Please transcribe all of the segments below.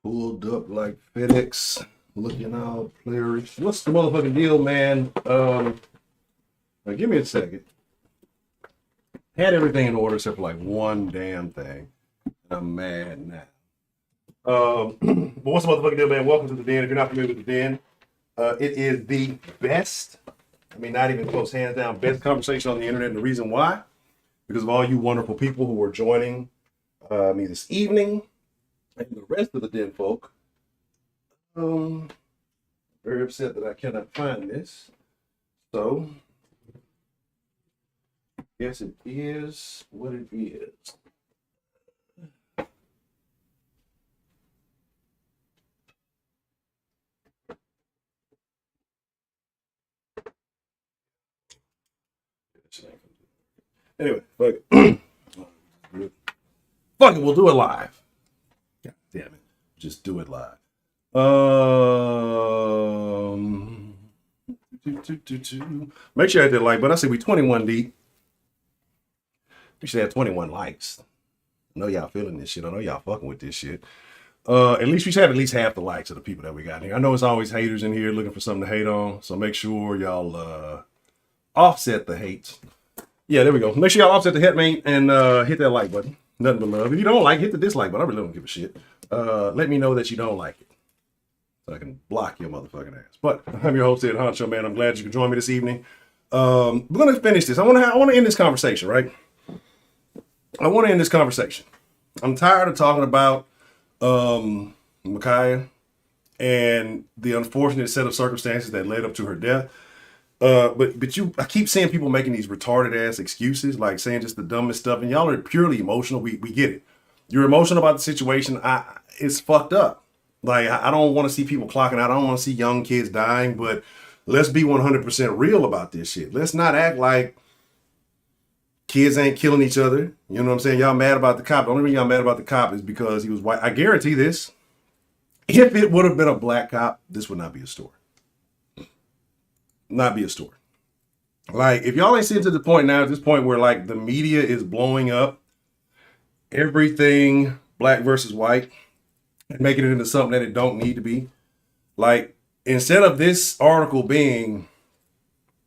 Pulled up like FedEx, looking all playerish. What's the motherfucking deal, man? Now give me a second. Had everything in order except for like one damn thing. I'm mad now. But what's the motherfucking deal, man? Welcome to the Den. If you're not familiar with the Den, it is the best, I mean, not even close, hands down, best conversation on the internet. And the reason why, because of all you wonderful people who are joining me this evening and the rest of the Den folk. Very upset that I cannot find this. So, yes, it is what it is. Anyway, fuck it. Fuck it, we'll do it live. God damn it. Just do it live. Make sure you hit that like button. I say we 21 deep. We should have 21 likes. I know y'all feeling this shit. I know y'all fucking with this shit. At least we should have at least half the likes of the people that we got here. I know it's always haters in here looking for something to hate on. So make sure y'all offset the hate. Yeah, there we go. Make sure y'all offset the hate, mate, and hit that like button. Nothing but love. If you don't like, hit the dislike button. I really don't give a shit. Let me know that you don't like it, so I can block your motherfucking ass. But I'm your host, Ed Honcho, man. I'm glad you could join me this evening. We're gonna finish this. I want to end this conversation, right? I want to end this conversation. I'm tired of talking about Khia and the unfortunate set of circumstances that led up to her death. But I keep seeing people making these retarded ass excuses, like saying just the dumbest stuff, and y'all are purely emotional. We get it. You're emotional about the situation. It's fucked up. Like, I don't want to see people clocking out. I don't want to see young kids dying, but let's be 100% real about this shit. Let's not act like kids ain't killing each other. You know what I'm saying? Y'all mad about the cop. The only reason y'all mad about the cop is because he was white. I guarantee this. If it would have been a black cop, this would not be a story. Not be a story. Like, if y'all ain't seen to the point now, at this point where like the media is blowing up everything black versus white and making it into something that it don't need to be. Like, instead of this article being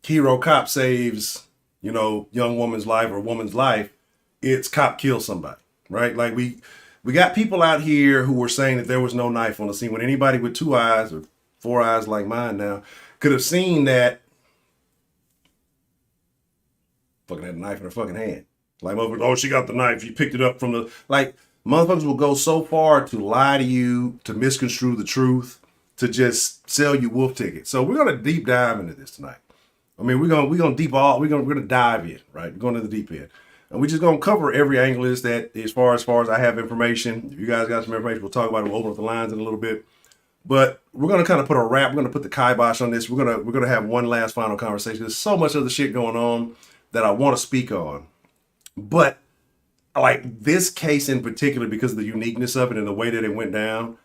hero cop saves, young woman's life or woman's life, it's cop kills somebody, right? Like, we got people out here who were saying that there was no knife on the scene when anybody with 2 eyes or 4 eyes like mine now could have seen that fucking had a knife in her fucking hand. Like, motherfuckers, oh, she got the knife. She picked it up from the, like, motherfuckers will go so far to lie to you, to misconstrue the truth, to just sell you wolf tickets. So we're gonna deep dive into this tonight. I mean, we're gonna dive in, right? We're going to the deep end, and we're just gonna cover every angle. Is that as far as I have information. If you guys got some information, we'll talk about it. We'll open up the lines in a little bit. But we're gonna kind of put a wrap. We're gonna put the kibosh on this. We're gonna have one last final conversation. There's so much other shit going on that I want to speak on, but like this case in particular, because of the uniqueness of it and the way that it went down,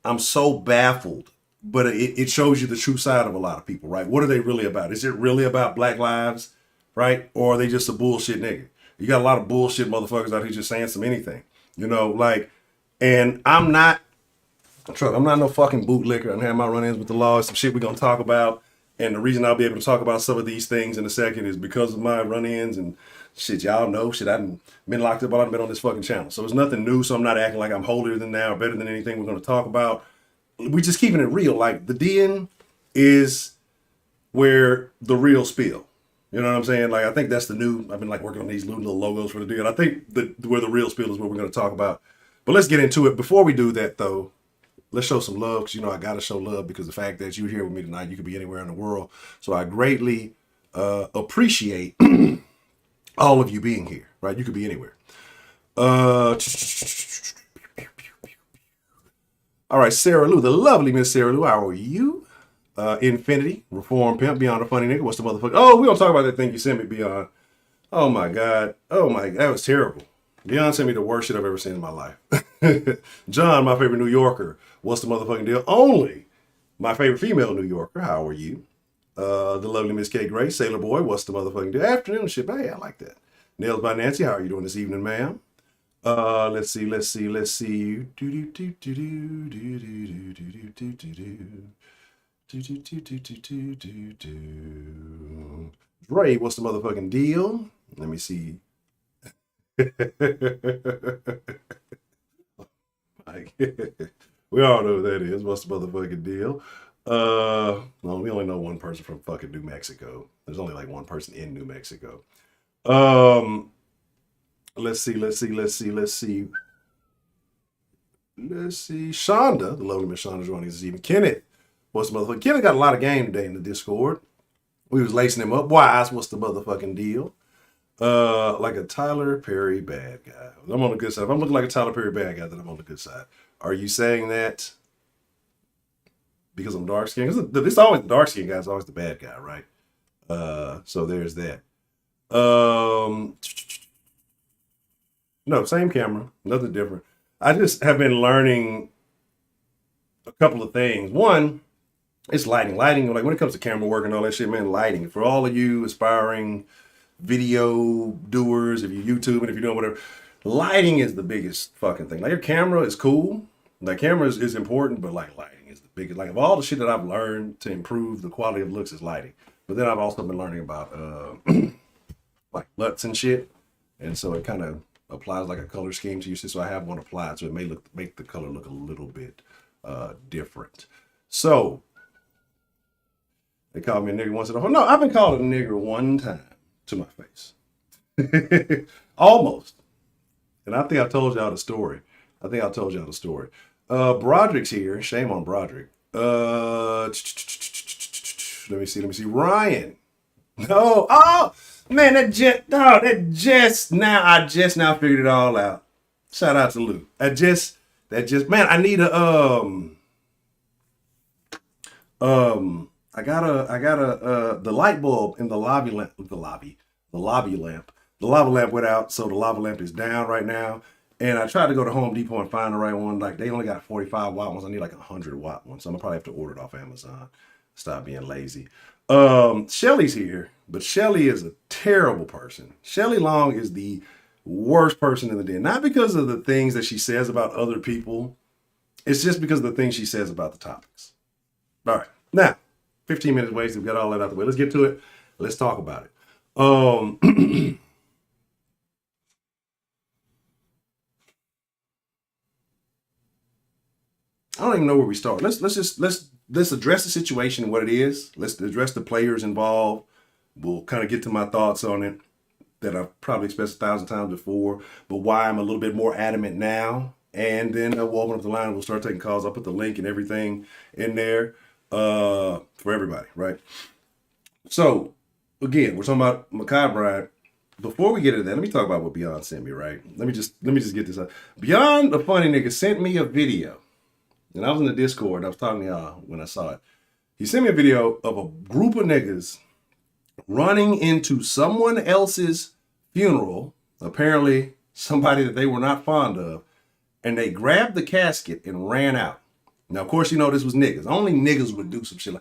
I'm so baffled. But it shows you the true side of a lot of people, right? What are they really about? Is it really about black lives, right? Or are they just a bullshit nigga? You got a lot of bullshit motherfuckers out here just saying some anything, and I'm not no fucking bootlicker. I'm having my run-ins with the law. Some shit we're going to talk about. And the reason I'll be able to talk about some of these things in a second is because of my run-ins and shit. Y'all know shit. I've been locked up. I've been on this fucking channel. So it's nothing new. So I'm not acting like I'm holier than thou or better than anything we're going to talk about. We just keeping it real. Like, the Den is where the real spill. You know what I'm saying? Like, I think that's the new, I've been like working on these little logos for the Den. I think where the real spill is what we're going to talk about. But let's get into it. Before we do that though, let's show some love, because I got to show love because the fact that you're here with me tonight, you could be anywhere in the world. So I greatly appreciate all of you being here, right? You could be anywhere. All right, Sarah Lou, the lovely Miss Sarah Lou, how are you? Infinity, Reform Pimp, Beyond a Funny Nigga, what's the motherfucker? Oh, we don't talk about that thing you sent me, Beyond. Oh my God. That was terrible. Beyond sent me the worst shit I've ever seen in my life. John, my favorite New Yorker. What's the motherfucking deal? Only my favorite female New Yorker. How are you? The lovely Miss K. Grace, Sailor Boy. What's the motherfucking deal? Afternoon shit. Hey, I like that. Nails by Nancy. How are you doing this evening, ma'am? Let's see. Dre, what's the motherfucking deal? Let me see. Like, we all know who that is. What's the motherfucking deal? No, we only know one person from fucking New Mexico. There's only like one person in New Mexico. Um, let's see. Shonda, the lovely Miss Shonda joining us this evening. Kenneth, what's the motherfucking? Kenneth got a lot of game today in the Discord. We was lacing him up. Wise, what's the motherfucking deal? Like a Tyler Perry bad guy. I'm on the good side. If I'm looking like a Tyler Perry bad guy, then I'm on the good side. Are you saying that because I'm dark skinned? Because it's always the dark skinned guy is always the bad guy, right? So there's that. No, same camera, nothing different. I just have been learning a couple of things. One, it's lighting. Lighting, like when it comes to camera work and all that shit, man, lighting. For all of you aspiring video doers, if you're YouTube and if you're doing whatever, lighting is the biggest fucking thing. Like your camera is cool. Like camera is important, but like lighting is the biggest. Like of all the shit that I've learned to improve the quality of looks is lighting. But then I've also been learning about like LUTs and shit. And so it kind of applies like a color scheme to you. So I have one applied, so it may make the color look a little bit different. So they called me a nigger once in a while. No, I've been called a nigger one time to my face. Almost. And I think I told y'all the story. Broderick's here. Shame on Broderick. Let me see. Ryan. No. Oh, man, I just now figured it all out. Shout out to Lou. Man, I need I got the light bulb in the lobby lamp, the lobby lamp. The lava lamp went out, so the lava lamp is down right now. And I tried to go to Home Depot and find the right one. Like they only got 45 watt ones. I need like a 100-watt one. So I'm gonna probably have to order it off Amazon. Stop being lazy. Shelly's here, but Shelly is a terrible person. Shelly Long is the worst person in the den. Not because of the things that she says about other people. It's just because of the things she says about the topics. All right. Now, 15 minutes wasted. We got all that out the way. Let's get to it. Let's talk about it. I don't even know where we start. Let's address the situation and what it is. Let's address the players involved. We'll kind of get to my thoughts on it that I've probably expressed 1,000 times before, but why I'm a little bit more adamant now. And then we'll open up the line and we'll start taking calls. I'll put the link and everything in there for everybody, right? So, again, we're talking about Ma'Khia Bryant. Before we get into that, let me talk about what Beyond sent me, right? Let me just get this out. Beyond, the funny nigga, sent me a video. And I was in the Discord, and I was talking to y'all when I saw it. He sent me a video of a group of niggas running into someone else's funeral, apparently somebody that they were not fond of, and they grabbed the casket and ran out. Now, of course, you know this was niggas. Only niggas would do some shit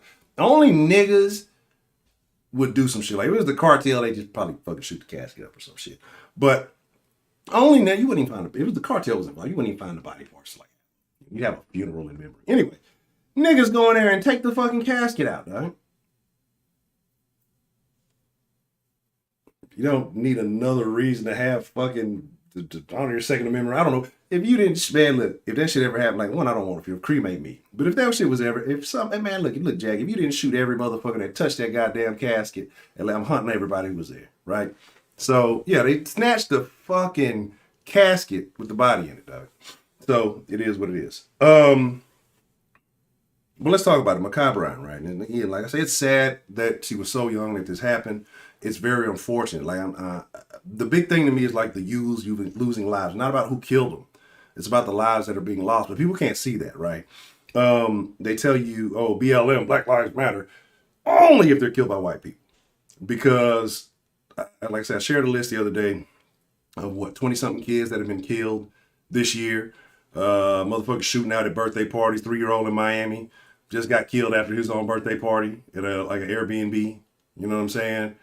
like if it was the cartel, they just probably fucking shoot the casket up or some shit. But only now you wouldn't even find it. If it was the cartel was involved, you wouldn't even find the body parts like that. You have a funeral in memory. Anyway, niggas go in there and take the fucking casket out, dog. You don't need another reason to have fucking to honor your Second Amendment. I don't know. If you didn't, man, look, if that shit ever happened, like one, I don't want to cremate me. But if that shit was ever, man, look, Jack, if you didn't shoot every motherfucker that touched that goddamn casket, and I'm hunting everybody who was there, right? So yeah, they snatched the fucking casket with the body in it, dog. So it is what it is. But let's talk about it. Ma'Khia Bryant, right? And again, like I said, it's sad that she was so young that this happened. It's very unfortunate. Like the big thing to me is like the youth losing lives. Not about who killed them. It's about the lives that are being lost. But people can't see that, right? They tell you, oh, BLM, Black Lives Matter, only if they're killed by white people. Because, like I said, I shared a list the other day of 20-something kids that have been killed this year. Motherfuckers shooting out at birthday parties. 3-year-old in Miami just got killed after his own birthday party at like an Airbnb. You know what I'm saying?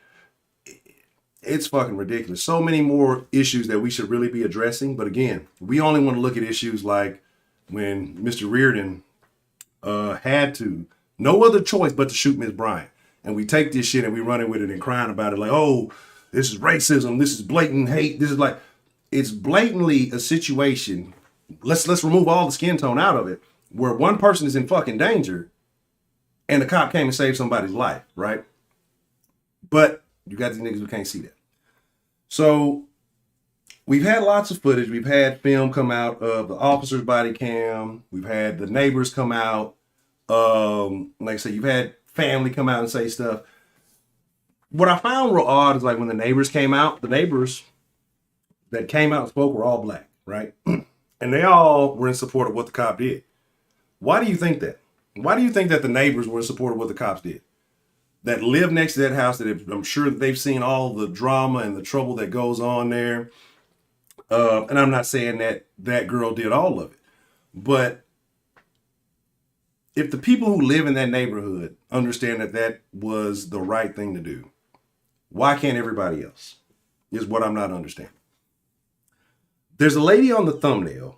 It's fucking ridiculous. So many more issues that we should really be addressing. But again, we only want to look at issues like when Mr. Reardon had to, no other choice but to shoot Miss Bryant. And we take this shit and we run it with it and crying about it like, oh, this is racism. This is blatant hate. This is like, it's blatantly a situation. Let's remove all the skin tone out of it, where one person is in fucking danger and the cop came and saved somebody's life, right? But you got these niggas who can't see that. So we've had lots of footage. We've had film come out of the officer's body cam. We've had the neighbors come out. Like I said, you've had family come out and say stuff. What I found real odd is like when the neighbors came out, the neighbors that came out and spoke were all black, right? And they all were in support of what the cop did. Why do you think that? Why do you think that the neighbors were in support of what the cops did? That live next to that house, that I'm sure that they've seen all the drama and the trouble that goes on there. And I'm not saying that that girl did all of it. But if the people who live in that neighborhood understand that that was the right thing to do, why can't everybody else? Is what I'm not understanding. There's a lady on the thumbnail,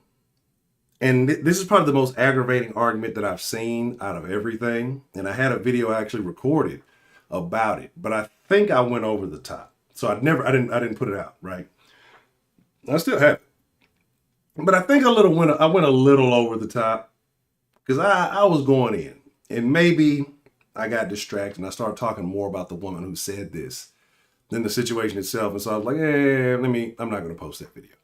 and this is probably the most aggravating argument that I've seen out of everything. And I had a video actually recorded about it, but I think I went over the top. So I didn't put it out, right? I still have it. But I think I went a little over the top because I was going in, and maybe I got distracted and I started talking more about the woman who said this than the situation itself. And so I was like, I'm not going to post that video.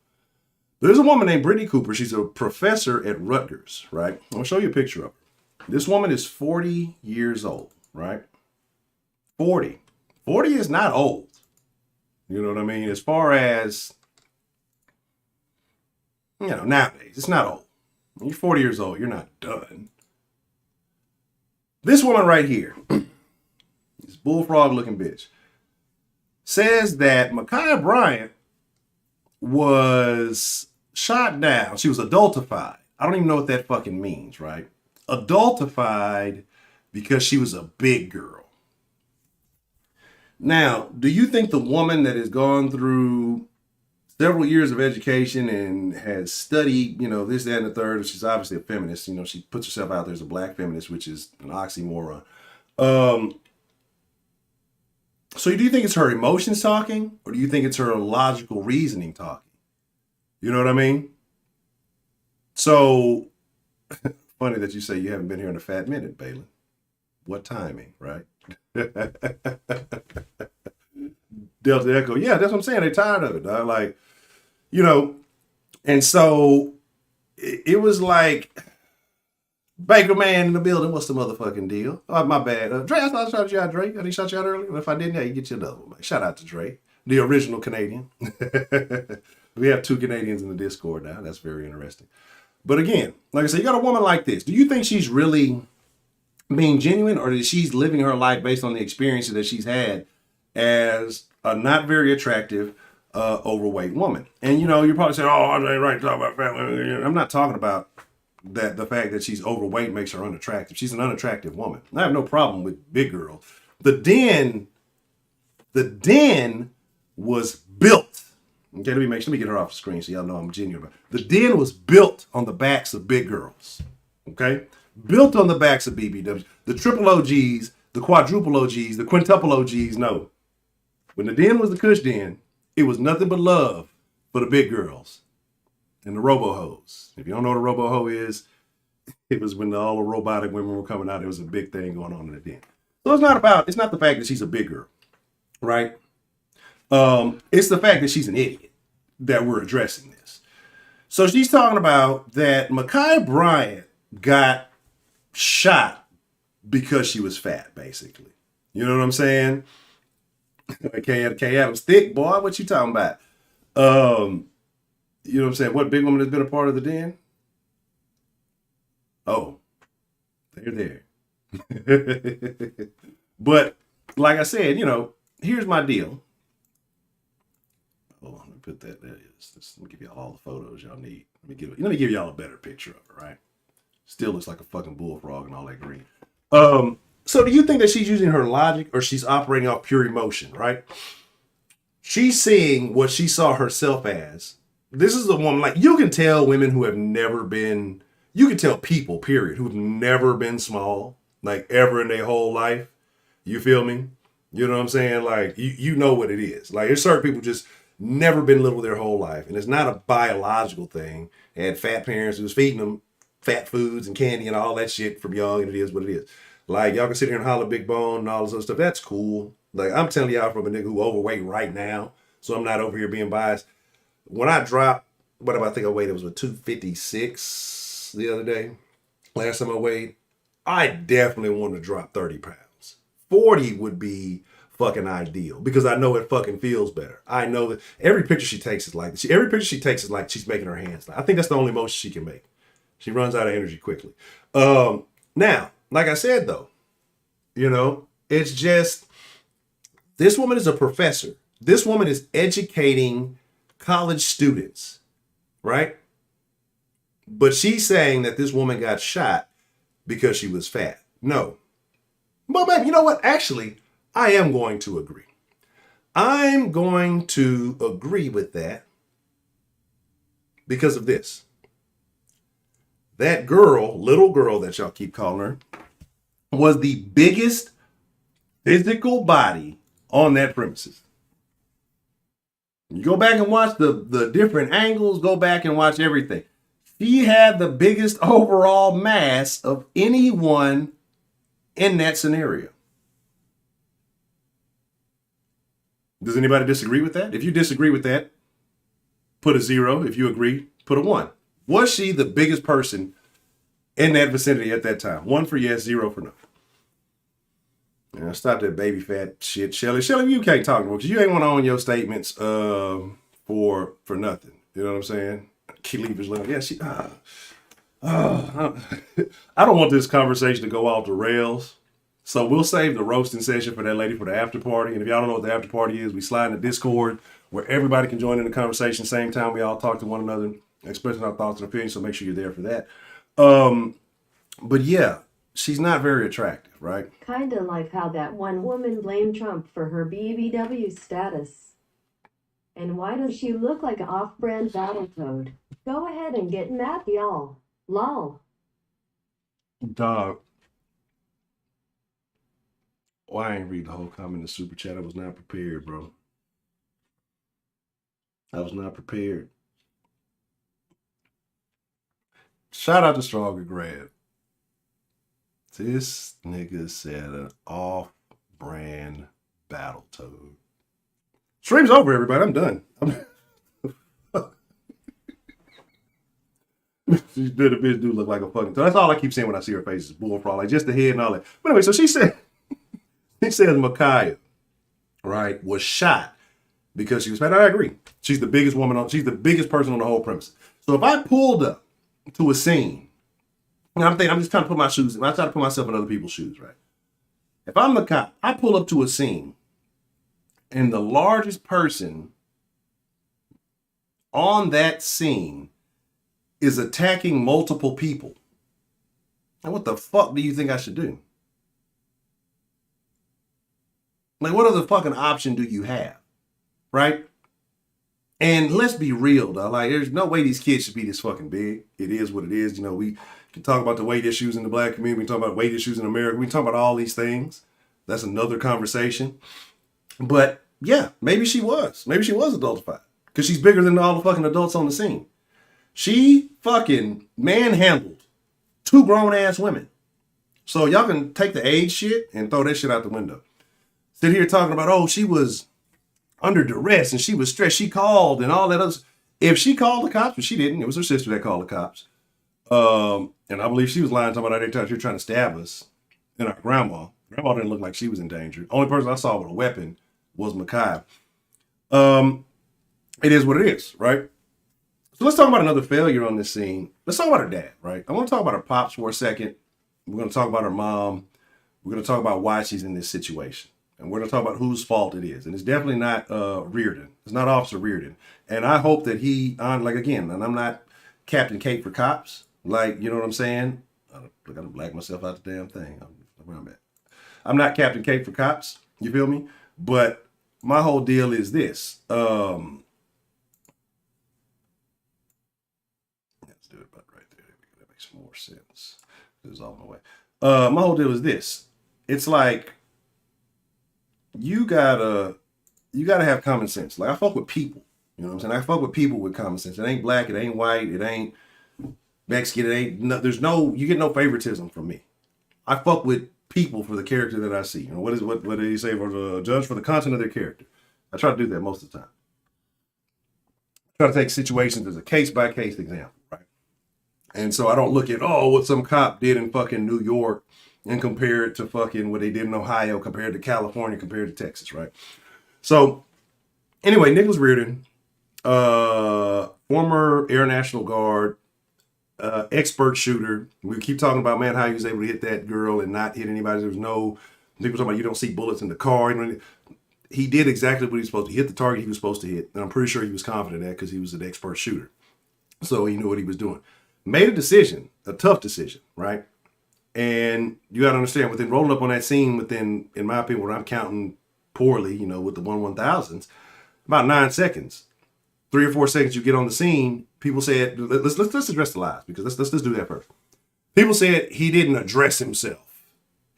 There's a woman named Brittany Cooper. She's a professor at Rutgers, right? I'm going to show you a picture of her. This woman is 40 years old, right? 40. 40 is not old. You know what I mean? As far as, nowadays, it's not old. When you're 40 years old, you're not done. This woman right here, this bullfrog looking bitch, says that Ma'Khia Bryant was shot down. She was adultified. I don't even know what that fucking means, right? Adultified because she was a big girl. Now, do you think the woman that has gone through several years of education and has studied, this, that, and the third, she's obviously a feminist, she puts herself out there as a black feminist, which is an oxymoron. So do you think it's her emotions talking, or do you think it's her logical reasoning talking? You know what I mean? So, funny that you say you haven't been here in a fat minute, Balin. What timing, right? Delta Echo. Yeah, that's what I'm saying. They're tired of it. Like, and so it was like, Baker man in the building, what's the motherfucking deal? Oh, my bad. Dre, I thought I shot you out, Dre. I didn't shot you out earlier. If I didn't, yeah, you get you another one. Shout out to Dre, the original Canadian. We have 2 Canadians in the Discord now. That's very interesting. But again, like I said, you got a woman like this. Do you think she's really being genuine, or is she's living her life based on the experiences that she's had as a not very attractive, overweight woman? And, you're probably saying, oh, I ain't right to talk about family. I'm not talking about that the fact that she's overweight makes her unattractive. She's an unattractive woman. I have no problem with big girls. The den was built. Okay, let me get her off the screen so y'all know I'm genuine. The den was built on the backs of big girls. Okay? Built on the backs of BBWs. The triple OGs, the quadruple OGs, the quintuple OGs, no. When the den was the Kush den, it was nothing but love for the big girls. And the robo-hoes. If you don't know what a robo-ho is, it was when all the robotic women were coming out. There was a big thing going on in the den. So it's not the fact that she's a big girl, right? It's the fact that she's an idiot that we're addressing this. So she's talking about that Ma'Khia Bryant got shot because she was fat, basically. You know what I'm saying? K. Adams thick, boy. What you talking about? You know what I'm saying? What big woman has been a part of the den? Oh, they're there. But like I said, here's my deal. Oh, let me put that. There it is. Let me give y'all all the photos y'all need. Let me give y'all a better picture of it, right? Still looks like a fucking bullfrog and all that green. So do you think that she's using her logic, or she's operating off pure emotion, right? She's seeing what she saw herself as. This is a woman, like, you can tell women who have never been, you can tell people, period, who've never been small, like, ever in their whole life. You feel me? You know what I'm saying? Like, you know what it is. Like, there's certain people just never been little their whole life. And it's not a biological thing. They had fat parents who was feeding them fat foods and candy and all that shit from young, and it is what it is. Like, y'all can sit here and holler big bone and all this other stuff. That's cool. Like, I'm telling y'all from a nigga who overweight right now, so I'm not over here being biased. When I dropped, what I think I weighed, it was a 256 the other day. Last time I weighed, I definitely want to drop 30 pounds. 40 would be fucking ideal because I know it fucking feels better. I know that every picture she takes is like this. Every picture she takes is like she's making her hands. I think that's the only motion she can make. She runs out of energy quickly. Now, like I said though, you know, it's just, this woman is a professor. This woman is educating college students, right? But she's saying that this woman got shot because she was fat. No. Well, baby, you know what? Actually, I am going to agree. I'm going to agree with that because of this. That girl, little girl that y'all keep calling her, was the biggest physical body on that premises. You go back and watch the different angles, go back and watch everything. She had the biggest overall mass of anyone in that scenario. Does anybody disagree with that? If you disagree with that, put a 0. If you agree, put a 1. Was she the biggest person in that vicinity at that time? 1 for yes, 0 for no. Stop that baby fat shit, Shelly. Shelly, you can't talk to me because you ain't want to own your statements for nothing. You know what I'm saying? Keep leaving little. Yeah, she. I don't want this conversation to go off the rails. So we'll save the roasting session for that lady for the after party. And if y'all don't know what the after party is, we slide in the Discord where everybody can join in the conversation. Same time we all talk to one another, expressing our thoughts and opinions. So make sure you're there for that. But yeah, she's not very attractive, right? Kinda like how that one woman blamed Trump for her BBW status. And why does she look like an off-brand Battletoad? Go ahead and get mad, y'all. Lol. Dog. Oh, I ain't read the whole comment in the super chat. I was not prepared, bro. I was not prepared. Shout out to Stronger Grab. This nigga said an off-brand Battletoad. Stream's over, everybody. I'm done. She did a bitch do look like a fucking. So that's all I keep saying when I see her face is bullfrog, like just the head and all that. But anyway, so she said Khia, right, was shot because she was fat. I agree. She's the biggest woman she's the biggest person on the whole premise. So if I pulled up to a scene, and I'm just trying to put my shoes, I try to put myself in other people's shoes, right? If I'm the cop, I pull up to a scene, and the largest person on that scene is attacking multiple people. And what the fuck do you think I should do? Like, what other fucking option do you have? Right? And let's be real, though. Like, there's no way these kids should be this fucking big. It is what it is. You know, we can talk about the weight issues in the black community. We can talk about weight issues in America. We can talk about all these things. That's another conversation. But, yeah, maybe she was. Maybe she was adultified. Because she's bigger than all the fucking adults on the scene. She fucking manhandled 2 grown-ass women. So y'all can take the age shit and throw that shit out the window. Sit here talking about, oh, she was under duress and she was stressed. She called and all that other. If she called the cops, but she didn't. It was her sister that called the cops. And I believe she was lying, talking about that she was trying to stab us and our grandma. Grandma didn't look like she was in danger. Only person I saw with a weapon was Khia. It is what it is, right? So let's talk about another failure on this scene. Let's talk about her dad, right? I want to talk about her pops for a second. We're going to talk about her mom. We're going to talk about why she's in this situation. And we're going to talk about whose fault it is. And it's definitely not Reardon. It's not Officer Reardon. And I hope that like, again, and I'm not Captain Kate for cops. Like, you know what I'm saying? I got to black myself out the damn thing. I'm where I'm at. I'm not Captain Kate for cops. You feel me? But my whole deal is this. Let's do it about right there. That makes more sense. It's all in the way. My whole deal is this. It's like you gotta have common sense. Like I fuck with people. You know what I'm saying? I fuck with people with common sense. It ain't black, it ain't white, it ain't Mexican, it ain't you get no favoritism from me. I fuck with people for the character that I see. You know, what do you say for the judge for the content of their character? I try to do that most of the time. I try to take situations as a case by case example, right? And so I don't look at what some cop did in fucking New York and compare it to fucking what they did in Ohio compared to California compared to Texas, right? So anyway, Nicholas Reardon, former Air National Guard, expert shooter. We keep talking about, man, how he was able to hit that girl and not hit anybody. There was no people talking about you don't see bullets in the car. He did exactly what he was supposed to. He hit the target he was supposed to hit, and I'm pretty sure he was confident in that because he was an expert shooter, so he knew what he was doing. Made a decision, a tough decision, right? And you got to understand, within rolling up on that scene, within, in my opinion, when I'm counting poorly, you know, with the 1/1000s, about 9 seconds. 3 or 4 seconds you get on the scene, people said, let's address the lies, because let's do that first. People said he didn't address himself.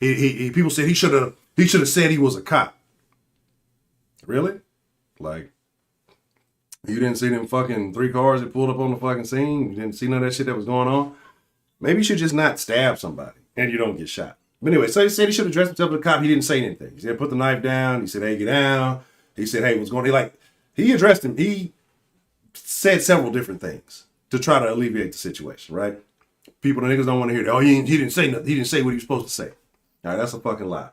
People said he should have said he was a cop. Really? Like, you didn't see them fucking 3 cars that pulled up on the fucking scene? You didn't see none of that shit that was going on? Maybe you should just not stab somebody and you don't get shot. But anyway, so he said he should address himself to the cop. He didn't say anything. He said, put the knife down. He said, hey, get down. He said, hey, what's going on? He addressed him. He said several different things to try to alleviate the situation, right? People, the niggas don't want to hear that. Oh, he didn't say nothing. He didn't say what he was supposed to say. All right, that's a fucking lie.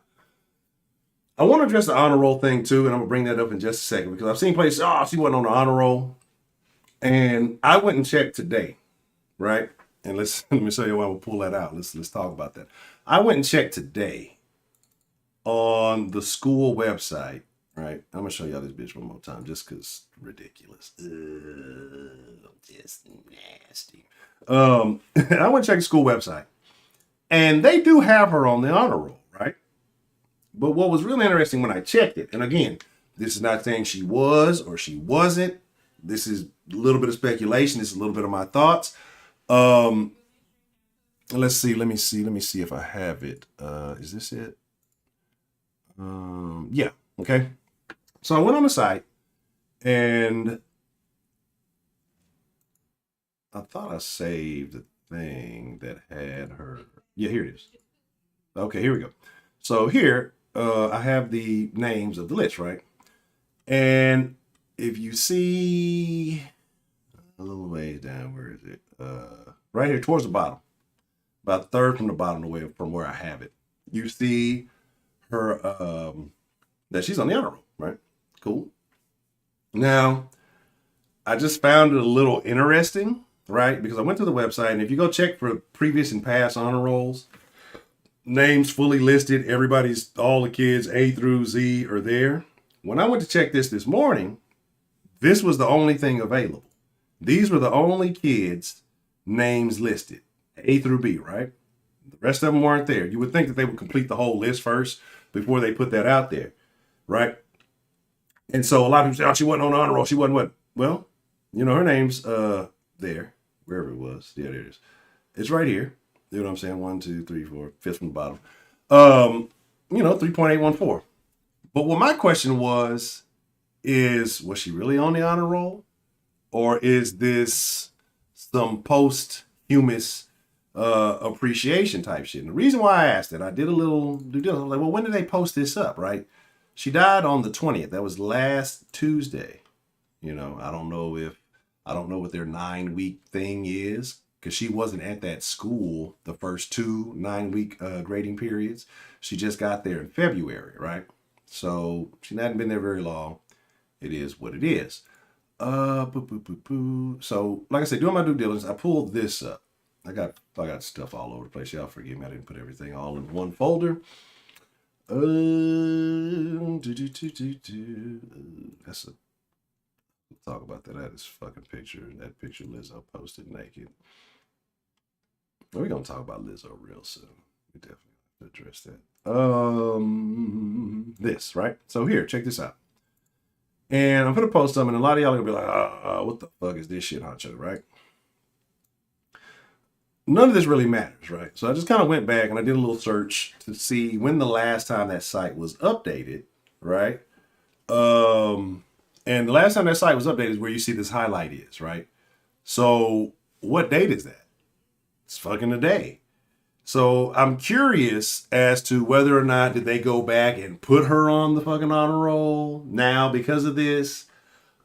I want to address the honor roll thing too, and I'm gonna bring that up in just a second because I've seen places, she wasn't on the honor roll. And I went and checked today, right? And let me show you why we'll pull that out. Let's talk about that. I went and checked today on the school website, right? I'm gonna show y'all this bitch one more time just because ridiculous. Just nasty. I went to check the school website, and they do have her on the honor roll, right? But what was really interesting when I checked it, and again, this is not saying she was or she wasn't. This is a little bit of speculation. This is a little bit of my thoughts. Let's see. Let me see if I have it. Is this it? Yeah. Okay. So I went on the site, and I thought I saved the thing that had her. Yeah, here it is. Okay, here we go. So here, I have the names of the list, right? And if you see a little ways down, where is it? Right here towards the bottom, about a third from the bottom away from where I have it. You see her, that she's on the honor roll, right? Cool. Now, I just found it a little interesting, right? Because I went to the website, and if you go check for previous and past honor rolls, names fully listed, all the kids A through Z are there. When I went to check this morning, this was the only thing available. These were the only kids' names listed, A through B, right? The rest of them weren't there. You would think that they would complete the whole list first before they put that out there, right? And so a lot of people say, oh, she wasn't on the honor roll. She wasn't what? Well, you know, her name's there, wherever it was. Yeah, there it is. It's right here. You know what I'm saying? 1, 2, 3, 4, fifth from the bottom. 3.814. But what my question was she really on the honor roll? Or is this some posthumous appreciation type shit? And the reason why I asked that, I did a little due diligence. I was like, well, when did they post this up, right? She died on the 20th. That was last Tuesday. You know, I don't know what their 9-week thing is, because she wasn't at that school the first 2 9-week grading periods. She just got there in February, right? So she hadn't been there very long. It is what it is. So, like I said, doing my due diligence, I pulled this up. I got stuff all over the place. Y'all forgive me. I didn't put everything all in one folder. That's a talk about that. I had this fucking picture. That picture Lizzo posted naked. We're gonna talk about Lizzo real soon. We definitely have to address that. This, right? So here, check this out. And I'm gonna post something, and a lot of y'all are gonna be like, what the fuck is this shit, Honcho, right? None of this really matters, right? So I just kind of went back and I did a little search to see when the last time that site was updated, right? And the last time that site was updated is where you see this highlight is, right? So what date is that? It's fucking a day. So I'm curious as to whether or not did they go back and put her on the fucking honor roll now because of this,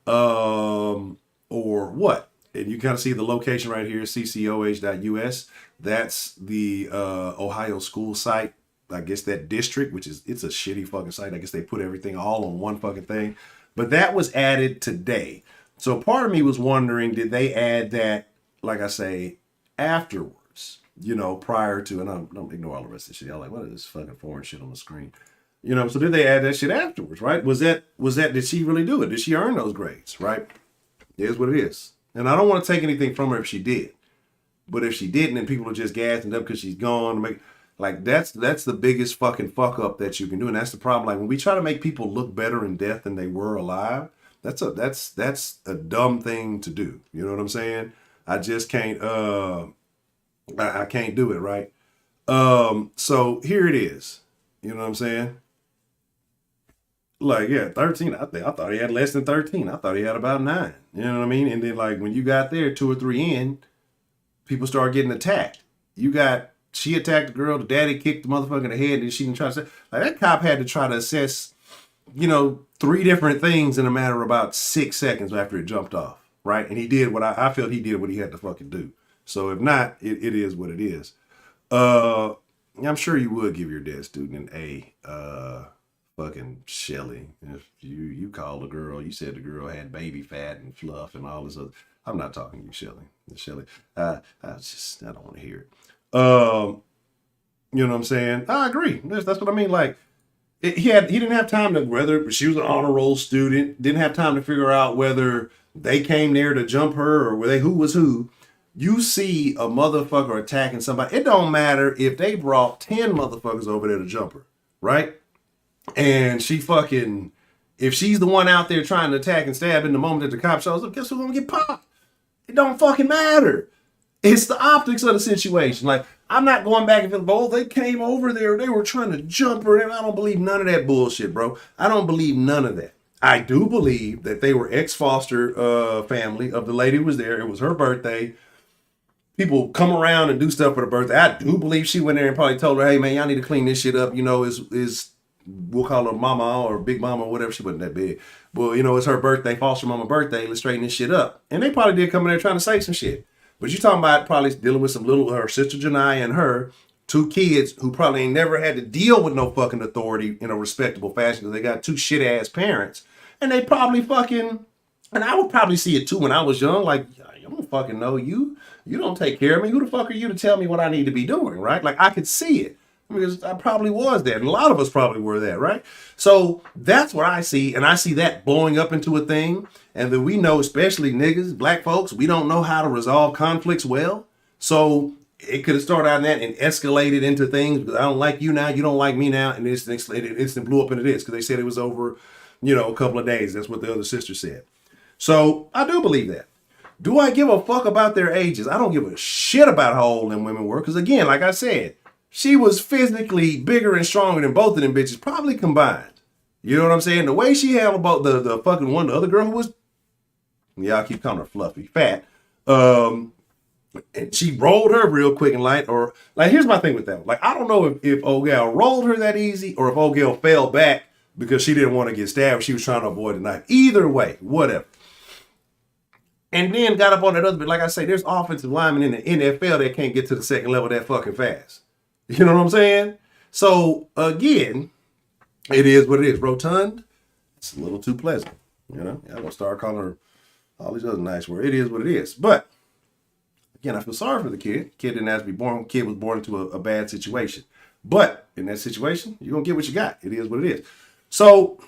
or what? And you kind of see the location right here, ccoh.us. That's the Ohio school site. I guess that district, which is, it's a shitty fucking site. I guess they put everything all on one fucking thing. But that was added today. So part of me was wondering, did they add that, like I say, afterwards? You know, prior to, and I don't ignore all the rest of the shit. I'm like, what is this fucking foreign shit on the screen? You know, so did they add that shit afterwards, right? Was that, did she really do it? Did she earn those grades, right? It is what it is. And I don't want to take anything from her if she did. But if she didn't, and people are just gassing up because she's gone, like that's the biggest fucking fuck up that you can do. And that's the problem. Like when we try to make people look better in death than they were alive, that's a dumb thing to do. You know what I'm saying? I just can't I can't do it, right? So here it is. You know what I'm saying? Like, yeah, 13. I thought he had less than 13. I thought he had about 9. You know what I mean? And then like when you got there 2 or 3 in, people start getting attacked. She attacked the girl, the daddy kicked the motherfucker in the head, and she didn't try to say, like, that cop had to try to assess, 3 different things in a matter of about 6 seconds after it jumped off, right? And he did what I felt he did what he had to fucking do. So if not, it is what it is. I'm sure you would give your dead student an A, fucking Shelly. If you called the girl, you said the girl had baby fat and fluff and all this other. I'm not talking to you, Shelly. Shelly, I don't want to hear it. You know what I'm saying? I agree. That's what I mean. Like, he didn't have time to, whether she was an honor roll student, didn't have time to figure out whether they came there to jump her or who was who. You see a motherfucker attacking somebody. It don't matter if they brought 10 motherfuckers over there to jump her, right? And she fucking, if she's the one out there trying to attack and stab in the moment that the cop shows up, guess who's gonna get popped? It don't fucking matter. It's the optics of the situation. Like, I'm not going back and feeling, oh, they came over there, they were trying to jump her, and I don't believe none of that bullshit, bro. I don't believe none of that. I do believe that they were ex-foster family of the lady who was there. It was her birthday. People come around and do stuff for the birthday. I do believe she went there and probably told her, hey, man, y'all need to clean this shit up. We'll call her mama or big mama or whatever. She wasn't that big. But, it's her birthday, foster mama birthday. Let's straighten this shit up. And they probably did come in there trying to say some shit. But you're talking about probably dealing with her sister Janiyah and her 2 kids who probably ain't never had to deal with no fucking authority in a respectable fashion because they got 2 shit ass parents. And they probably fucking, and I would probably see it too when I was young. Like, I don't fucking know you. You don't take care of me. Who the fuck are you to tell me what I need to be doing, right? Like, I could see it. Because I probably was that. And a lot of us probably were that, right? So that's what I see. And I see that blowing up into a thing. And then we know, especially niggas, black folks, we don't know how to resolve conflicts well. So it could have started out in that and escalated into things. Because I don't like you now, you don't like me now. And it instantly blew up into this. Because they said it was over, a couple of days. That's what the other sister said. So I do believe that. Do I give a fuck about their ages? I don't give a shit about how old them women were. Because again, like I said, she was physically bigger and stronger than both of them bitches, probably combined. You know what I'm saying? The way she handled about the fucking one, the other girl who was, I keep calling her fluffy, fat. And she rolled her real quick and light. Or, like, here's my thing with that. Like, I don't know if old gal rolled her that easy or if old gal fell back because she didn't want to get stabbed. She was trying to avoid the knife. Either way, whatever. And then got up on that other bit. Like I say, there's offensive linemen in the NFL that can't get to the second level that fucking fast. You know what I'm saying? So, again, it is what it is. Rotund, it's a little too pleasant. I'm going to start calling her all these other nice words. It is what it is. But, again, I feel sorry for the kid. Kid didn't have to be born. Kid was born into a bad situation. But, in that situation, you're going to get what you got. It is what it is. So,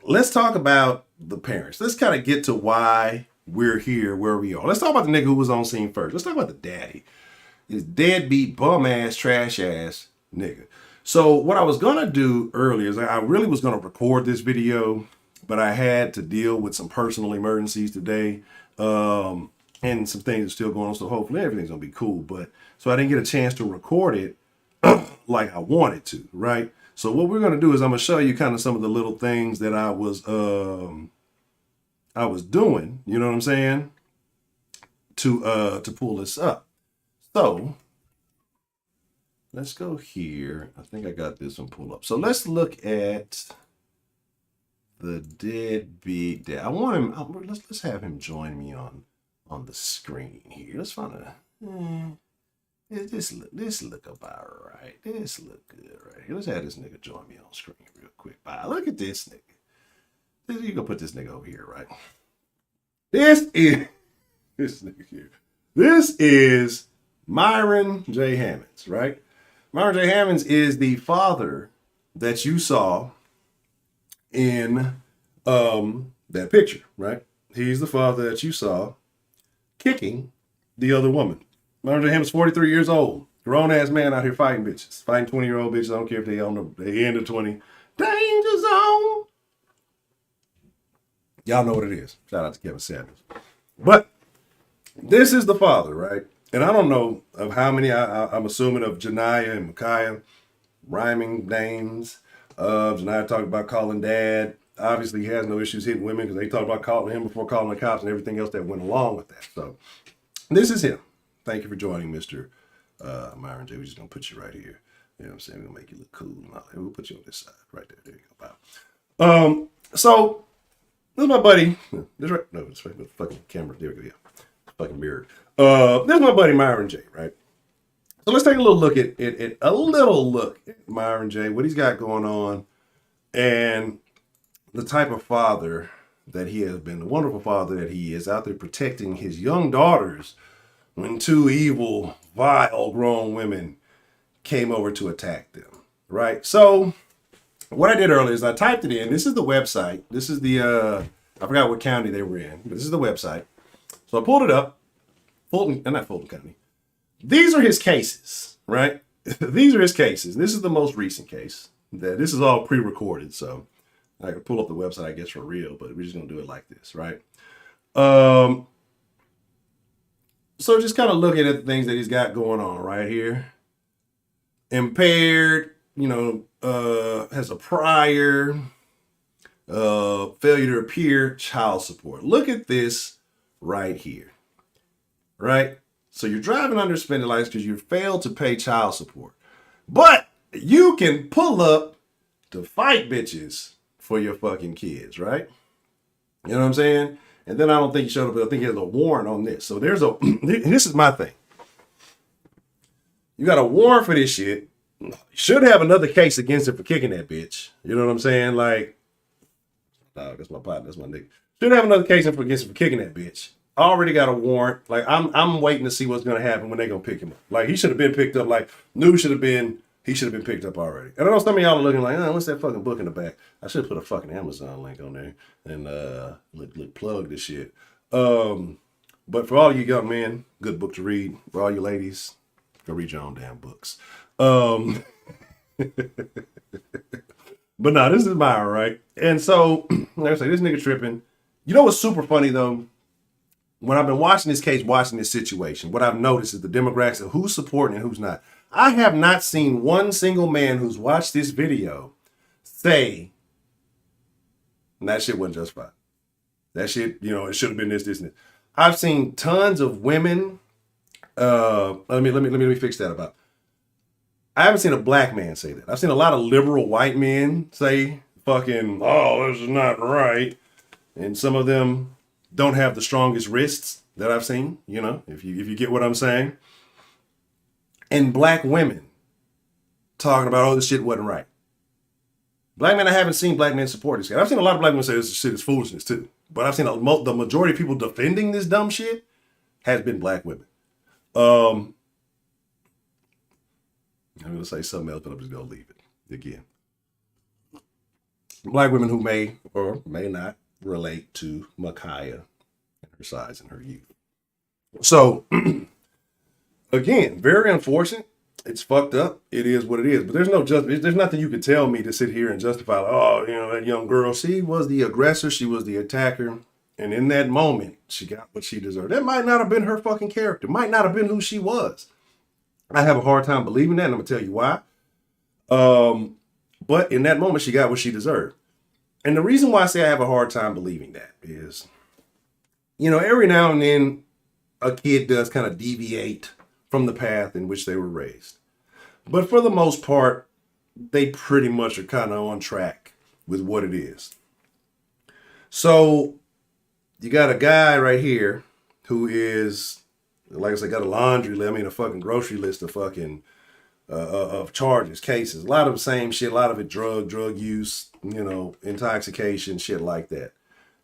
let's talk about the parents. Let's kind of get to why we're here where we are. Let's talk about the nigga who was on scene first. Let's talk about the daddy. This deadbeat, bum-ass, trash-ass nigga. So what I was going to do earlier is I really was going to record this video but I had to deal with some personal emergencies today. And some things are still going on. So hopefully everything's going to be cool. But so I didn't get a chance to record it like I wanted to. Right. So what we're going to do is I'm going to show you kind of some of the little things that I was doing, you know what I'm saying? To pull this up. So let's go here. I think I got this one pulled up. So let's look at the deadbeat dad. I want him. Let's have him join me on the screen here. Let's find this look about right. This look good right here. Let's have this nigga join me on screen real quick. Bye. Look at this nigga. You gonna put this nigga over here, right? This is this nigga here. This is Myron J. Hammonds, right? Myron J. Hammonds is the father that you saw in that picture, right? He's the father that you saw kicking the other woman. Myron J. Hammonds, 43 years old, grown ass man out here fighting bitches, fighting 20-year-old bitches. I don't care if they on the end of 20. Danger zone. Y'all know what it is. Shout out to Kevin Samuels. But this is the father, right? And I don't know of how many, I'm assuming of Janiyah and Khia, rhyming names. Janiyah talked about calling dad. Obviously, he has no issues hitting women because they talked about calling him before calling the cops and everything else that went along with that. So this is him. Thank you for joining, Mr. Myron J. We're just going to put you right here. You know what I'm saying? We're going to make you look cool. And all that. We'll put you on this side right there. There you go. Wow. So this is my buddy. This right. No, it's right. The fucking camera. There we go. Yeah. Fucking mirror. This is my buddy Myron J. Right. So let's take a little look at Myron J. What he's got going on, and the type of father that he has been, the wonderful father that he is, out there protecting his young daughters when two evil, vile, grown women came over to attack them. Right. So what I did earlier is I typed it in. This is the website. This is the I forgot what county they were in, but this is the website. So I pulled it up. Not Fulton County. These are his cases, right? These are his cases. This is the most recent case. This is all pre-recorded, so I can pull up the website, I guess, for real, but we're just gonna do it like this, right? So just kind of looking at the things that he's got going on right here. Impaired, has a prior, failure to appear, child support. Look at this right here, right? So you're driving under suspended license because you failed to pay child support. But you can pull up to fight bitches for your fucking kids, right? You know what I'm saying? And then I don't think he showed up, but I think he has a warrant on this. So there's this is my thing. You got a warrant for this shit. You should have another case against him for kicking that bitch. You know what I'm saying? Like, that's my partner, that's my nigga. Should have another case against him for kicking that bitch. Already got a warrant. Like, I'm waiting to see what's gonna happen when they're gonna pick him up. Like, he should have been picked up. Like, he should have been picked up already. And I know some of y'all are looking like, what's that fucking book in the back? I should put a fucking Amazon link on there and look plug this shit. But for all you young men, good book to read. For all you ladies, go read your own damn books. But no, this is Myron, right? And so, like I say, this nigga tripping. You know what's super funny though? When I've been watching this case, watching this situation, what I've noticed is the demographics of who's supporting and who's not. I have not seen one single man who's watched this video say that shit wasn't justified. That shit, it should have been this, and this. I've seen tons of women. Let me fix that about. I haven't seen a black man say that. I've seen a lot of liberal white men say fucking, this is not right. And some of them don't have the strongest wrists that I've seen, if you get what I'm saying. And black women talking about, this shit wasn't right. Black men, I haven't seen black men support this guy. I've seen a lot of black men say this shit is foolishness too. But I've seen the majority of people defending this dumb shit has been black women. I'm going to say something else, but I'm just going to leave it again. Black women who may or may not relate to Khia and her size and her youth. So, again, very unfortunate. It's fucked up. It is what it is. But there's no there's nothing you could tell me to sit here and justify, like, oh, that young girl, she was the aggressor, she was the attacker. And in that moment, she got what she deserved. That might not have been her fucking character. Might not have been who she was. I have a hard time believing that, and I'm gonna tell you why. But in that moment, she got what she deserved. And the reason why I say I have a hard time believing that is, every now and then a kid does kind of deviate from the path in which they were raised. But for the most part, they pretty much are kind of on track with what it is. So you got a guy right here who is, like I said, got a a fucking grocery list of fucking of charges, cases. A lot of the same shit, a lot of it drug use, intoxication, shit like that.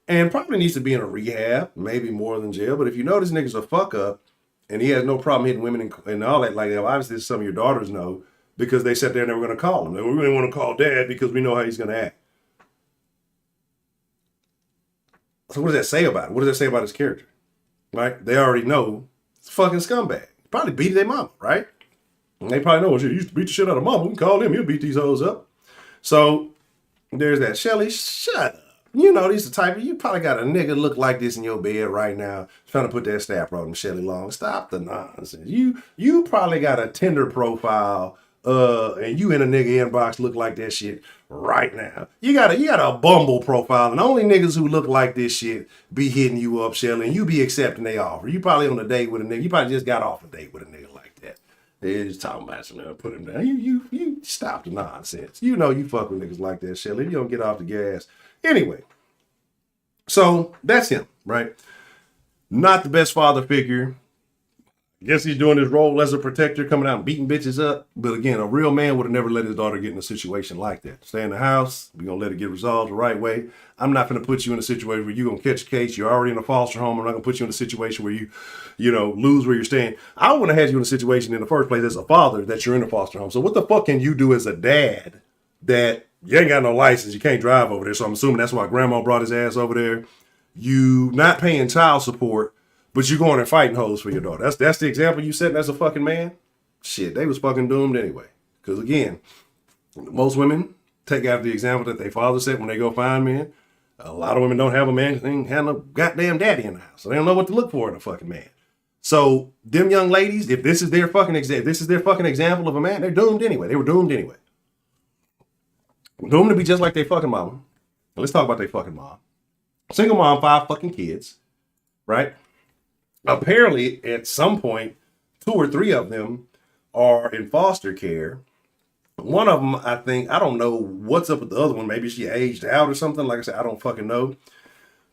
And probably needs to be in a rehab, maybe more than jail. But if you know this nigga's a fuck up and he has no problem hitting women and all that like that, well, obviously some of your daughters know because they sat there and they were going to call him. We really want to call dad because we know how he's going to act. So what does that say about it? What does that say about his character? Right? They already know it's a fucking scumbag. Probably beat their mama, right? And they probably know, well, shit, he used to beat the shit out of mama. We can call him. He'll beat these hoes up. So there's that. Shelly, shut up. These the type of, you probably got a nigga look like this in your bed right now, trying to put that snapper on him, Shelly Long. Stop the nonsense. You probably got a Tinder profile, and you in a nigga inbox look like that shit right now. You got a Bumble profile, and only niggas who look like this shit be hitting you up, Shelly, and you be accepting they offer. You probably on a date with a nigga. You probably just got off a date with a nigga like that. They're just talking about something, put him down. You stop the nonsense. You fuck with niggas like that, Shelly. You don't get off the gas. Anyway, so that's him, right? Not the best father figure. Guess he's doing his role as a protector, coming out and beating bitches up. But again, a real man would have never let his daughter get in a situation like that. Stay in the house. We're going to let it get resolved the right way. I'm not going to put you in a situation where you're going to catch a case. You're already in a foster home. I'm not going to put you in a situation where you lose where you're staying. I want to have you in a situation in the first place as a father that you're in a foster home. So what the fuck can you do as a dad that you ain't got no license? You can't drive over there. So I'm assuming that's why grandma brought his ass over there. You not paying child support, but you going and fighting hoes for your daughter. That's the example you setting as a fucking man? Shit, they was fucking doomed anyway. Because again, most women take after the example that their father set when they go find men. A lot of women don't have a man. They ain't have no goddamn daddy in the house. So they don't know what to look for in a fucking man. So them young ladies, if this is their fucking example of a man, they're doomed anyway. They were doomed anyway. Doomed to be just like their fucking mama. Now let's talk about their fucking mom. Single mom, 5 fucking kids, right? Apparently, at some point, 2 or 3 of them are in foster care. One of them, I don't know what's up with the other one. Maybe she aged out or something. Like I said, I don't fucking know.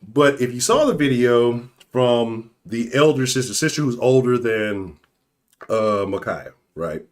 But if you saw the video from the elder sister who's older than Micaiah, right?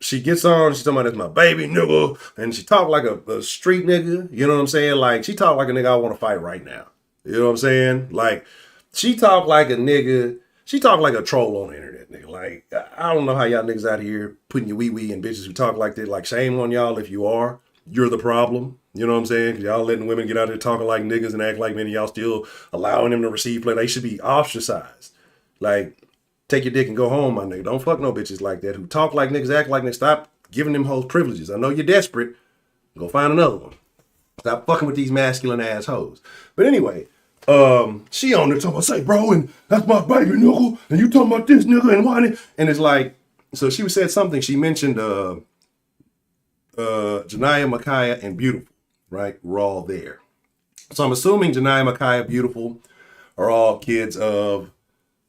She gets on, she's talking about, that's my baby nigga. And she talked like a street nigga. You know what I'm saying? Like, she talked like a nigga I want to fight right now. You know what I'm saying? Like, she talked like a nigga. She talked like a troll on the internet, nigga. Like, I don't know how y'all niggas out here putting your wee-wee in bitches who talk like that. Like, shame on y'all if you are. You're the problem. You know what I'm saying? Because y'all letting women get out there talking like niggas and act like men, and y'all still allowing them to receive play. They should be ostracized. Like, take your dick and go home, my nigga. Don't fuck no bitches like that who talk like niggas, act like niggas. Stop giving them hoes privileges. I know you're desperate. Go find another one. Stop fucking with these masculine ass hoes. But anyway, she on there talking about, say, bro, and that's my baby nigga, and you talking about this nigga and whining. And it's like, so she said something. She mentioned Janiyah, Micaiah, and Beautiful, right? We're all there. So I'm assuming Janiyah, Micaiah, Beautiful are all kids of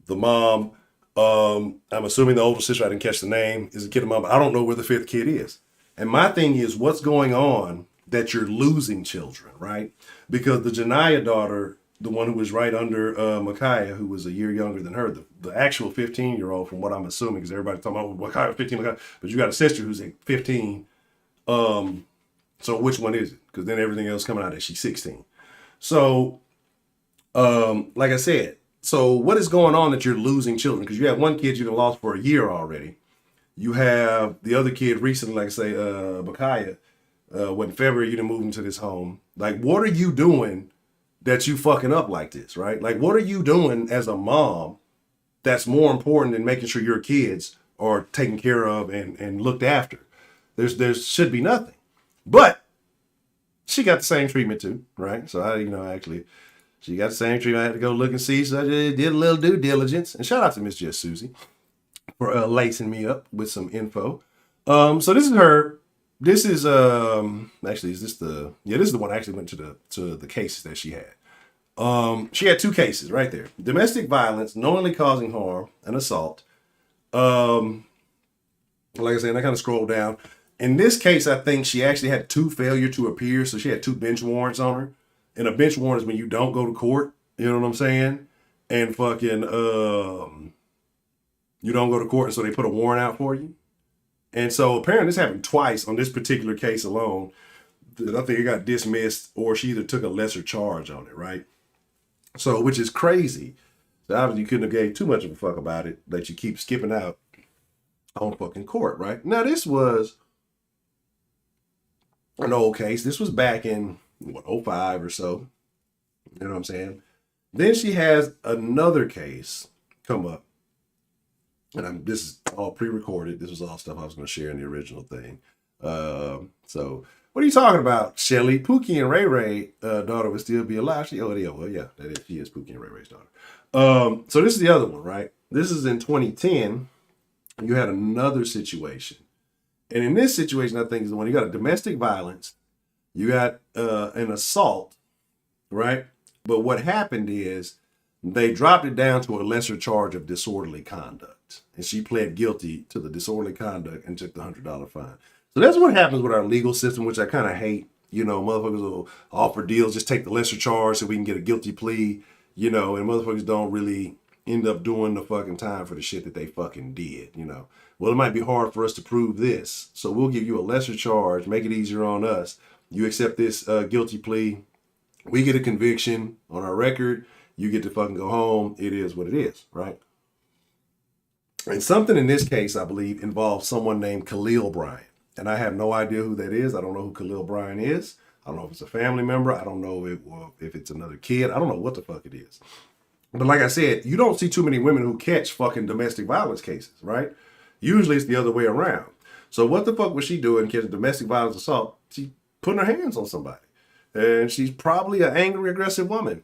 the mom. I'm assuming the older sister, I didn't catch the name, is a kid of mom. I don't know where the 5th kid is. And my thing is, what's going on that you're losing children, right? Because the Janiyah daughter, the one who was right under Micaiah, who was a year younger than her, the actual 15-year-old, from what I'm assuming, because everybody's talking about Micaiah 15, Micaiah, but you got a sister who's 15. So which one is it? Because then everything else coming out that she's 16. So, like I said, so what is going on that you're losing children? Because you have one kid you've lost for a year already. You have the other kid recently, like I say, Micaiah, when February you didn't move into this home. Like, what are you doing that you fucking up like this, right? Like, what are you doing as a mom that's more important than making sure your kids or taken care of and looked after. There should be nothing. But she got the same treatment too, right? So actually, she got the same treatment. I had to go look and see. So I just did a little due diligence. And shout out to Miss Jess Susie for lacing me up with some info. So this is her. This is actually, is this the, yeah, this is the one I actually went to the cases that she had. She had 2 cases right there: domestic violence, knowingly causing harm, and assault. Like I said, I kind of scrolled down. In this case, I think she actually had 2 failure to appear, so she had 2 bench warrants on her. And a bench warrant is when you don't go to court. You know what I'm saying? And fucking you don't go to court, and so they put a warrant out for you. And so apparently this happened twice on this particular case alone. I think it got dismissed, or she either took a lesser charge on it, right? So, which is crazy. So obviously you couldn't have gave too much of a fuck about it, that you keep skipping out on fucking court, right? Now this was an old case. This was back in, 05 or so. You know what I'm saying? Then she has another case come up. And this is all pre-recorded. This was all stuff I was going to share in the original thing. So what are you talking about, Shelly? Pookie and Ray Ray daughter would still be alive. She is Pookie and Ray Ray's daughter. So this is the other one, right? This is in 2010. You had another situation. And in this situation, I think is the one, you got a domestic violence, you got an assault, right? But what happened is they dropped it down to a lesser charge of disorderly conduct. And she pled guilty to the disorderly conduct and took the $100 fine. So that's what happens with our legal system, which I kind of hate. Motherfuckers will offer deals, just take the lesser charge so we can get a guilty plea, and motherfuckers don't really end up doing the fucking time for the shit that they fucking did, Well, it might be hard for us to prove this, so we'll give you a lesser charge, make it easier on us. You accept this guilty plea, we get a conviction on our record, you get to fucking go home. It is what it is, right? And something in this case, I believe, involves someone named Khalil Bryant. And I have no idea who that is. I don't know who Khalil Bryant is. I don't know if it's a family member. I don't know if it's another kid. I don't know what the fuck it is. But like I said, you don't see too many women who catch fucking domestic violence cases, right? Usually it's the other way around. So what the fuck was she doing catching domestic violence assault? She putting her hands on somebody. And she's probably an angry, aggressive woman.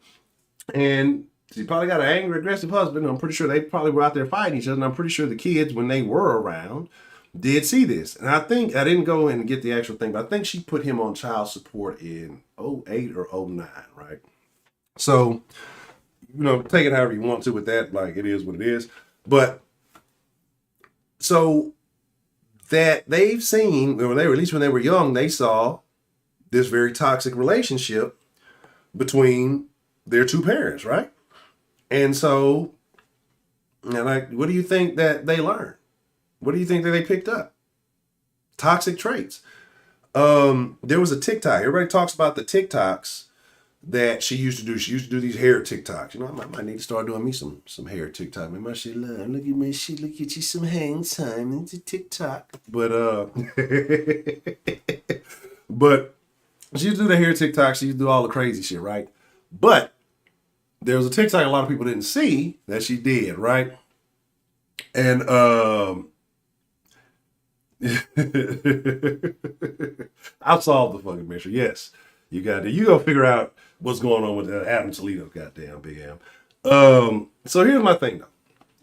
And she probably got an angry, aggressive husband. I'm pretty sure they probably were out there fighting each other. And I'm pretty sure the kids, when they were around, did see this. And I think, I didn't go in and get the actual thing, but I think she put him on child support in 08 or 09, right? So, take it however you want to with that. Like, it is what it is. But, so, that they've seen, or at least when they were young, they saw this very toxic relationship between their 2 parents, right? And so, what do you think that they learned? What do you think that they picked up? Toxic traits. There was a TikTok. Everybody talks about the TikToks that she used to do. She used to do these hair TikToks. I might need to start doing me some hair TikTok. Man, my shit, look at me, shit, look at you some hang time into TikTok. But but she used to do the hair TikTok. She used to do all the crazy shit, right? But there was a TikTok a lot of people didn't see that she did, right? And I'll solve the fucking mystery. Yes, you got to. You go figure out what's going on with Adam Toledo, goddamn Big Am. So here's my thing though,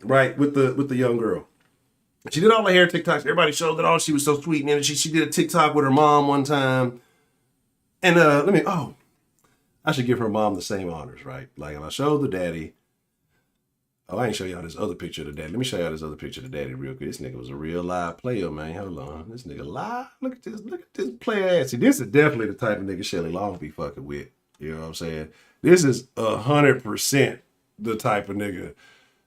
right? With the young girl, she did all the hair TikToks. Everybody showed that she was so sweet, and then she did a TikTok with her mom one time. And I should give her mom the same honors, right? Like if I showed the daddy. Oh, I ain't show y'all this other picture of the daddy. Let me show y'all this other picture of the daddy real quick. This nigga was a real live player, man. Hold on. This nigga live. Look at this player ass. See, this is definitely the type of nigga Shelly Long be fucking with. You know what I'm saying? This is 100% the type of nigga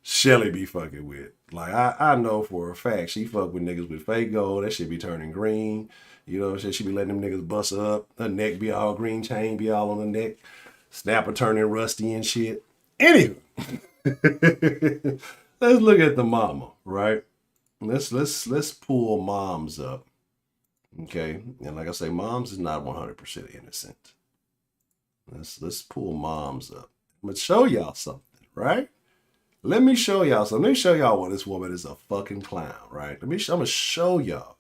Shelly be fucking with. Like, I know for a fact she fuck with niggas with fake gold. That shit be turning green. You know what I'm saying? She be letting them niggas bust her up. Her neck be all green, chain be all on the neck. Snapper turning rusty and shit. Anyway. Let's look at the mama, right? Let's pull moms up. Okay. And like I say, moms is not 100% innocent. Let's pull moms up. I'm gonna show y'all something, right? Let me show y'all something. Let me show y'all why this woman is a fucking clown, right? I'm gonna show y'all.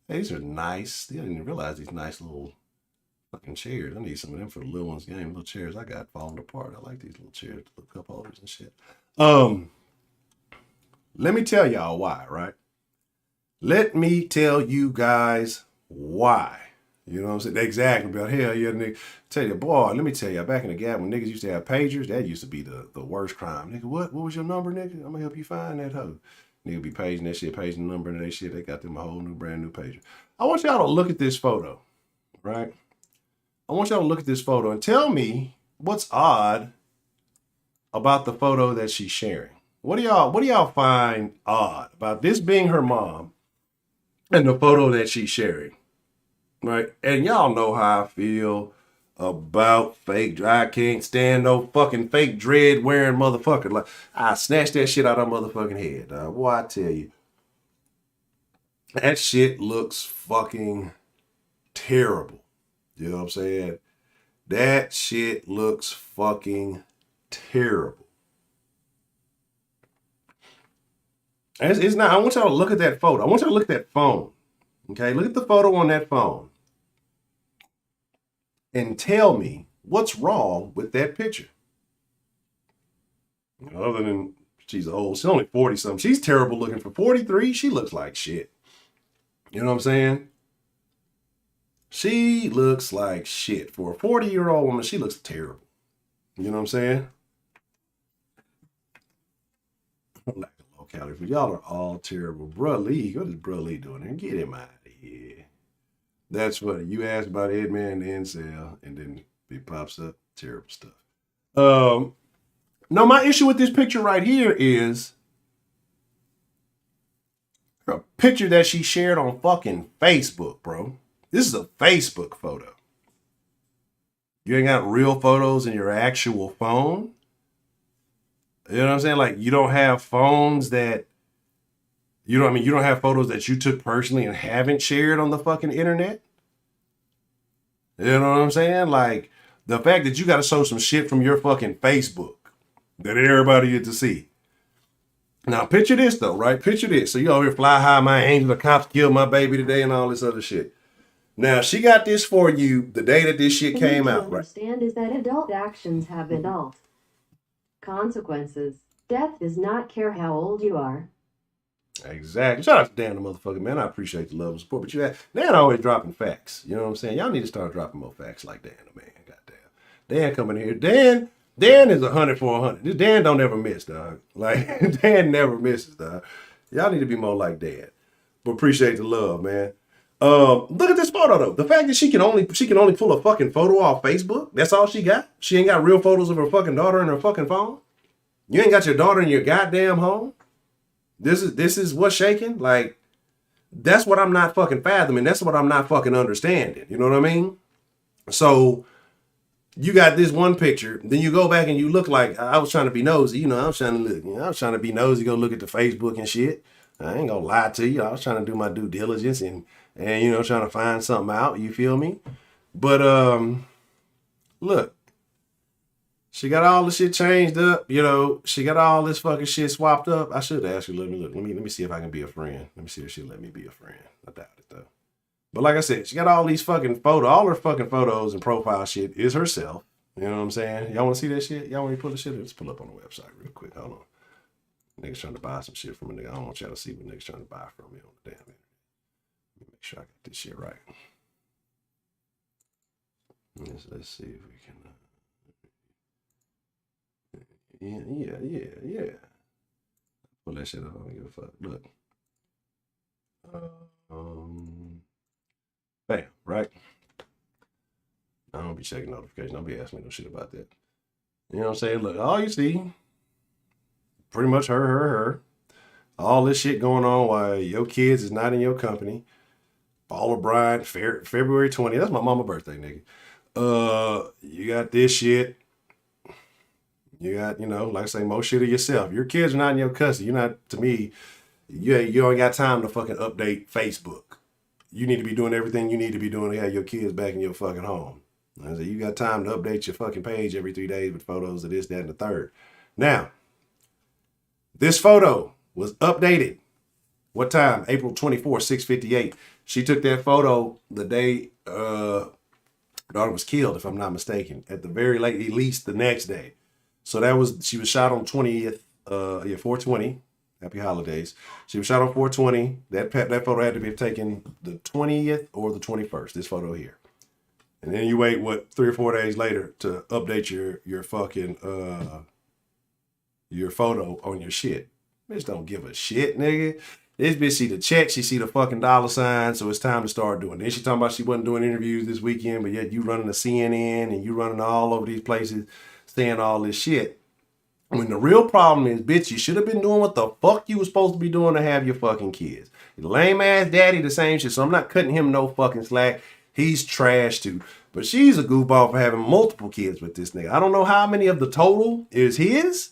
Hey, these are nice. I didn't even realize these nice little fucking chairs. I need some of them for the little ones' game. Little chairs I got falling apart. I like these little chairs, little cup holders and shit. Let me tell y'all why, right? Let me tell you guys why. You know what I'm saying? Exactly. But hell yeah, nigga. Tell you, boy, let me tell you, back in the gap when niggas used to have pagers, that used to be the worst crime. Nigga, what was your number, nigga? I'm gonna help you find that hoe. Nigga be paging that shit, paging the number and that shit. They got them a whole new, brand new pager. I want y'all to look at this photo, right? I want y'all to look at this photo and tell me what's odd about the photo that she's sharing. What do y'all find odd about this being her mom and the photo that she's sharing? Right? And y'all know how I feel about fake. I can't stand no fucking fake dread wearing motherfucker. Like, I snatched that shit out of my motherfucking head. Boy, I tell you. That shit looks fucking terrible. You know what I'm saying? That shit looks fucking terrible. It's not. I want y'all to look at that photo. I want y'all to look at that phone. Okay, look at the photo on that phone and tell me what's wrong with that picture. Other than she's old, she's only 40 something. She's terrible looking for 43. She looks like shit. You know what I'm saying? She looks like shit. For a 40-year-old woman, she looks terrible. You know what I'm saying? Like a locality. For y'all are all terrible. Bruh Lee, what is Bruh Lee doing there? Get him out of here. That's funny. You asked about Edman and Incel, and then it pops up. Terrible stuff. No, my issue with this picture right here is a picture that she shared on fucking Facebook, bro. This is a Facebook photo. You ain't got real photos in your actual phone. You know what I'm saying? Like, you don't have phones that, you don't have photos that you took personally and haven't shared on the fucking internet. You know what I'm saying? Like, the fact that you got to show some shit from your fucking Facebook that everybody get to see. Now, picture this, though, right? Picture this. So you over here fly high, my angel, the cops killed my baby today and all this other shit. Now, she got this for you the day that this shit came out, right? Understand is that adult actions have adult consequences. Death does not care how old you are. Exactly. Shout out to Dan the motherfucker, man. I appreciate the love and support. But Dan always dropping facts. You know what I'm saying? Y'all need to start dropping more facts like Dan the man. Goddamn. Dan coming here. Dan is 100 for 100. This Dan don't ever miss, dog. Like, Dan never misses, dog. Y'all need to be more like Dan. But appreciate the love, man. Look at this photo though. The fact that she can only pull a fucking photo off Facebook. That's all she got. She ain't got real photos of her fucking daughter in her fucking phone. You ain't got your daughter in your goddamn home. This is what's shaking. Like, that's what I'm not fucking fathoming. That's what I'm not fucking understanding. You know what I mean? So you got this one picture, then you go back and you look like, I was trying to be nosy. You know, I was trying to be nosy, go look at the Facebook and shit. I ain't gonna lie to you. I was trying to do my due diligence and you know, trying to find something out. You feel me? But look, she got all the shit changed up. You know, she got all this fucking shit swapped up. I should ask her. Let me see if I can be a friend. Let me see if she'll let me be a friend. I doubt it though. But like I said, she got all these fucking photos. All her fucking photos and profile shit is herself. You know what I'm saying? Y'all want to see that shit? Y'all want me to pull the shit? Let's pull up on the website real quick. Hold on. Niggas trying to buy some shit from a nigga. I don't want y'all to see what niggas trying to buy from me on the damn internet. Let me make sure I got this shit right. Let's see if we can. Yeah. Pull that shit up. I don't give a fuck. Look. Bam, right? I don't be checking notifications. Don't be asking me no shit about that. You know what I'm saying? Look, all you see, pretty much her. All this shit going on while your kids is not in your company. Bryant, February 20th. That's my mama's birthday, nigga. You got this shit. You got, you know, like I say, most shit of yourself. Your kids are not in your custody. You're not, to me, you ain't got time to fucking update Facebook. You need to be doing everything you need to be doing to have your kids back in your fucking home. I say, you got time to update your fucking page every 3 days with photos of this, that, and the third. Now, This photo was updated. What time? April 24, 6:58. She took that photo the day her daughter was killed, if I'm not mistaken, at the very late, at least the next day. So she was shot on 20th, 420. Happy holidays. She was shot on 420. That photo had to be taken the 20th or the 21st, this photo here. And then you wait, 3 or 4 days later to update your fucking, your photo on your shit. Bitch don't give a shit, nigga. This bitch see the check, she see the fucking dollar sign, so it's time to start doing. Then she talking about she wasn't doing interviews this weekend, but yet you running the CNN and you running all over these places saying all this shit. When the real problem is, bitch, you should have been doing what the fuck you was supposed to be doing to have your fucking kids. Your lame ass daddy, the same shit, so I'm not cutting him no fucking slack. He's trash too. But she's a goofball for having multiple kids with this nigga. I don't know how many of the total is his,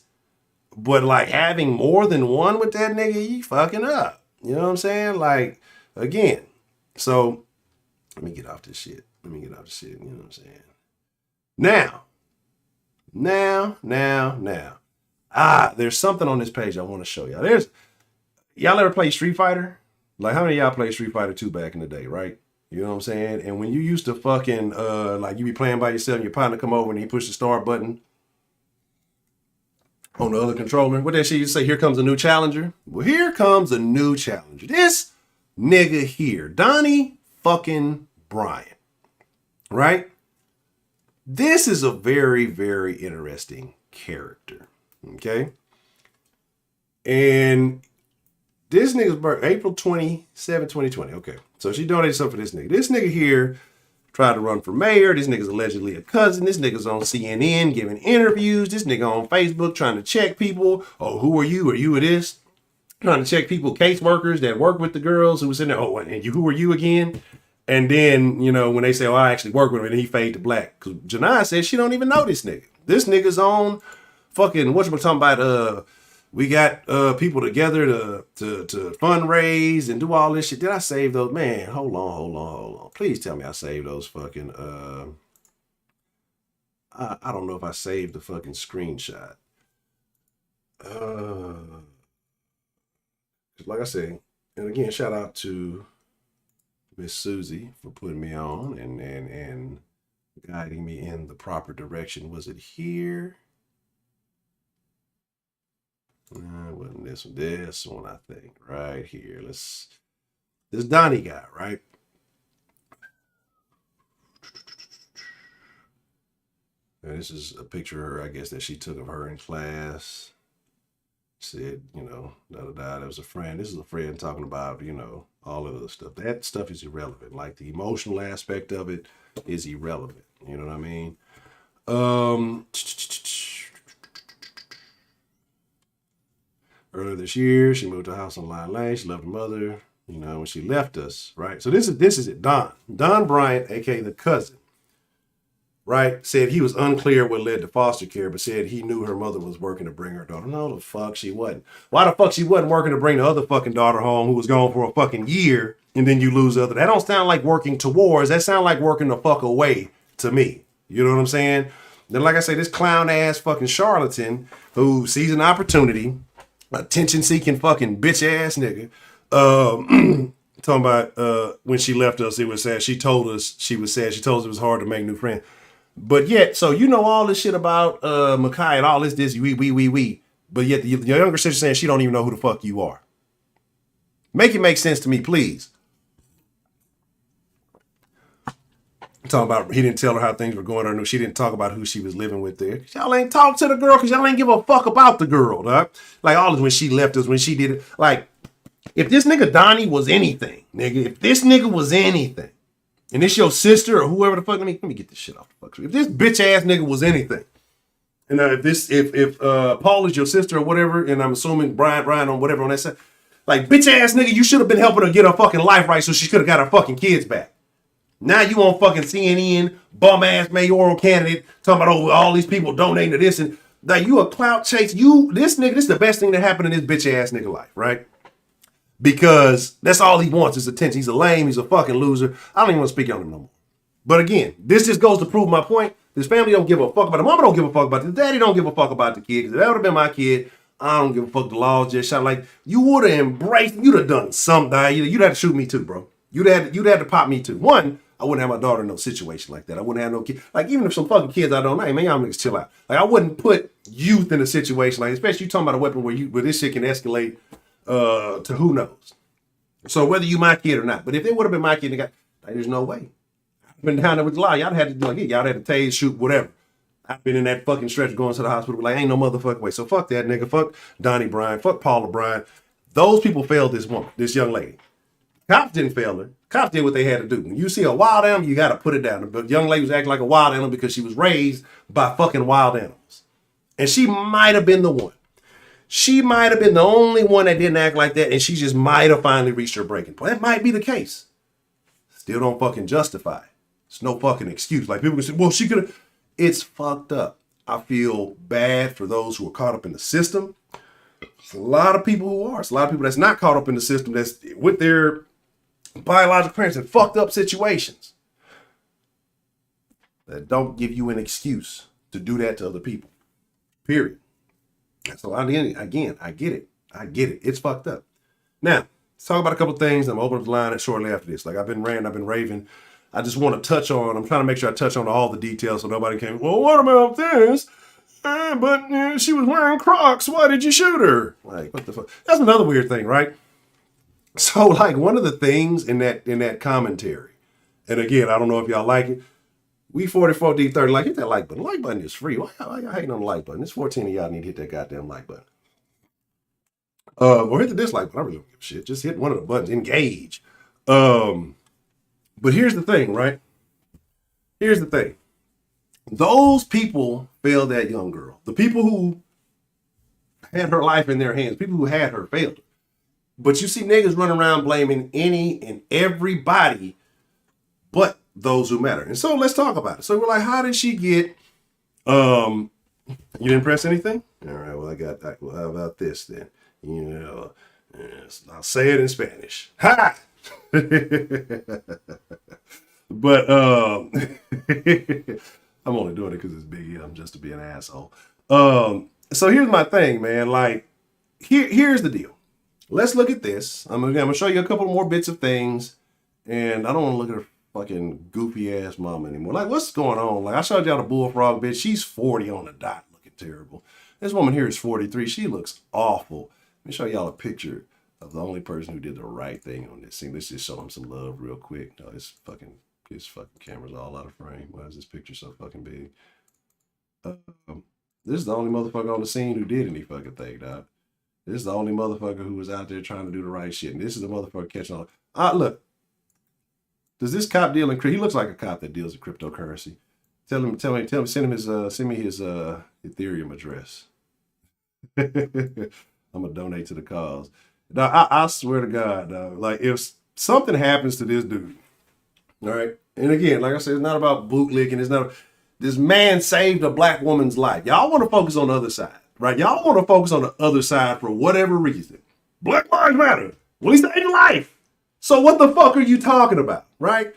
but like having more than one with that nigga, you fucking up. You know what I'm saying? Like, again. So, let me get off this shit. You know what I'm saying? Now. There's something on this page I want to show y'all. Y'all ever play Street Fighter? Like, how many of y'all played Street Fighter 2 back in the day, right? You know what I'm saying? And when you used to fucking, like, you be playing by yourself and your partner come over and he push the start button on the other controller. What that shit you say, here comes a new challenger? Well, here comes a new challenger. This nigga here, Donnie fucking Bryant, right? This is a very, very interesting character, okay? And this nigga's birthday, April 27, 2020. Okay, so she donated something for this nigga. This nigga here tried to run for mayor. This nigga's allegedly a cousin. This nigga's on CNN giving interviews. This nigga on Facebook trying to check people. Oh, who are you? Are you this? Trying to check people, caseworkers that work with the girls who was in there. Oh, and who are you again? And then, you know, when they say, oh, I actually work with him, and he fade to black. Because Janai says she don't even know this nigga. This nigga's on fucking, what you talking about, we got people together to fundraise and do all this shit. Did I save those? Man, hold on. Please tell me I saved those fucking, I don't know if I saved the fucking screenshot. Like I said, and again, shout out to Miss Susie for putting me on and guiding me in the proper direction. Was it here? It wasn't this one. This one, I think, right here. This Donnie guy, right? And this is a picture of her, I guess, that she took of her in class. Said, you know, that was a friend. This is a friend talking about, you know, all of the stuff. That stuff is irrelevant. Like the emotional aspect of it is irrelevant. You know what I mean? Earlier this year, she moved to a house on Line Lane. She loved her mother, you know, when she left us, right? So this is it. Don Bryant, aka the cousin, right? Said he was unclear what led to foster care, but said he knew her mother was working to bring her daughter. No, the fuck she wasn't. Why the fuck she wasn't working to bring the other fucking daughter home who was gone for a fucking year and then you lose the other? That don't sound like working towards. That sound like working the fuck away to me. You know what I'm saying? Then, like I say, this clown ass fucking charlatan who sees an opportunity, attention-seeking fucking bitch-ass nigga, talking about when she left us, it was sad. She told us she was sad. She told us it was hard to make new friends. But yet, so you know all this shit about Makai and all this, we. But yet the younger sister saying she don't even know who the fuck you are. Make it make sense to me, please. Talking about he didn't tell her how things were going on. She didn't talk about who she was living with there. Y'all ain't talk to the girl because y'all ain't give a fuck about the girl, dog. Like all this when she left us, when she did it. Like, if this nigga Donnie was anything, nigga, if this nigga was anything, and this your sister or whoever the fuck, let me get this shit off the fuck. If this bitch ass nigga was anything, and if Paul is your sister or whatever, and I'm assuming Bryant on whatever on that side, like bitch ass nigga, you should have been helping her get her fucking life right so she could have got her fucking kids back. Now you on fucking CNN, bum ass mayoral candidate, talking about all these people donating to this and like you a clout chase. This nigga, this is the best thing that happened in this bitch ass nigga life, right? Because that's all he wants is attention. He's a lame, he's a fucking loser. I don't even want to speak on him no more. But again, this just goes to prove my point. His family don't give a fuck about it. Mama don't give a fuck about it. His daddy don't give a fuck about the kid. Because if that would have been my kid, I don't give a fuck. The laws just shot. Like, you would have embraced, you'd have done something. You'd have to shoot me too, bro. You'd have to pop me too. One, I wouldn't have my daughter in no situation like that. I wouldn't have no kid. Like, even if some fucking kids I don't know, hey, man, y'all niggas chill out. Like, I wouldn't put youth in a situation like, especially you talking about a weapon where this shit can escalate to who knows. So whether you my kid or not, but if it would have been my kid, like, there's no way. I've been down there with the law. Y'all had to do like, y'all had to tase, shoot, whatever. I've been in that fucking stretch going to the hospital. Like, ain't no motherfucking way. So fuck that nigga. Fuck Donnie Bryant. Fuck Paula Bryant. Those people failed this woman, this young lady. Cops didn't fail her. Cops did what they had to do. When you see a wild animal, you got to put it down. The young lady was acting like a wild animal because she was raised by fucking wild animals. And she might have been the one. She might have been the only one that didn't act like that, and she just might have finally reached her breaking point. That might be the case. Still don't fucking justify it. It's no fucking excuse. Like, people can say, well, she could have. It's fucked up. I feel bad for those who are caught up in the system. There's a lot of people who are. It's a lot of people that's not caught up in the system, that's with their biological parents in fucked up situations, that don't give you an excuse to do that to other people. Period. So again, I get it. It's fucked up. Now, let's talk about a couple things. I'm opening the line shortly after this. Like, I've been ranting, I've been raving. I just want to touch on, I'm trying to make sure I touch on all the details so nobody can, well, what about this? But she was wearing Crocs. Why did you shoot her? Like, what the fuck? That's another weird thing, right? So, like, one of the things in that commentary, and again, I don't know if y'all like it, we 44D30, like, hit that like button. The like button is free. Why y'all hating on the like button? There's 14 of y'all need to hit that goddamn like button. Or hit the dislike button. I really don't give a shit. Just hit one of the buttons. Engage. But here's the thing, right? Here's the thing. Those people failed that young girl. The people who had her life in their hands, people who had her failed her. But you see niggas running around blaming any and everybody but those who matter. And so let's talk about it. So we're like, how did she get, you didn't press anything? All right, well, I got that. Well, how about this then? You know, yes, I'll say it in Spanish. Ha! But I'm only doing it because it's big. I'm just to be an asshole. So here's my thing, man. Like, here's the deal. Let's look at this. I'm gonna show you a couple more bits of things, and I don't want to look at her fucking goofy ass mama anymore. Like, what's going on? Like, I showed y'all the bullfrog bitch. She's 40 on the dot, looking terrible. This woman here is 43. She looks awful. Let me show y'all a picture of the only person who did the right thing on this thing. Let's just show him some love real quick. No, his fucking camera's all out of frame. Why is this picture so fucking big? This is the only motherfucker on the scene who did any fucking thing, dog. This is the only motherfucker who was out there trying to do the right shit. And this is the motherfucker catching on. Look. Does this cop deal in? He looks like a cop that deals in cryptocurrency. Tell me, send me his Ethereum address. I'm gonna donate to the cause. Now, I swear to God, dog, like, if something happens to this dude, all right, and again, like I said, it's not about bootlicking. It's not. This man saved a black woman's life. Y'all want to focus on the other side, right? Y'all want to focus on the other side for whatever reason. Black lives matter. Well, he saved a life. So what the fuck are you talking about, right?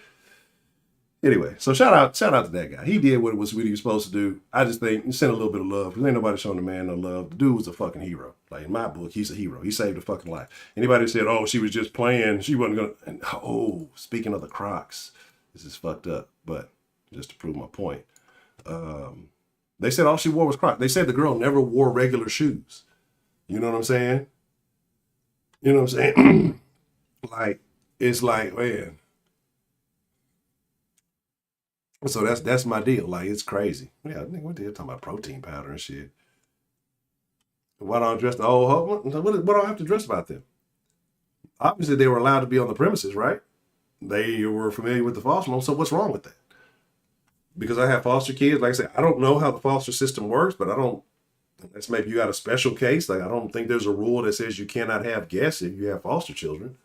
Anyway, so shout out to that guy. He did what he was supposed to do. I just think he sent a little bit of love, because ain't nobody showing the man no love. The dude was a fucking hero. Like, in my book, he's a hero. He saved a fucking life. Anybody said, oh, she was just playing, she wasn't gonna, and, oh, speaking of the Crocs, this is fucked up, but just to prove my point. They said all she wore was Crocs. They said the girl never wore regular shoes. You know what I'm saying? You know what I'm saying? Like, it's like, man. So that's my deal. Like, it's crazy. Yeah, nigga, what the hell, talking about protein powder and shit. Why don't I dress the old hoe? What do I have to dress about them? Obviously, they were allowed to be on the premises, right? They were familiar with the foster home, so what's wrong with that? Because I have foster kids, like I said, I don't know how the foster system works, but unless maybe you got a special case. Like, I don't think there's a rule that says you cannot have guests if you have foster children.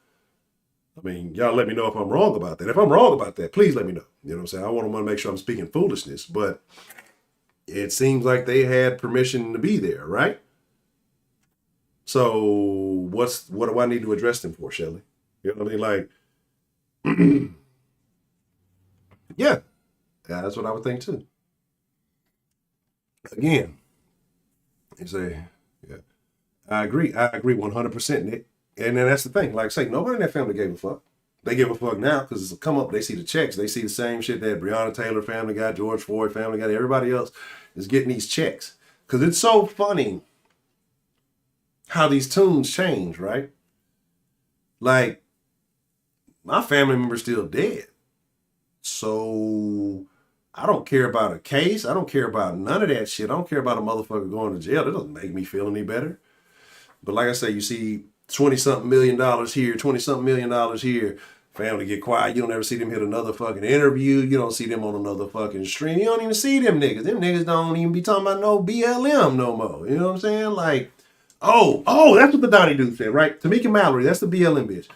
I mean, y'all let me know if I'm wrong about that. If I'm wrong about that, please let me know. You know what I'm saying? I want to make sure I'm speaking foolishness, but it seems like they had permission to be there, right? So what do I need to address them for, Shelly? You know what I mean? Like, yeah, that's what I would think too. Again, you say, yeah. I agree. I agree 100%, Nick. And then that's the thing. Like I say, nobody in that family gave a fuck. They give a fuck now because it's a come up. They see the checks. They see the same shit that Breonna Taylor family got, George Floyd family got, everybody else is getting these checks. Because it's so funny how these tunes change, right? Like, my family member's still dead. So I don't care about a case. I don't care about none of that shit. I don't care about a motherfucker going to jail. It doesn't make me feel any better. But like I say, you see $20-something million here, $20-something million here. Family get quiet. You don't ever see them hit another fucking interview. You don't see them on another fucking stream. You don't even see them niggas. Them niggas don't even be talking about no BLM no more. You know what I'm saying? Like, oh, that's what the Donnie dude said, right? Tamika Mallory, that's the BLM bitch.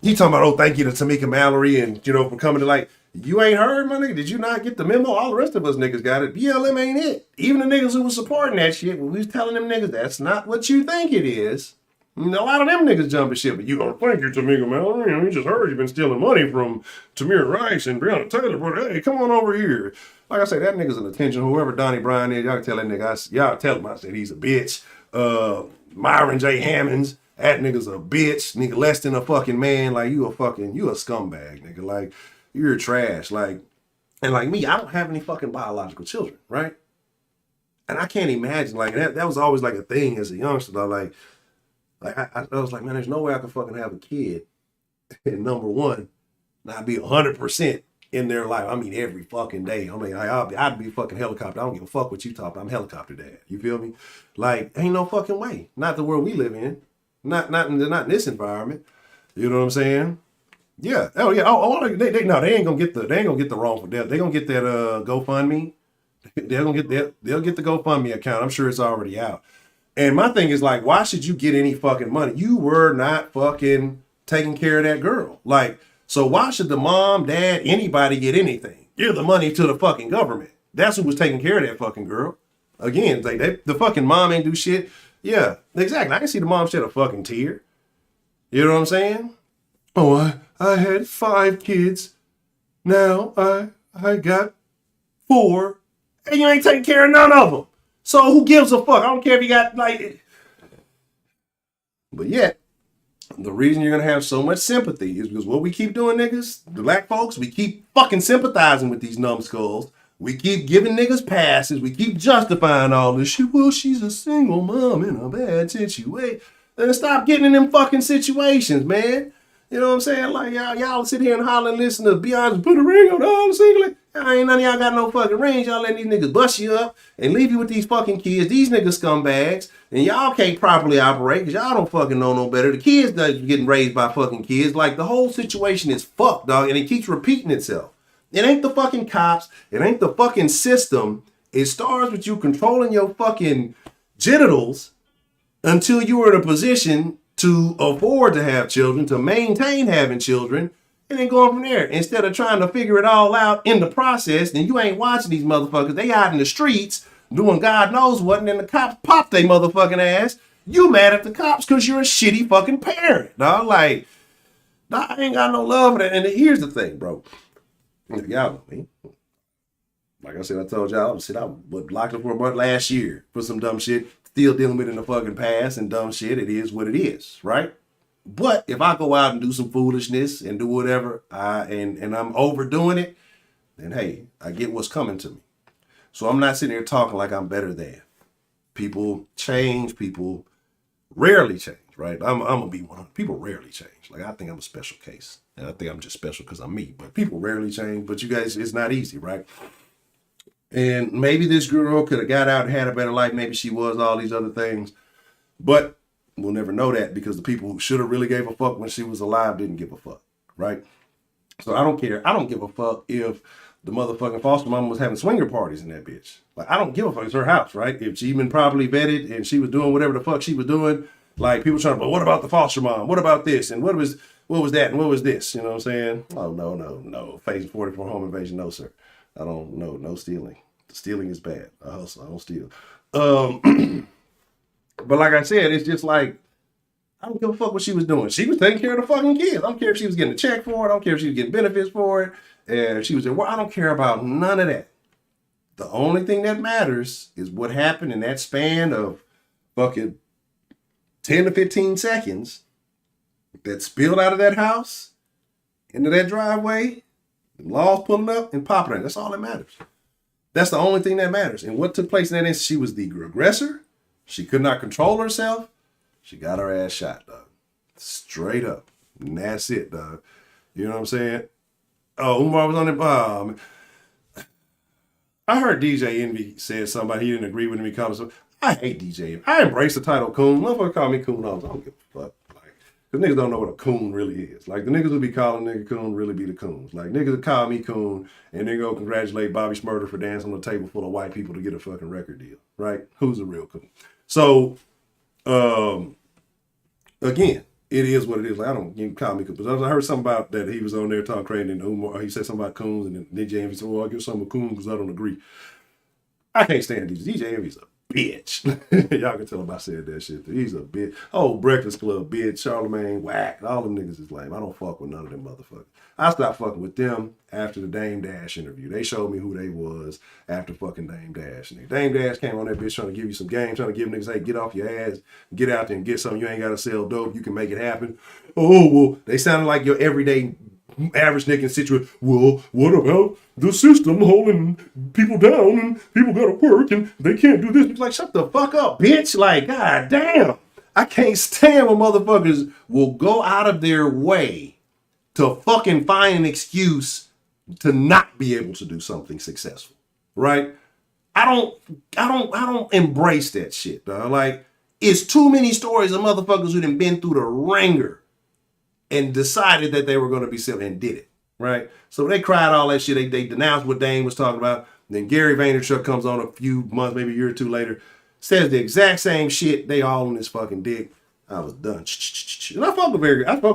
He talking about, oh, thank you to Tamika Mallory and, for coming to like, you ain't heard, my nigga? Did you not get the memo? All the rest of us niggas got it. BLM ain't it. Even the niggas who was supporting that shit, when we was telling them niggas, that's not what you think it is. A lot of them niggas jumping shit, but you gonna thank you, Tamika Mallory. You just heard you've been stealing money from Tamir Rice and Breonna Taylor, but hey, come on over here. Like I say, that nigga's an attention. Whoever Donnie Bryant is, y'all can tell that nigga, y'all tell him I said he's a bitch. Myron J. Hammonds, that nigga's a bitch. Nigga less than a fucking man. Like, you a scumbag, nigga. Like, you're trash. Like, and like me, I don't have any fucking biological children, right? And I can't imagine, like, that was always like a thing as a youngster, though. Like I was like, man, there's no way I can fucking have a kid. And number one, not be 100% in their life. I mean, every fucking day. I mean, I'd be fucking helicopter. I don't give a fuck what you talk about. I'm helicopter dad. You feel me? Like, ain't no fucking way. Not the world we live in. Not in this environment. You know what I'm saying? Yeah. Oh yeah. They ain't gonna get the wrongful death. They gonna get that GoFundMe. They'll get the GoFundMe account. I'm sure it's already out. And my thing is, like, why should you get any fucking money? You were not fucking taking care of that girl. Like, so why should the mom, dad, anybody get anything? Give the money to the fucking government. That's who was taking care of that fucking girl. Again, like the fucking mom ain't do shit. Yeah, exactly. I can see the mom shed a fucking tear. You know what I'm saying? Oh, I had 5 kids. Now I got 4. And you ain't taking care of none of them. So who gives a fuck? I don't care if you got like. But yet, the reason you're gonna have so much sympathy is because what we keep doing, niggas, the black folks, we keep fucking sympathizing with these numbskulls. We keep giving niggas passes. We keep justifying all this shit. Well, she's a single mom in a bad situation. Then stop getting in them fucking situations, man. You know what I'm saying? Like, y'all sit here and holler and listen to Beyonce put a ring on all the single. Ain't none of y'all got no fucking rings. Y'all letting these niggas bust you up and leave you with these fucking kids. These niggas scumbags. And y'all can't properly operate because y'all don't fucking know no better. The kids that getting raised by fucking kids. Like, the whole situation is fucked, dog. And it keeps repeating itself. It ain't the fucking cops. It ain't the fucking system. It starts with you controlling your fucking genitals until you are in a position to afford to have children, to maintain having children, and then going from there. Instead of trying to figure it all out in the process, then you ain't watching these motherfuckers. They out in the streets doing God knows what, and then the cops pop they motherfucking ass. You mad at the cops because you're a shitty fucking parent, dog. Like, I ain't got no love for that. And here's the thing, bro. Y'all know me. Like I said, I told y'all, I was locked up for a month last year for some dumb shit. Still dealing with it in the fucking past and dumb shit. It is what it is, right? But if I go out and do some foolishness and do whatever, and I'm overdoing it, then hey, I get what's coming to me. So I'm not sitting here talking like I'm better than. People change. People rarely change, right? I'm gonna be one. People rarely change. Like, I think I'm a special case, and I think I'm just special because I'm me. But people rarely change. But you guys, it's not easy, right? And maybe this girl could have got out and had a better life. Maybe she was all these other things. But we'll never know that because the people who should have really gave a fuck when she was alive didn't give a fuck, right? So I don't care. I don't give a fuck if the motherfucking foster mom was having swinger parties in that bitch. Like, I don't give a fuck. It's her house, right? If she been properly vetted and she was doing whatever the fuck she was doing, like, people trying to, but what about the foster mom? What about this? And what was that? And what was this? You know what I'm saying? Oh, no. Phase 44 home invasion. No, sir. I don't know. No stealing. Stealing is bad. I hustle. I don't steal. But like I said, it's just like, I don't give a fuck what she was doing. She was taking care of the fucking kids. I don't care if she was getting a check for it. I don't care if she was getting benefits for it. And if she was I don't care about none of that. The only thing that matters is what happened in that span of fucking 10 to 15 seconds that spilled out of that house into that driveway, laws pulling up and popping it. That's all that matters. That's the only thing that matters. And what took place in that instance, she was the aggressor. She could not control herself. She got her ass shot, dog. Straight up. And that's it, dog. You know what I'm saying? Oh, Umar was on it. I heard DJ Envy said somebody he didn't agree with me. I hate DJ Envy. I embrace the title coon. Motherfucker call me coon. I don't give a fuck. Because niggas don't know what a coon really is. Like, the niggas who be calling nigga coon really be the coons. Like, niggas that call me coon and then go congratulate Bobby Shmurda for dancing on a table full of white people to get a fucking record deal. Right? Who's a real coon? So, again, it is what it is. Like, I don't even call me coon. But I heard something about that he was on there talking crazy and Umar, he said something about coons and then DJ Envy said, well, I give some a coon because I don't agree. I can't stand DJ. DJ Envy's a bitch. Y'all can tell him I said that shit. He's a bitch. Oh, Breakfast Club, bitch. Charlamagne, whack. All them niggas is lame. I don't fuck with none of them motherfuckers. I stopped fucking with them after the Dame Dash interview. They showed me who they was after fucking Dame Dash. And Dame Dash came on that bitch trying to give you some game, trying to give niggas, hey, get off your ass, get out there and get something. You ain't got to sell dope. You can make it happen. Oh, well, they sounded like your everyday average nigga situation. Well, what about the system holding people down and people gotta work and they can't do this? It's like, shut the fuck up, bitch. Like, god damn. I can't stand when motherfuckers will go out of their way to fucking find an excuse to not be able to do something successful. Right? I don't embrace that shit, dog. Like, it's too many stories of motherfuckers who done been through the ringer and decided that they were going to be selling and did it, right? So they cried all that shit. They denounced what Dane was talking about. Then Gary Vaynerchuk comes on a few months, maybe a year or two later, says the exact same shit. They all on his fucking dick. I was done. And I fuck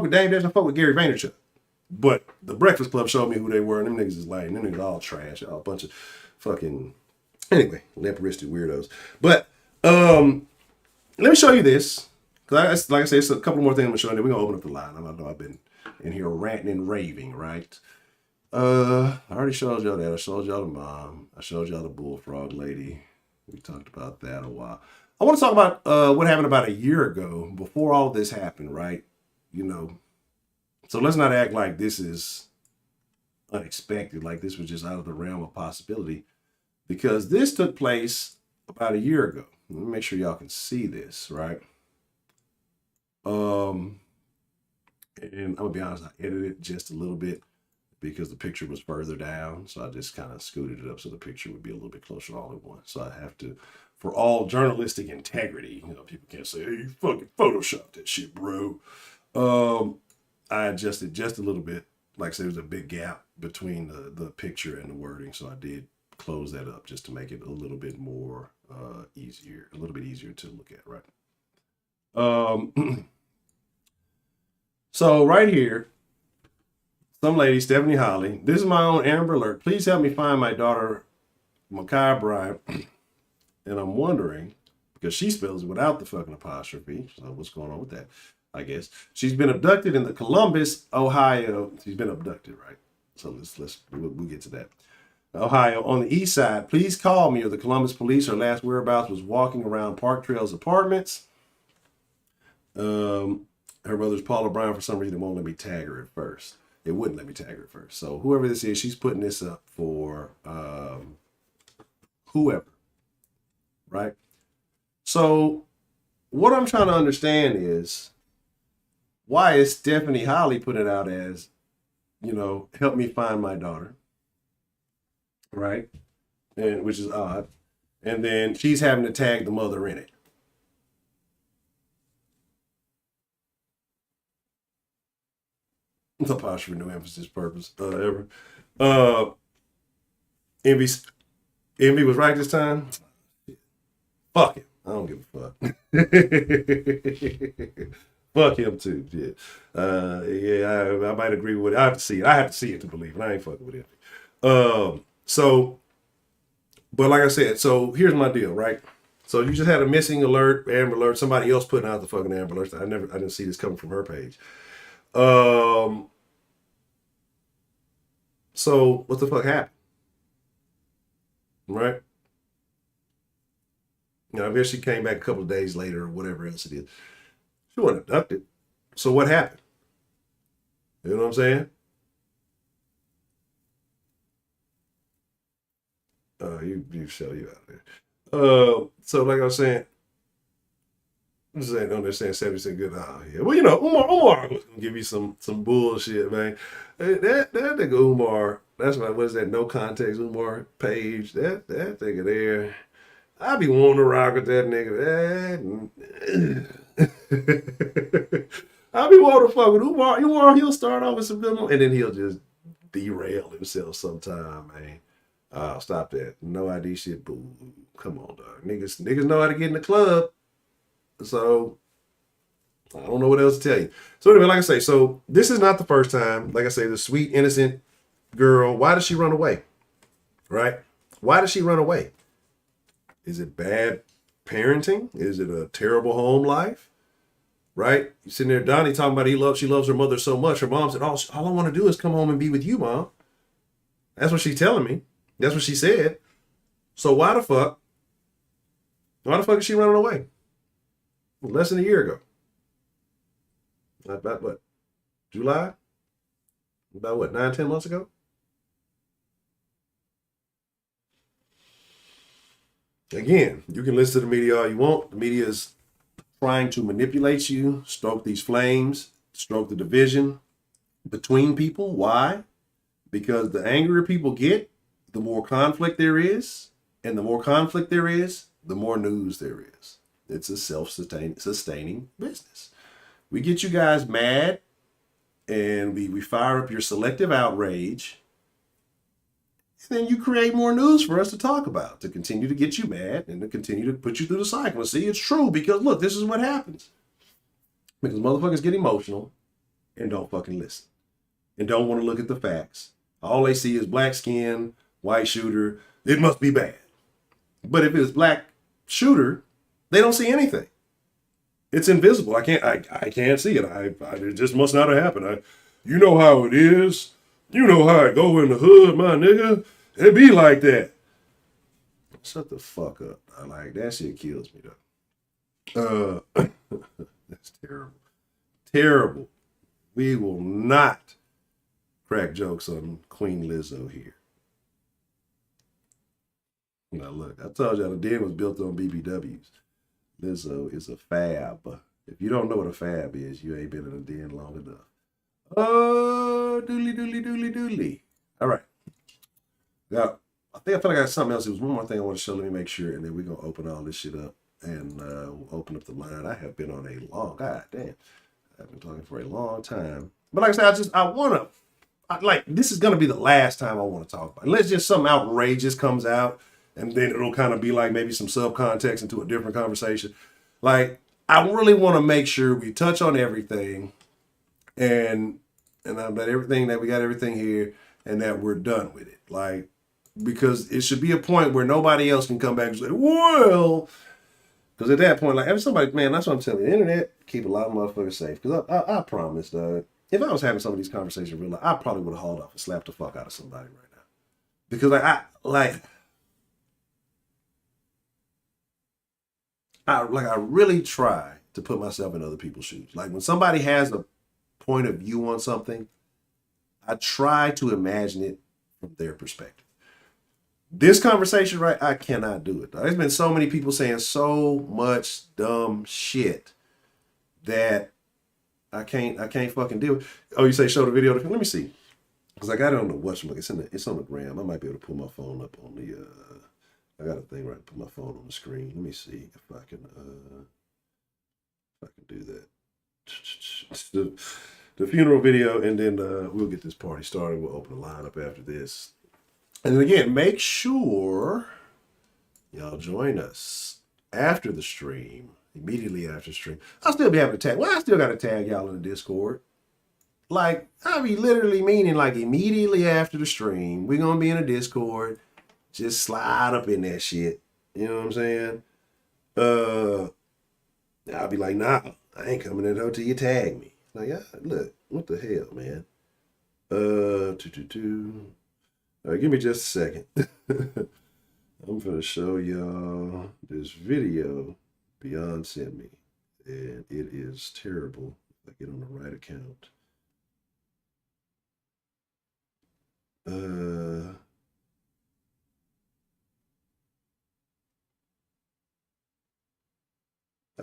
with Dane Dash. I fuck with Gary Vaynerchuk. But the Breakfast Club showed me who they were, and them niggas is lame. Them niggas all trash. All a bunch of fucking, anyway, limperistic weirdos. But let me show you this. Because, like I said, it's a couple more things I'm going to show you. We're going to open up the line. I know I've been in here ranting and raving, right? I already showed y'all that. I showed y'all the mom. I showed y'all the bullfrog lady. We talked about that a while. I want to talk about what happened about a year ago before all this happened, right? You know, so let's not act like this is unexpected, like this was just out of the realm of possibility, because this took place about a year ago. Let me make sure y'all can see this, right? And I'm gonna be honest, I edited it just a little bit because the picture was further down. So I just kind of scooted it up so the picture would be a little bit closer to all at once. So I have to, for all journalistic integrity, you know, people can't say, hey, you fucking photoshopped that shit, bro. I adjusted just a little bit. Like I said, there's a big gap between the picture and the wording. So I did close that up just to make it a little bit more easier, a little bit easier to look at, right? So right here, some lady, Stephanie Holly, this is my own Amber Alert. Please help me find my daughter, Makai Bryant. And I'm wondering, because she spells it without the fucking apostrophe. So what's going on with that? I guess she's been abducted in the Columbus, Ohio. She's been abducted, right? So we'll get to that. Ohio, on the east side. Please call me or the Columbus police. Her last whereabouts was walking around Park Trails Apartments. Her mother's Paula Brown. For some reason, it won't let me tag her at first. It wouldn't let me tag her at first. So whoever this is, she's putting this up for whoever, right? So what I'm trying to understand is, why is Stephanie Holly putting it out as, you know, help me find my daughter, right? And which is odd. And then she's having to tag the mother in it. It's a apostrophe, no emphasis, purpose, ever. Envy was right this time. Fuck him. I don't give a fuck. Fuck him too. Yeah. I might agree with it. I have to see it. I have to see it to believe it. I ain't fucking with it. So, but like I said, so here's my deal, right? So you just had a missing alert, Amber Alert. Somebody else putting out the fucking Amber Alert. I didn't see this coming from her page. So what the fuck happened? Right? You know, I guess she came back a couple of days later or whatever else it is. She wasn't abducted. So what happened? You know what I'm saying? You shut you out there. So like I was saying, I'm just saying, don't understand 70% good. Oh yeah. Well, Umar was gonna give you some bullshit, man. That nigga Umar, that's what is that no context Umar page. That nigga there. I be wanting to rock with that nigga. I be wanting to fuck with Umar. He'll start off with some good and then he'll just derail himself sometime, man. Stop that. No ID shit. Boo. Come on, dog. Niggas know how to get in the club. So I don't know what else to tell you. So anyway, like I say, so this is not the first time. Like I say, the sweet, innocent girl. Why does she run away? Right? Why does she run away? Is it bad parenting? Is it a terrible home life? Right? You sitting there, Donnie talking about she loves her mother so much. Her mom said, all I want to do is come home and be with you, Mom. That's what she's telling me. That's what she said. So why the fuck is she running away? Less than a year ago. About what? July? About what? 9-10 months ago? Again, you can listen to the media all you want. The media is trying to manipulate you, stoke these flames, stoke the division between people. Why? Because the angrier people get, the more conflict there is. And the more conflict there is, the more news there is. It's a self-sustaining business. We get you guys mad and we fire up your selective outrage. And then you create more news for us to talk about, to continue to get you mad and to continue to put you through the cycle. And see, it's true because look, this is what happens. Because motherfuckers get emotional and don't fucking listen. And don't want to look at the facts. All they see is black skin, white shooter. It must be bad. But if it's black shooter, they don't see anything. It's invisible. I can't see it. It just must not have happened. You know how it is. You know how it go in the hood, my nigga. It be like that. Shut the fuck up. That shit kills me though. That's terrible. Terrible. We will not crack jokes on Queen Lizzo here. Now look, I told y'all the den was built on BBWs. Lizzo is a fab. If you don't know what a fab is, you ain't been in a den long enough. Oh, doodly. All right. Now, I feel like I got something else. There was one more thing I want to show. Let me make sure, and then we're going to open all this shit up and we'll open up the line. I have been on a long, god damn. I've been talking for a long time. But like I said, this is going to be the last time I want to talk about it. Unless just something outrageous comes out, and then it'll kind of be like maybe some subcontext into a different conversation. Like, I really want to make sure we touch on everything and about everything, that we got everything here and that we're done with it. Like, because it should be a point where nobody else can come back and say, well, because at that point, like, if somebody, man, that's what I'm telling you, the internet keep a lot of motherfuckers safe. Because I promise, if I was having some of these conversations in real life, I probably would have hauled off and slapped the fuck out of somebody right now. Because I really try to put myself in other people's shoes. Like when somebody has a point of view on something, I try to imagine it from their perspective. This conversation, right? I cannot do it. There's been so many people saying so much dumb shit that I can't fucking deal with. Oh, you say show the video? Let me see. Because I got it on the whatchamacallit. It's on the gram. I might be able to pull my phone up on the I got a thing right to put my phone on the screen. Let me see if I can do that. The funeral video, and then we'll get this party started. We'll open the line up after this. And then again, make sure y'all join us after the stream, immediately after the stream. I'll still be having to tag. Well, I still got to tag y'all in the Discord. Like, I be literally meaning like immediately after the stream, we're going to be in a Discord. Just slide up in that shit. You know what I'm saying? I'll be like, nah, I ain't coming in until you tag me. Like, yeah, look, what the hell, man? All right, give me just a second. I'm gonna show y'all this video Beyond sent me. And it is terrible. If I get on the right account. All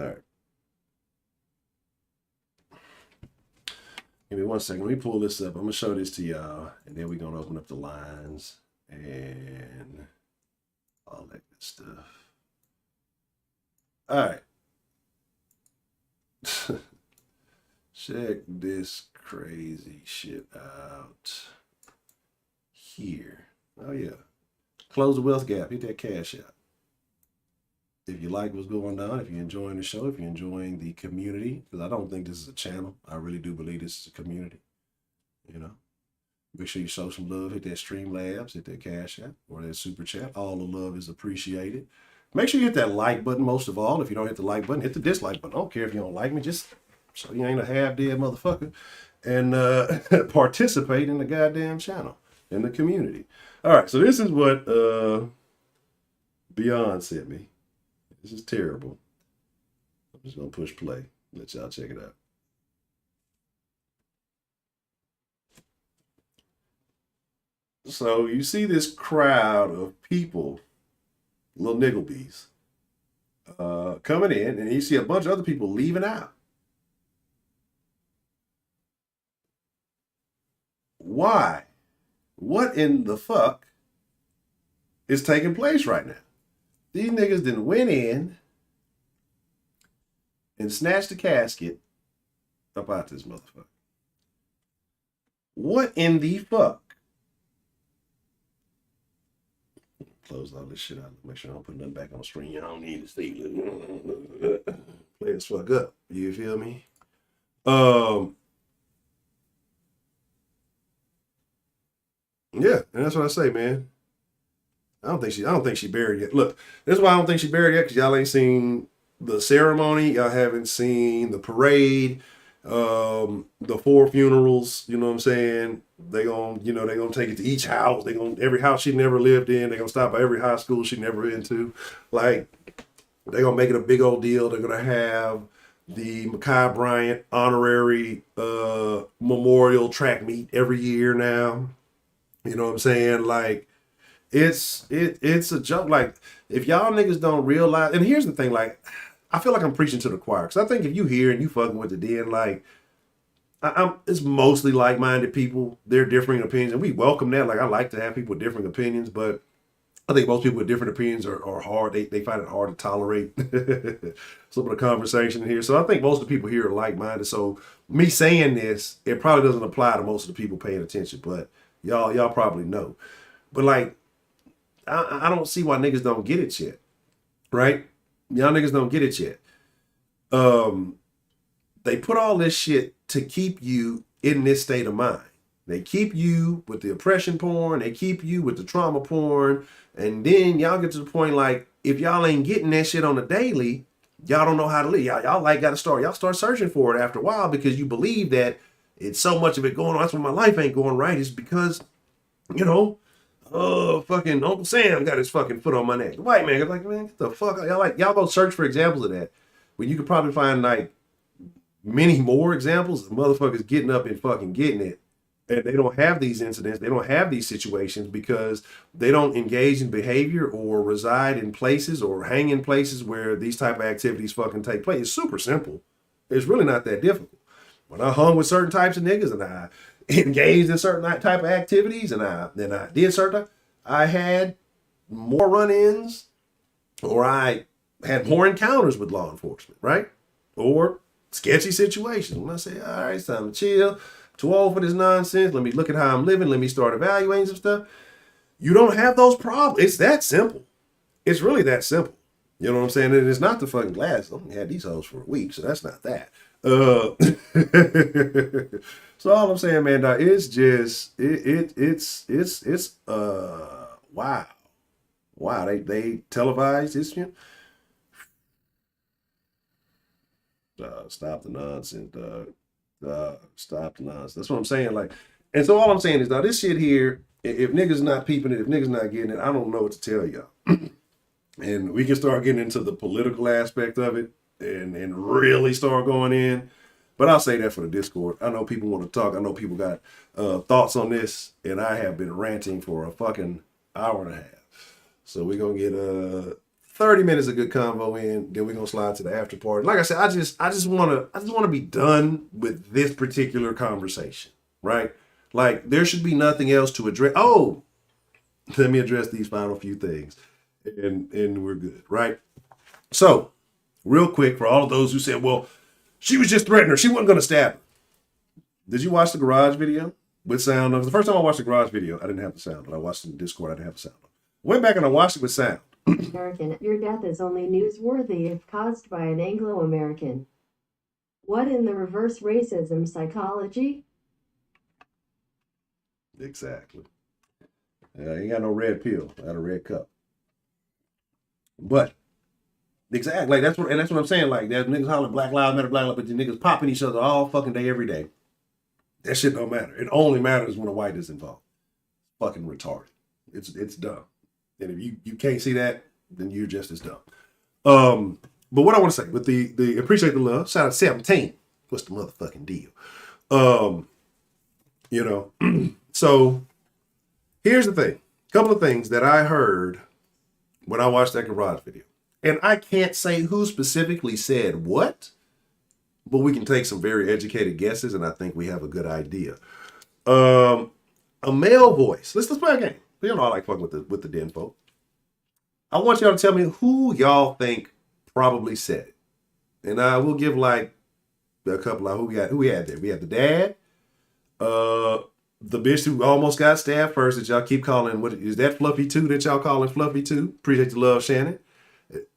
right. Give me 1 second. Let me pull this up. I'm gonna show this to y'all, and then we're gonna open up the lines and all that good stuff. All right. Check this crazy shit out here. Oh yeah. Close the wealth gap. Hit that cash out. If you like what's going on, if you're enjoying the show, if you're enjoying the community, because I don't think this is a channel. I really do believe this is a community. You know, make sure you show some love. Hit that Streamlabs, hit that cash app or that super chat. All the love is appreciated. Make sure you hit that like button most of all. If you don't hit the like button, hit the dislike button. I don't care if you don't like me, just so you ain't a half-dead motherfucker. And participate in the goddamn channel, in the community. All right, so this is what Beyond sent me. This is terrible. I'm just going to push play. Let y'all check it out. So you see this crowd of people, little nigglebees, coming in, and you see a bunch of other people leaving out. Why? What in the fuck is taking place right now? These niggas done went in and snatched the casket up out this motherfucker. What in the fuck? Close all this shit out. Make sure I don't put nothing back on the screen. I don't need to see. Play this fuck up. You feel me? Yeah, and that's what I say, man. I don't think she buried yet. Look, this is why I don't think she buried yet, because y'all ain't seen the ceremony. Y'all haven't seen the parade, the 4 funerals. You know what I'm saying? They gonna take it to each house. Every house she never lived in. They gonna stop by every high school she never been to. Like, they gonna make it a big old deal. They're gonna have the Bryant honorary memorial track meet every year now. You know what I'm saying? Like, it's a joke. Like, if y'all niggas don't realize, and here's the thing, like, I feel like I'm preaching to the choir, because I think if you hear and you fucking with the den, like, it's mostly like-minded people. They're differing opinions, and we welcome that. Like, I like to have people with different opinions, but I think most people with different opinions are hard. They find it hard to tolerate some of the conversation here. So I think most of the people here are like-minded. So me saying this, it probably doesn't apply to most of the people paying attention, but y'all probably know. But like, I don't see why niggas don't get it yet, right? Y'all niggas don't get it yet. They put all this shit to keep you in this state of mind. They keep you with the oppression porn. They keep you with the trauma porn. And then y'all get to the point, like, if y'all ain't getting that shit on the daily, y'all don't know how to live. Y'all like got to start. Y'all start searching for it after a while, because you believe that it's so much of it going on. That's why my life ain't going right. It's because, you know, fucking Uncle Sam got his fucking foot on my neck. The white man, like, man, get the fuck out. Y'all go search for examples of that, when you could probably find like many more examples of motherfuckers getting up and fucking getting it. And they don't have these incidents. They don't have these situations because they don't engage in behavior or reside in places or hang in places where these type of activities fucking take place. It's super simple. It's really not that difficult. When I hung with certain types of niggas and I engaged in certain type of activities and I did certain, I had more run-ins, or I had more encounters with law enforcement, right? Or sketchy situations. When I say, all right, it's time to chill. Too old for this nonsense. Let me look at how I'm living. Let me start evaluating some stuff. You don't have those problems. It's that simple. It's really that simple. You know what I'm saying? And it's not the fucking glasses. I only had these hoes for a week, so that's not that. So all I'm saying, man, dog, it's just it's wow. They televised this shit. Stop the nonsense, dog. Stop the nonsense. That's what I'm saying. Like, and so all I'm saying is, now this shit here, if niggas not peeping it, if niggas not getting it, I don't know what to tell y'all. And we can start getting into the political aspect of it and really start going in. But I'll say that for the Discord. I know people want to talk. I know people got thoughts on this, and I have been ranting for a fucking hour and a half. So we're gonna get 30 minutes of good convo in, then we're gonna slide to the after party. Like I said, I just wanna be done with this particular conversation, right? Like there should be nothing else to address. Oh, let me address these final few things, and we're good, right? So, real quick, for all of those who said, well, she was just threatening her. She wasn't going to stab her. Did you watch the garage video with sound? It was the first time I watched the garage video. I didn't have the sound, but I watched it in Discord. I didn't have the sound. Went back and I watched it with sound. American, your death is only newsworthy if caused by an Anglo-American. What in the reverse racism psychology? Exactly. I ain't got no red pill. I got a red cup. But exactly, like that's what I'm saying. Like there's niggas hollering Black Lives Matter, Black Lives, but the niggas popping each other all fucking day, every day. That shit don't matter. It only matters when a white is involved. Fucking retarded. It's dumb. And if you can't see that, then you're just as dumb. But what I want to say with the appreciate the love, shout out 17. What's the motherfucking deal? You know, so here's the thing. A couple of things that I heard when I watched that garage video. And I can't say who specifically said what, but we can take some very educated guesses, and I think we have a good idea. A male voice. Let's play a game. You know I like fucking with the den folk. I want y'all to tell me who y'all think probably said it. And I will give like a couple of who we had there. We had the dad, the bitch who almost got stabbed first that y'all keep calling. What is that, Fluffy 2 that y'all calling Fluffy 2? Appreciate the love, Shannon.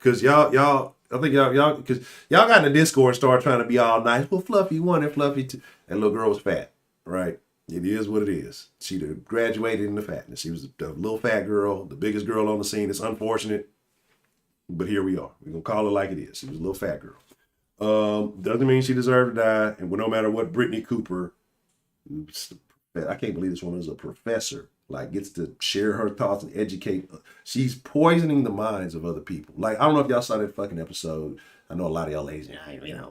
Cause y'all, I think y'all, cause y'all got in the Discord and started trying to be all nice. Well, Fluffy 1 and Fluffy 2. That little girl was fat, right? It is what it is. She graduated into fatness. She was a little fat girl, the biggest girl on the scene. It's unfortunate, but here we are. We're gonna call her like it is. She was a little fat girl. Doesn't mean she deserved to die. And no matter what Brittany Cooper, I can't believe this woman is a professor, like gets to share her thoughts and educate. She's poisoning the minds of other people. Like, I don't know if y'all saw that fucking episode. I know a lot of y'all ladies,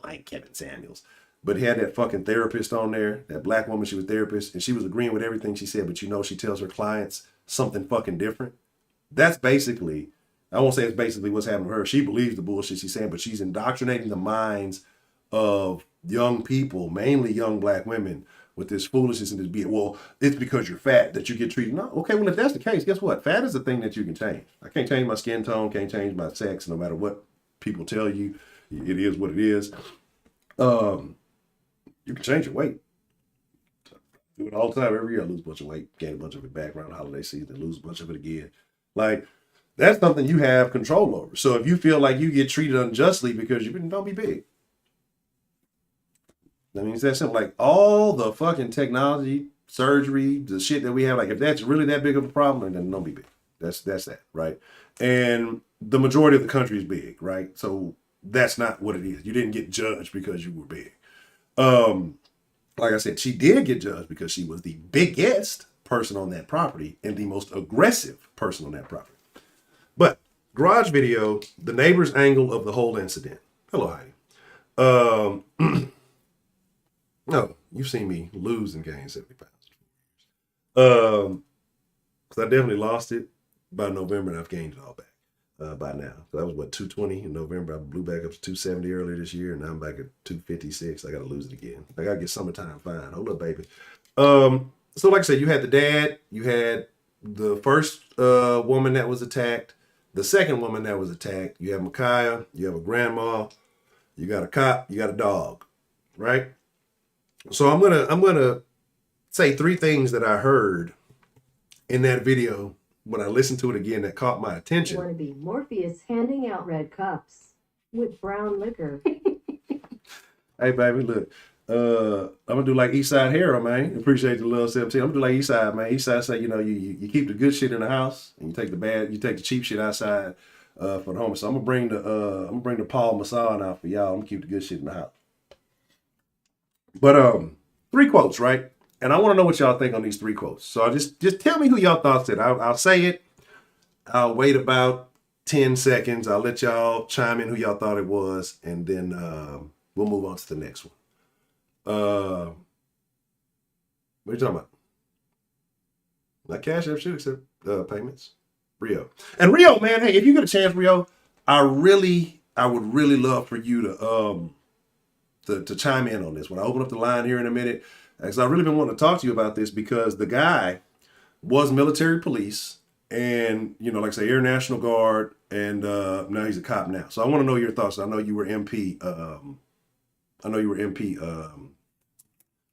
like Kevin Samuels. But he had that fucking therapist on there, that black woman, she was a therapist, and she was agreeing with everything she said, but she tells her clients something fucking different. That's basically, I won't say it's basically what's happening to her. She believes the bullshit she's saying, but she's indoctrinating the minds of young people, mainly young black women, with this foolishness and this being, well, it's because you're fat that you get treated. No, okay, well, if that's the case, guess what? Fat is a thing that you can change. I can't change my skin tone, can't change my sex, no matter what people tell you. It is what it is. You can change your weight. Do it all the time. Every year I lose a bunch of weight, gain a bunch of it back around the holiday season, lose a bunch of it again. Like, that's something you have control over. So if you feel like you get treated unjustly because don't be big. I mean, it's that simple. Like, all the fucking technology, surgery, the shit that we have, like, if that's really that big of a problem, then don't be big. That's that, right? And the majority of the country is big, right? So that's not what it is. You didn't get judged because you were big. Like I said, she did get judged because she was the biggest person on that property and the most aggressive person on that property. But garage video, the neighbor's angle of the whole incident. Hello, Heidi. No, you've seen me lose and gain 70 pounds. Because I definitely lost it by November and I've gained it all back by now. So that was 220 in November. I blew back up to 270 earlier this year, and now I'm back at 256. I got to lose it again. I got to get summertime fine. Hold up, baby. So like I said, you had the dad, you had the first woman that was attacked, the second woman that was attacked. You have Micaiah, you have a grandma, you got a cop, you got a dog, right? So I'm gonna say three things that I heard in that video when I listened to it again that caught my attention. Want to be Morpheus handing out red cups with brown liquor. Hey baby, look, I'm gonna do like Eastside Hero, man. Appreciate the love, 17. I'm gonna do like Eastside, man. Eastside say, you keep the good shit in the house and you take the cheap shit outside for the homies. So I'm gonna bring the Paul Masson out for y'all. I'm gonna keep the good shit in the house. But three quotes, right? And I want to know what y'all think on these three quotes. So just tell me who y'all thought said. I'll say it. I'll wait about 10 seconds. I'll let y'all chime in who y'all thought it was, and then we'll move on to the next one. What are you talking about? My Cash App should accept payments. Rio. And Rio, man, hey, if you get a chance, Rio, I would really love for you to chime in on this. When I open up the line here in a minute, because I've really been wanting to talk to you about this, because the guy was military police and, like I say, Air National Guard, and now he's a cop now. So I want to know your thoughts. I know you were MP.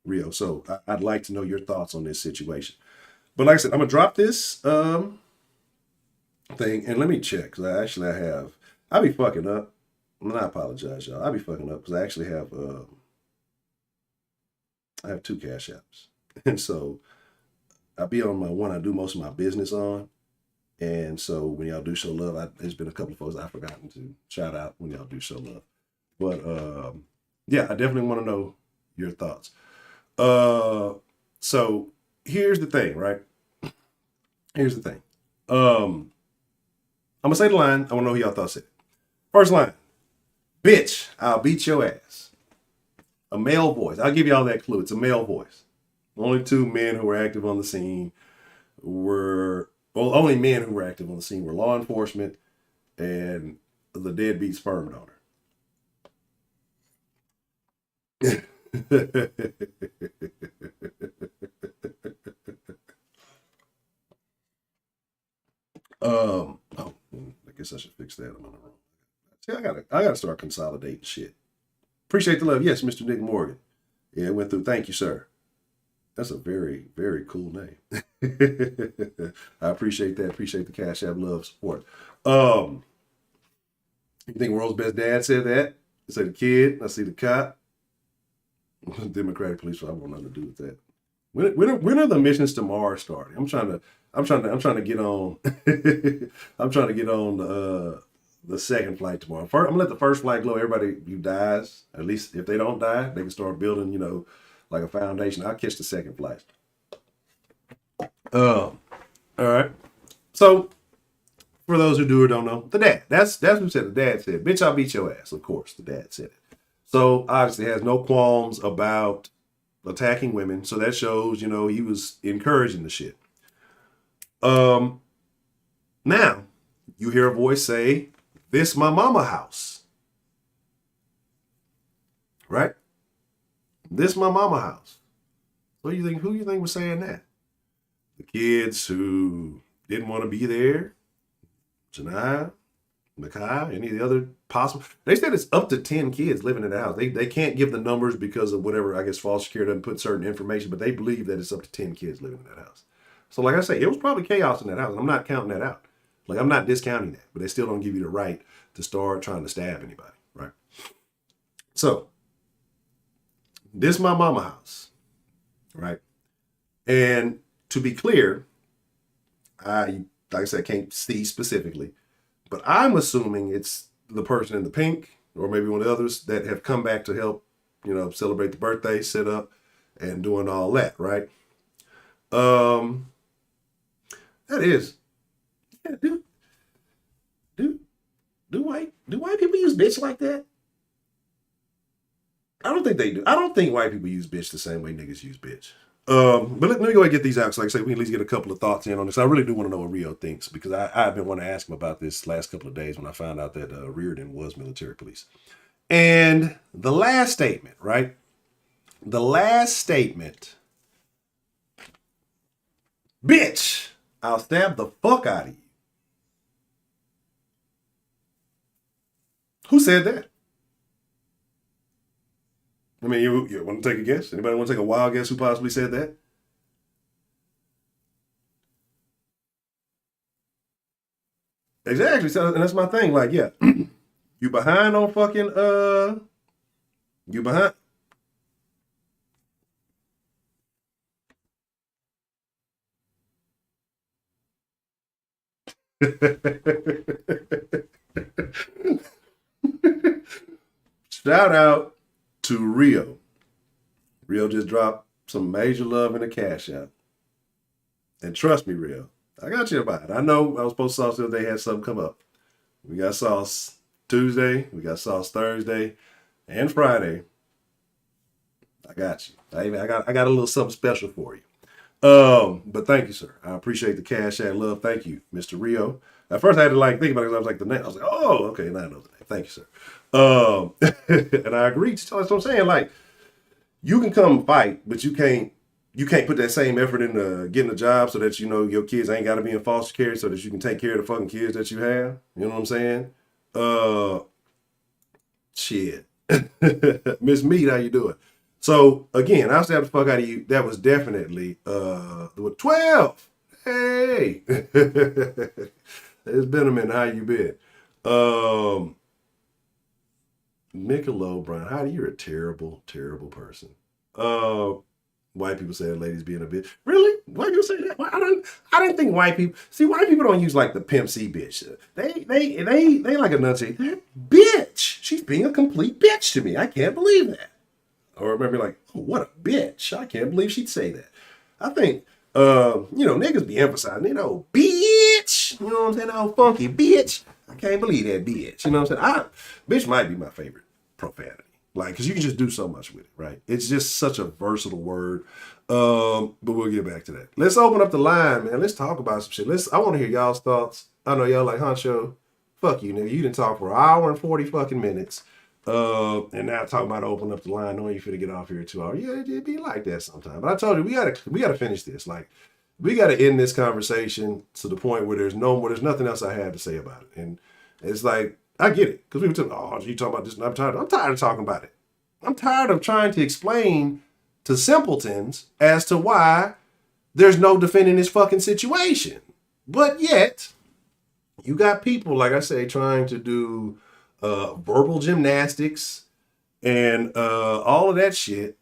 Rio. So I'd like to know your thoughts on this situation. But like I said, I'm going to drop this thing, and let me check, because I be fucking up. And I apologize, y'all. I be fucking up because I actually have two Cash Apps. And so I be on my one I do most of my business on. And so when y'all do show love, there's been a couple of folks I've forgotten to shout out when y'all do show love. But yeah, I definitely want to know your thoughts. So here's the thing, right? Here's the thing. I'm gonna say the line. I want to know who y'all thought said it. First line. Bitch, I'll beat your ass. A male voice. I'll give y'all that clue. It's a male voice. Only two men who were active on the scene only men who were active on the scene were law enforcement and the deadbeat sperm donor. I guess I should fix that. I'm on the wrong. See, I gotta start consolidating shit. Appreciate the love. Yes, Mr. Nick Morgan. Yeah, it went through. Thank you, sir. That's a very, very cool name. I appreciate that. Appreciate the Cash App love support. You think World's Best Dad said that? I say the kid. I see the cop. Democratic police. I want nothing to do with that. When are the missions to Mars starting? I'm trying to get on. I'm trying to get on the second flight tomorrow. I'm gonna let the first flight go. Everybody who dies, at least if they don't die, they can start building, like a foundation. I'll catch the second flight. All right. So for those who do or don't know, the dad. That's who said it. The dad said, "Bitch, I'll beat your ass." Of course, the dad said it. So obviously has no qualms about attacking women. So that shows, he was encouraging the shit. Now you hear a voice say, "This my mama house." Right? This my mama house. Who you think was saying that? The kids who didn't want to be there? Janiyah, Khia, any of the other possible? They said it's up to 10 kids living in the house. They can't give the numbers because of whatever, I guess, false security doesn't put certain information, but they believe that it's up to 10 kids living in that house. So like I say, it was probably chaos in that house. And I'm not counting that out. Like, I'm not discounting that, but they still don't give you the right to start trying to stab anybody, right? So, this my mama house, right? And to be clear, like I said, I can't see specifically, but I'm assuming it's the person in the pink, or maybe one of the others that have come back to help, celebrate the birthday, set up, and doing all that, right? That is, yeah, do white people use bitch like that? I don't think they do. I don't think white people use bitch the same way niggas use bitch. But let me go ahead and get these out. So like I say, we can at least get a couple of thoughts in on this. I really do want to know what Rio thinks, because I've been wanting to ask him about this last couple of days when I found out that Reardon was military police. And the last statement, right? The last statement. Bitch, I'll stab the fuck out of you. Who said that? I mean, you want to take a guess? Anybody want to take a wild guess who possibly said that? Exactly. So, and that's my thing. Like, yeah, you behind on fucking, you behind. Shout out to Rio. Rio just dropped some major love in the Cash App. And trust me, Rio, I got you about it. I know I was supposed to talk to they had something come up. We got sauce Tuesday. We got sauce Thursday and Friday. I got you. I got a little something special for you. But thank you, sir. I appreciate the cash ad love. Thank you, Mr. Rio. At first, I had to like think about it because I was like the name. I was like, oh, okay, now I know the name. Thank you, sir. And I agree. That's what I'm saying. Like, you can come fight, but you can't put that same effort into getting a job so that you know your kids ain't got to be in foster care so that you can take care of the fucking kids that you have. You know what I'm saying? Shit. Miss Meat, how you doing? So again, I'll stab the fuck out of you. That was definitely 12. Hey. It's been a minute. How you been? Michelob, Brian, how you're a terrible, terrible person. White people say ladies being a bitch. Really? White people say that? I didn't think white people. See, white people don't use like the Pimp C bitch. They like enunciate that bitch. She's being a complete bitch to me. I can't believe that. Or maybe like, oh, what a bitch. I can't believe she'd say that. I think niggas be emphasizing, bitch. You know what I'm saying? Oh, funky bitch. I can't believe that bitch. You know what I'm saying? Bitch might be my favorite profanity. Like, because you can just do so much with it, right? It's just such a versatile word. But we'll get back to that. Let's open up the line, man. Let's talk about some shit. I want to hear y'all's thoughts. I know y'all like Honcho. Fuck you, nigga. You didn't talk for an hour and 40 fucking minutes. And now talking about opening up the line, knowing you finna get off here in 2 hours. Yeah, it'd be like that sometimes. But I told you, we gotta finish this. Like, we gotta end this conversation to the point where there's nothing else I have to say about it. And it's like, I get it. Because people tell me, oh, you talking about this, and I'm tired of talking about it. I'm tired of trying to explain to simpletons as to why there's no defending this fucking situation. But yet, you got people, like I say, trying to do verbal gymnastics and all of that shit.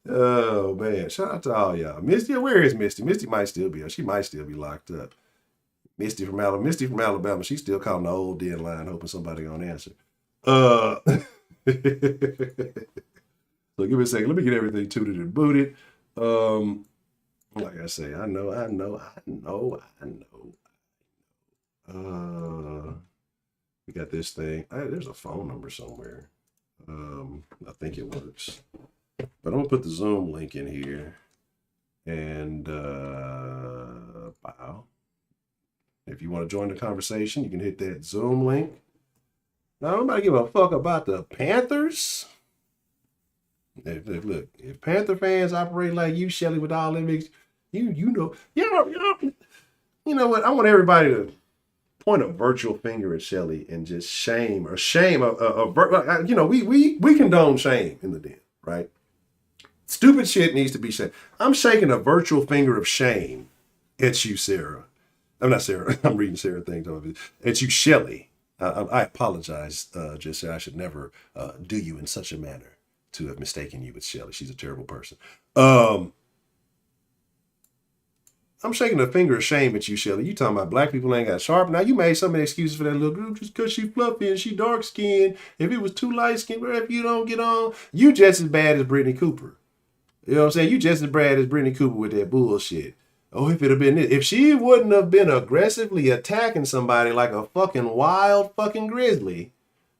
Oh, man. Shout out to all y'all. Misty, where is Misty? Misty might still be. She might still be locked up. Misty from Alabama. She's still calling the old dead line, hoping somebody gonna answer. So give me a second. Let me get everything tooted and booted. Like I say, I know. We got this thing. There's a phone number somewhere. I think it works. But I'm gonna put the Zoom link in here. And wow. If you want to join the conversation, you can hit that Zoom link. Now, nobody give a fuck about the Panthers. Look, if Panther fans operate like you, Shelly, with all them, you know what? I want everybody to point a virtual finger at Shelly and just shame. We condone shame in the den, right? Stupid shit needs to be shamed. I'm shaking a virtual finger of shame at you, Sarah. I'm not Sarah. I'm reading Sarah things. It's you, Shelly. I apologize. Just say I should never do you in such a manner to have mistaken you with Shelly. She's a terrible person. I'm shaking a finger of shame at you, Shelly. You talking about black people ain't got sharp. Now, you made so many excuses for that little group just because she's fluffy and she dark skinned. If it was too light skinned, if you don't get on, you just as bad as Brittany Cooper. You know what I'm saying? You just as bad as Brittany Cooper with that bullshit. Oh, if it had been this. If she wouldn't have been aggressively attacking somebody like a fucking wild fucking grizzly,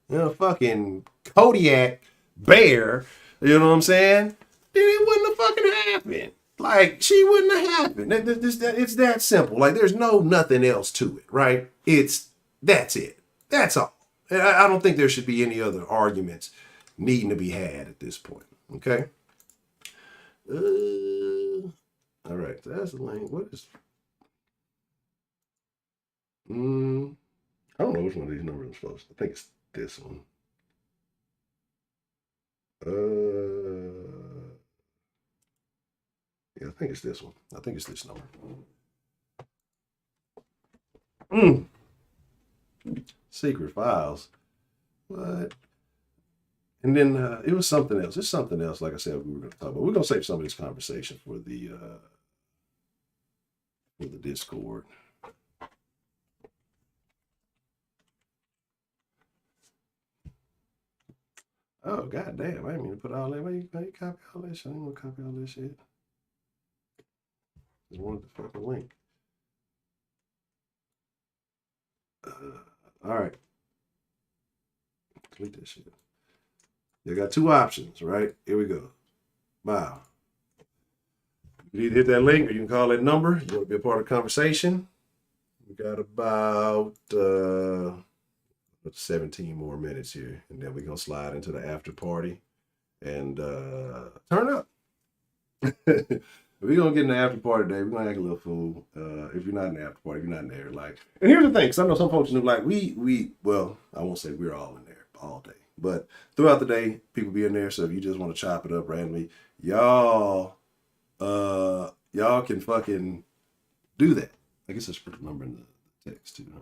fucking Kodiak bear, you know what I'm saying? Then it wouldn't have fucking happened. Like, she wouldn't have happened. It's that simple. Like, there's nothing else to it, right? That's it. That's all. I don't think there should be any other arguments needing to be had at this point, okay? All right, that's the link. What is? I don't know which one of these numbers I'm supposed to. I think it's this one. Yeah, I think it's this one. I think it's this number. Secret files. What? And then it was something else. It's something else, like I said, we were going to talk about. We're going to save some of this conversation for the Discord. Oh, goddamn. I didn't mean to put all that. Why you copy all that shit? I didn't want to copy all that shit. Just wanted the fucking link. All right. Delete that shit. You got two options, right? Here we go. Wow. You need to hit that link or you can call that number. You want to be a part of the conversation. We got about 17 more minutes here. And then we're going to slide into the after party and turn up. We're going to get in the after party today. We're going to act a little fool. If you're not in the after party, if you're not in there. Like, and here's the thing. Because I know some folks know, like, well, I won't say we're all in there all day. But throughout the day, people be in there. So if you just want to chop it up randomly, y'all can fucking do that. I guess let's put the number in the text too, huh?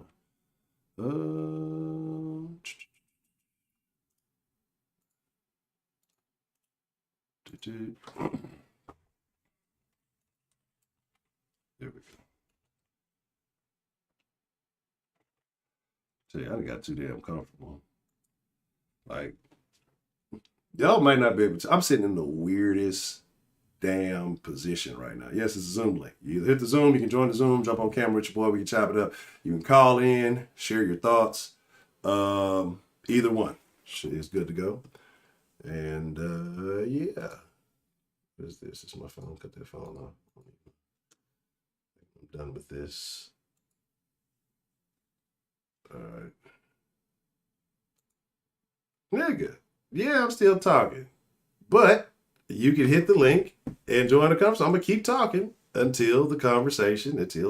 There we go. See, I done got too damn comfortable. Like, y'all might not be able to. I'm sitting in the weirdest damn position right now. Yes, it's a Zoom link. You hit the Zoom, you can join the Zoom, jump on camera with your boy, we can chop it up. You can call in, share your thoughts. Either one. Shit is good to go. And yeah. What is this? It's my phone. Cut that phone off. I'm done with this. All right. Nigga. Yeah, I'm still talking. But you can hit the link and join the conversation. I'm going to keep talking until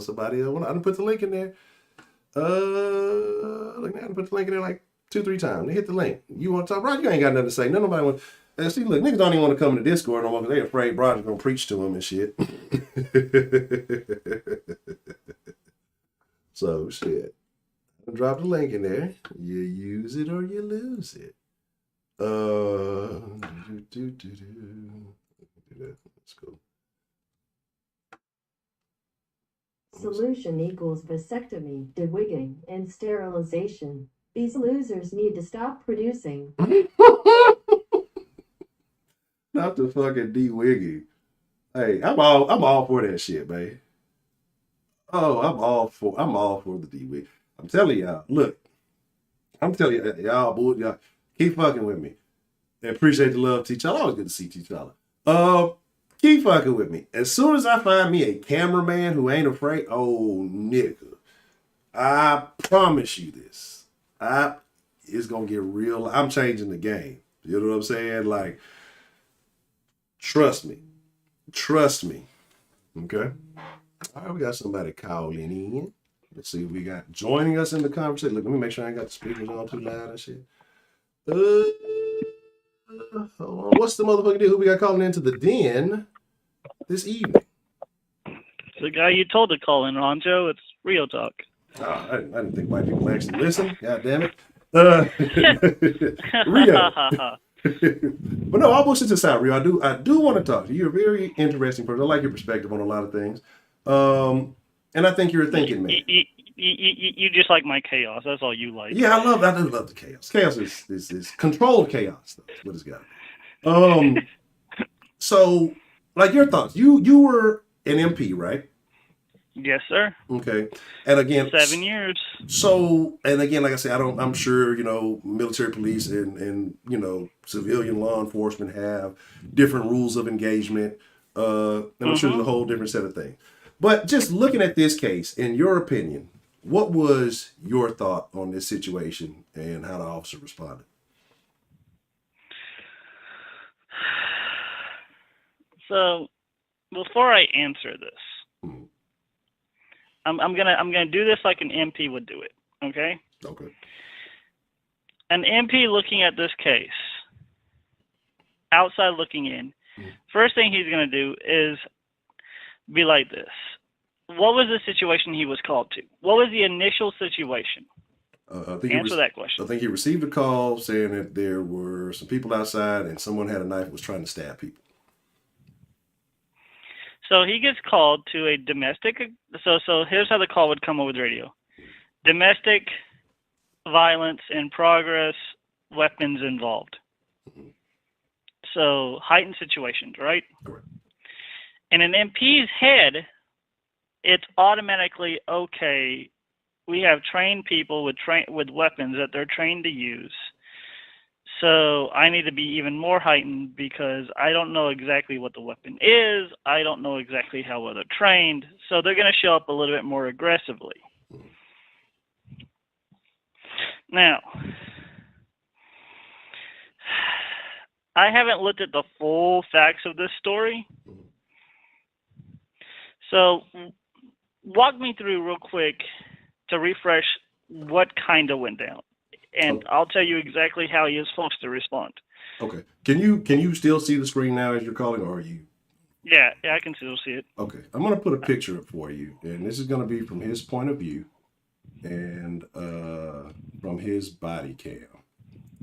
somebody else. I done put the link in there. Look, I done put the link in there like 2-3 times. They hit the link. You want to talk? Bro, you ain't got nothing to say. Nobody want. And see, look, niggas don't even want to come in the Discord no more because they afraid Roger's going to preach to them and shit. So, shit. I'll drop the link in there. You use it or you lose it. That's cool. Solution equals vasectomy, dewigging, and sterilization. These losers need to stop producing. Not the fucking de-wigging. Hey, I'm all for that shit, man. Oh, I'm all for the de-wig. I'm telling y'all, look. I'm telling y'all keep fucking with me. And appreciate the love, T'Challa. Always good to see T'Challa. Keep fucking with me. As soon as I find me a cameraman who ain't afraid, oh nigga, I promise you this. It's gonna get real. I'm changing the game. You know what I'm saying? Like, trust me. Okay. All right, we got somebody calling in. Let's see what we got joining us in the conversation. Look, let me make sure I ain't got the speakers on too loud and shit. What's the motherfucking deal? Who we got calling into the den this evening? The guy you told to call in, Honcho. It's Rio Talk. Oh, I didn't think white people actually listen. God damn it. Rio. But no, I'll bullshit this out, Rio. I do want to talk to you. You're a very interesting person. I like your perspective on a lot of things. And I think you're a thinking man. You just like my chaos. That's all you like. Yeah, I do love the chaos. Chaos is controlled chaos. That's what it's got. So, like, your thoughts. You were an MP, right? Yes, sir. Okay. And again, 7 years. So, and again, like I said, I'm sure, military police and civilian law enforcement have different rules of engagement. And I'm sure there's a whole different set of things. But just looking at this case, in your opinion, what was your thought on this situation and how the officer responded? So, before I answer this, I'm gonna do this like an MP would do it. Okay. Okay. An MP looking at this case, outside looking in, first thing he's gonna do is be like this. What was the situation he was called to? What was the initial situation? Answer that question. I think he received a call saying that there were some people outside and someone had a knife and was trying to stab people. So he gets called to a domestic. So here's how the call would come over the radio: domestic violence in progress, weapons involved. So heightened situations, right? Correct. In an MP's head, it's automatically okay we have trained people with weapons that they're trained to use. So I need to be even more heightened because I don't know exactly what the weapon is. I don't know exactly how well they're trained. So they're going to show up a little bit more aggressively. Now, I haven't looked at the full facts of this story. So walk me through real quick to refresh what kind of went down. And okay. I'll tell you exactly how he is supposed to respond. Okay. Can you still see the screen now as you're calling, or are you? Yeah, I can still see it. Okay. I'm going to put a picture up for you, and this is going to be from his point of view and from his body cam,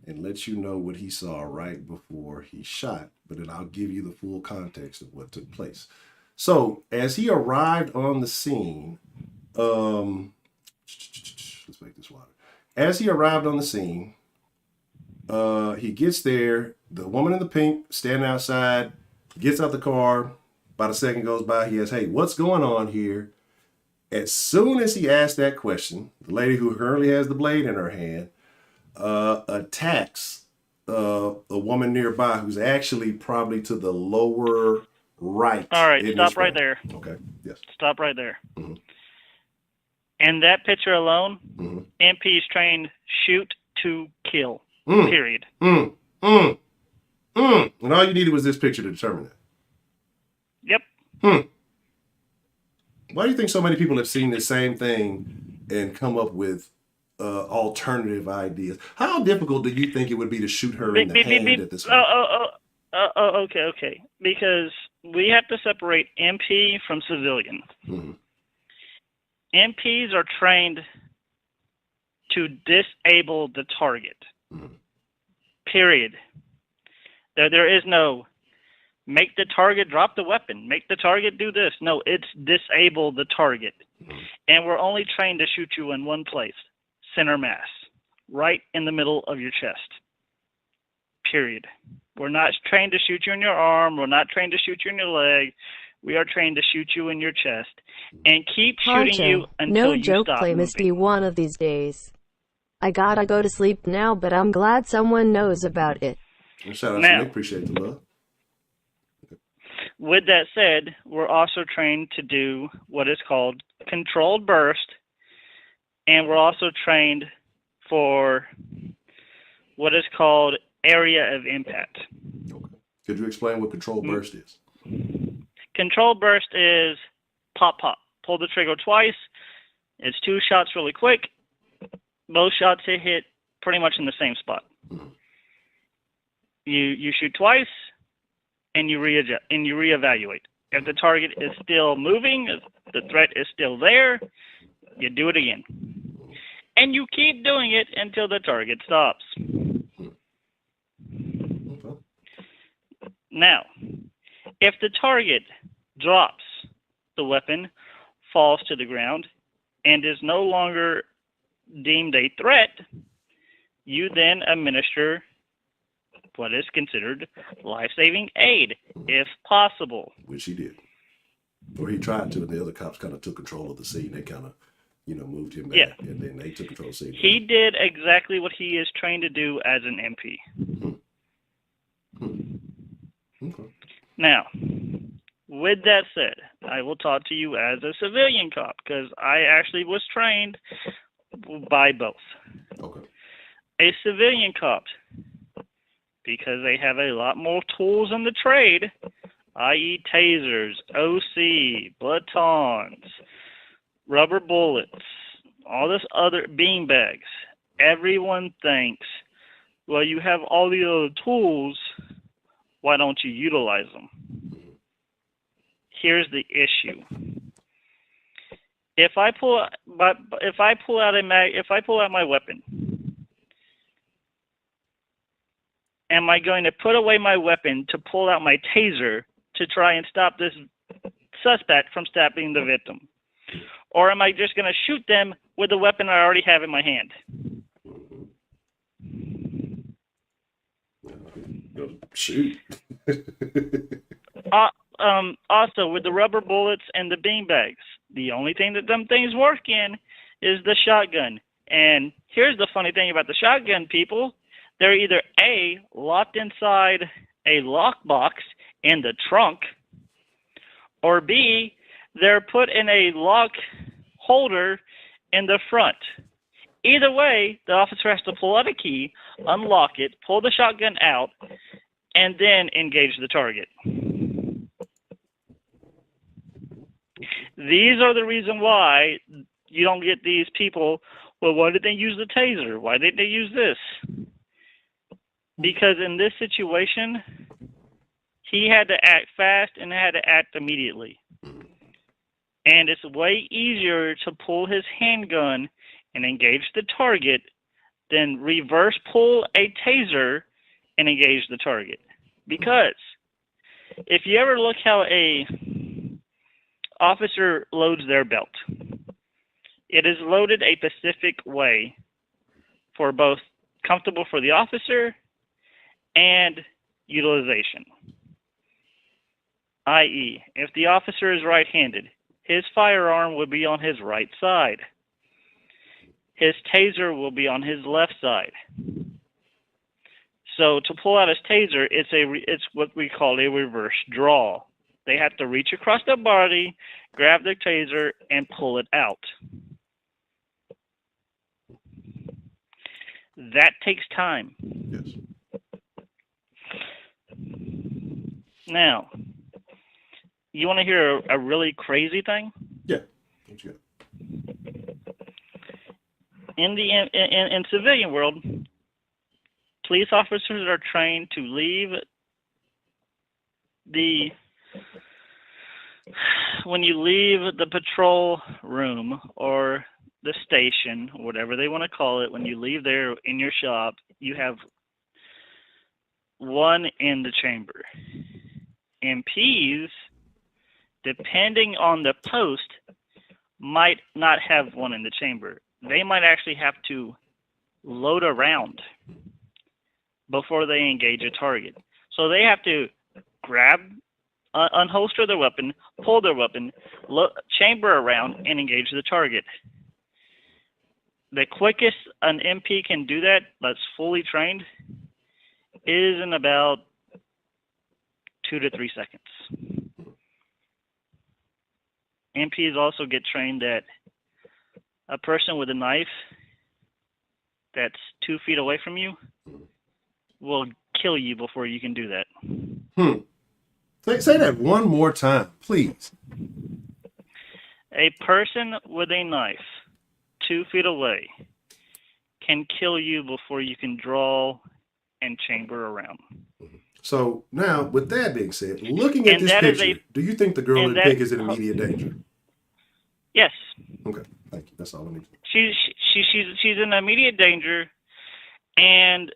and let you know what he saw right before he shot, but then I'll give you the full context of what took place. So as he arrived on the scene, let's make this water. As he arrived on the scene, he gets there. The woman in the pink standing outside, gets out the car. About a second goes by. He asks, "Hey, what's going on here?" As soon as he asked that question, the lady who currently has the blade in her hand attacks a woman nearby who's actually probably to the lower right. All right, stop right there. Okay, yes. Stop right there. Mm-hmm. And that picture alone, mm-hmm. MP's trained shoot to kill, period. And all you needed was this picture to determine that. Yep. Why do you think so many people have seen the same thing and come up with alternative ideas? How difficult do you think it would be to shoot her in the hand at this point? Okay. Because we have to separate MP from civilian. Mm-hmm. MPs are trained to disable the target. Mm-hmm. Period. There is no make the target drop the weapon, make the target do this. No, it's disable the target. Mm-hmm. And we're only trained to shoot you in one place, center mass, right in the middle of your chest. Period. We're not trained to shoot you in your arm. We're not trained to shoot you in your leg. We are trained to shoot you in your chest and keep shooting Honcho, you until you joke stop play moving. must be one of these days. I gotta go to sleep now, but I'm glad someone knows about it. Shout out to Nick. Appreciate the love. With that said, we're also trained to do what is called controlled burst, and we're also trained for what is called area of impact. Okay. Could you explain what controlled burst is? Controlled burst is pop, pop. Pull the trigger twice. It's 2 shots really quick. Both shots hit pretty much in the same spot. Mm-hmm. You shoot twice, and you readjust and you reevaluate. If the target is still moving, if the threat is still there, you do it again. And you keep doing it until the target stops. Okay. Now, if the target drops the weapon, falls to the ground, and is no longer deemed a threat, you then administer what is considered life-saving aid, if possible. Which he did. Or he tried to, and the other cops kind of took control of the scene. They kind of, moved him back, yeah. And then they took control of the scene. He did exactly what he is trained to do as an MP. Okay. Now, with that said, I will talk to you as a civilian cop, because I actually was trained by both. Okay. A civilian cop, because they have a lot more tools in the trade, i.e. tasers, OC, batons, rubber bullets, all this other beanbags. Everyone thinks, well, you have all the other tools, why don't you utilize them? Here's the issue. If I pull out my weapon, am I going to put away my weapon to pull out my taser to try and stop this suspect from stabbing the victim? Or am I just going to shoot them with the weapon I already have in my hand? Shoot. Also, with the rubber bullets and the beanbags, the only thing that them things work in is the shotgun. And here's the funny thing about the shotgun, people. They're either A, locked inside a lockbox in the trunk, or B, they're put in a lock holder in the front. Either way, the officer has to pull out a key, unlock it, pull the shotgun out, and then engage the target. These are the reason why you don't get these people, well, why did they use the taser? Why didn't they use this? Because in this situation, he had to act fast and had to act immediately. And it's way easier to pull his handgun and engage the target than reverse pull a taser and engage the target. Because if you ever look how a officer loads their belt, it is loaded a specific way for both comfortable for the officer and utilization. I.e., if the officer is right-handed, his firearm would be on his right side. His taser will be on his left side. So to pull out his taser, it's what we call a reverse draw. They have to reach across their body, grab their taser, and pull it out. That takes time. Yes. Now, you want to hear a really crazy thing? Yeah. What you got? In civilian world, police officers are trained to leave when you leave the patrol room or the station, whatever they want to call it, when you leave there in your shop, you have one in the chamber. MPs, depending on the post, might not have one in the chamber. They might actually have to load a round before they engage a target. So they have to grab, unholster their weapon, pull their weapon, chamber a round, and engage the target. The quickest an MP can do that, that's fully trained, is in about 2 to 3 seconds. MPs also get trained that a person with a knife that's 2 feet away from you will kill you before you can do that. Say that one more time, please. A person with a knife 2 feet away can kill you before you can draw and chamber around. So now, with that being said, looking at this picture, do you think the girl in pink is in immediate danger? Yes. Okay, thank you. That's all I need. She's in immediate danger, and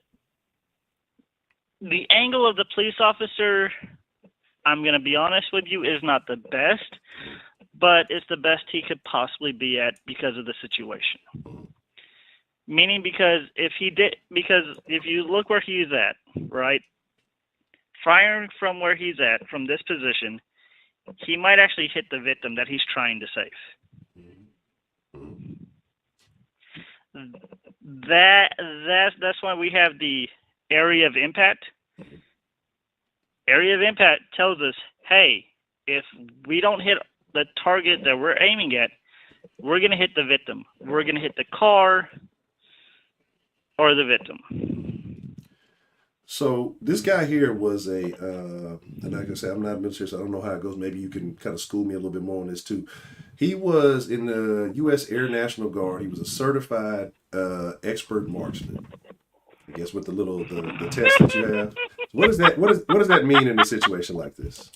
the angle of the police officer, I'm going to be honest with you, is not the best, but it's the best he could possibly be at because of the situation. Meaning because if you look where he's at, right, firing from where he's at, from this position, he might actually hit the victim that he's trying to save. That's why we have the area of impact. Area of impact tells us, hey, if we don't hit the target that we're aiming at, we're going to hit the victim. We're going to hit the car or the victim. So this guy here was and like I said, I'm not military, so I don't know how it goes. Maybe you can kind of school me a little bit more on this too. He was in the U.S. Air National Guard. He was a certified expert marksman. I guess with the test that you have. What does that mean in a situation like this?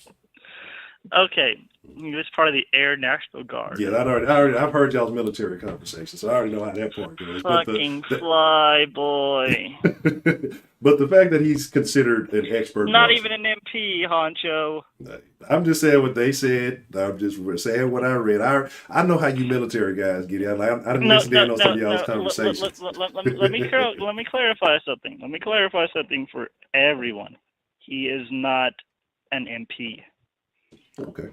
Okay, he was part of the Air National Guard. Yeah, I've heard y'all's military conversations, so I already know how that part goes. Fucking fly boy. But the fact that he's considered an expert, not even an MP, Honcho. I'm just saying what they said. I'm just saying what I read. I know how you military guys get it. I didn't listen in on some of y'all's conversations. Let me clarify something. Let me clarify something for everyone. He is not an MP. Okay.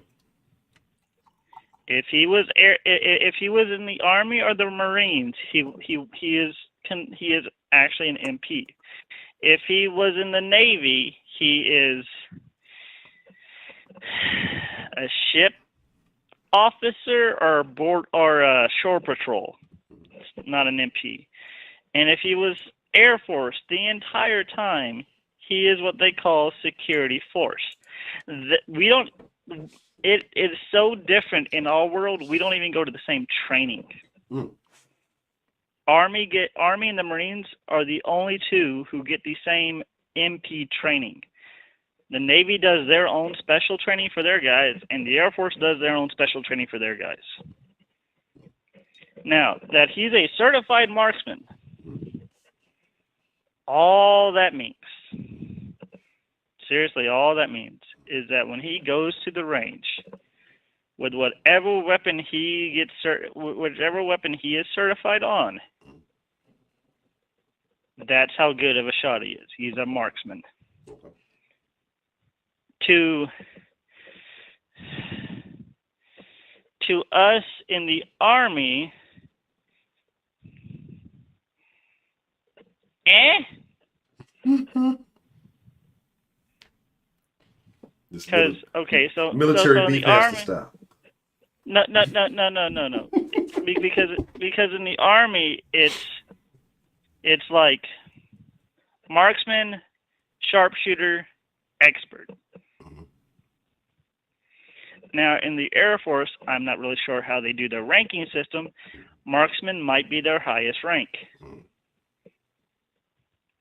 If he was in the Army or the Marines, he is actually an MP. If he was in the Navy, he is a ship officer or a shore patrol, not an MP. And if he was Air Force the entire time, he is what they call security force. It is so different in our world. We don't even go to the same training. Army and the Marines are the only two who get the same MP training. The Navy does their own special training for their guys, and the Air Force does their own special training for their guys. Now, that he's a certified marksman, all that means, seriously, all that means is that when he goes to the range with whatever weapon he is certified on, that's how good of a shot he is. He's a marksman. To us in the Army, because so military so beef the Army style. No. because in the Army it's like marksman, sharpshooter, expert. Now in the Air Force, I'm not really sure how they do their ranking system. Marksman might be their highest rank.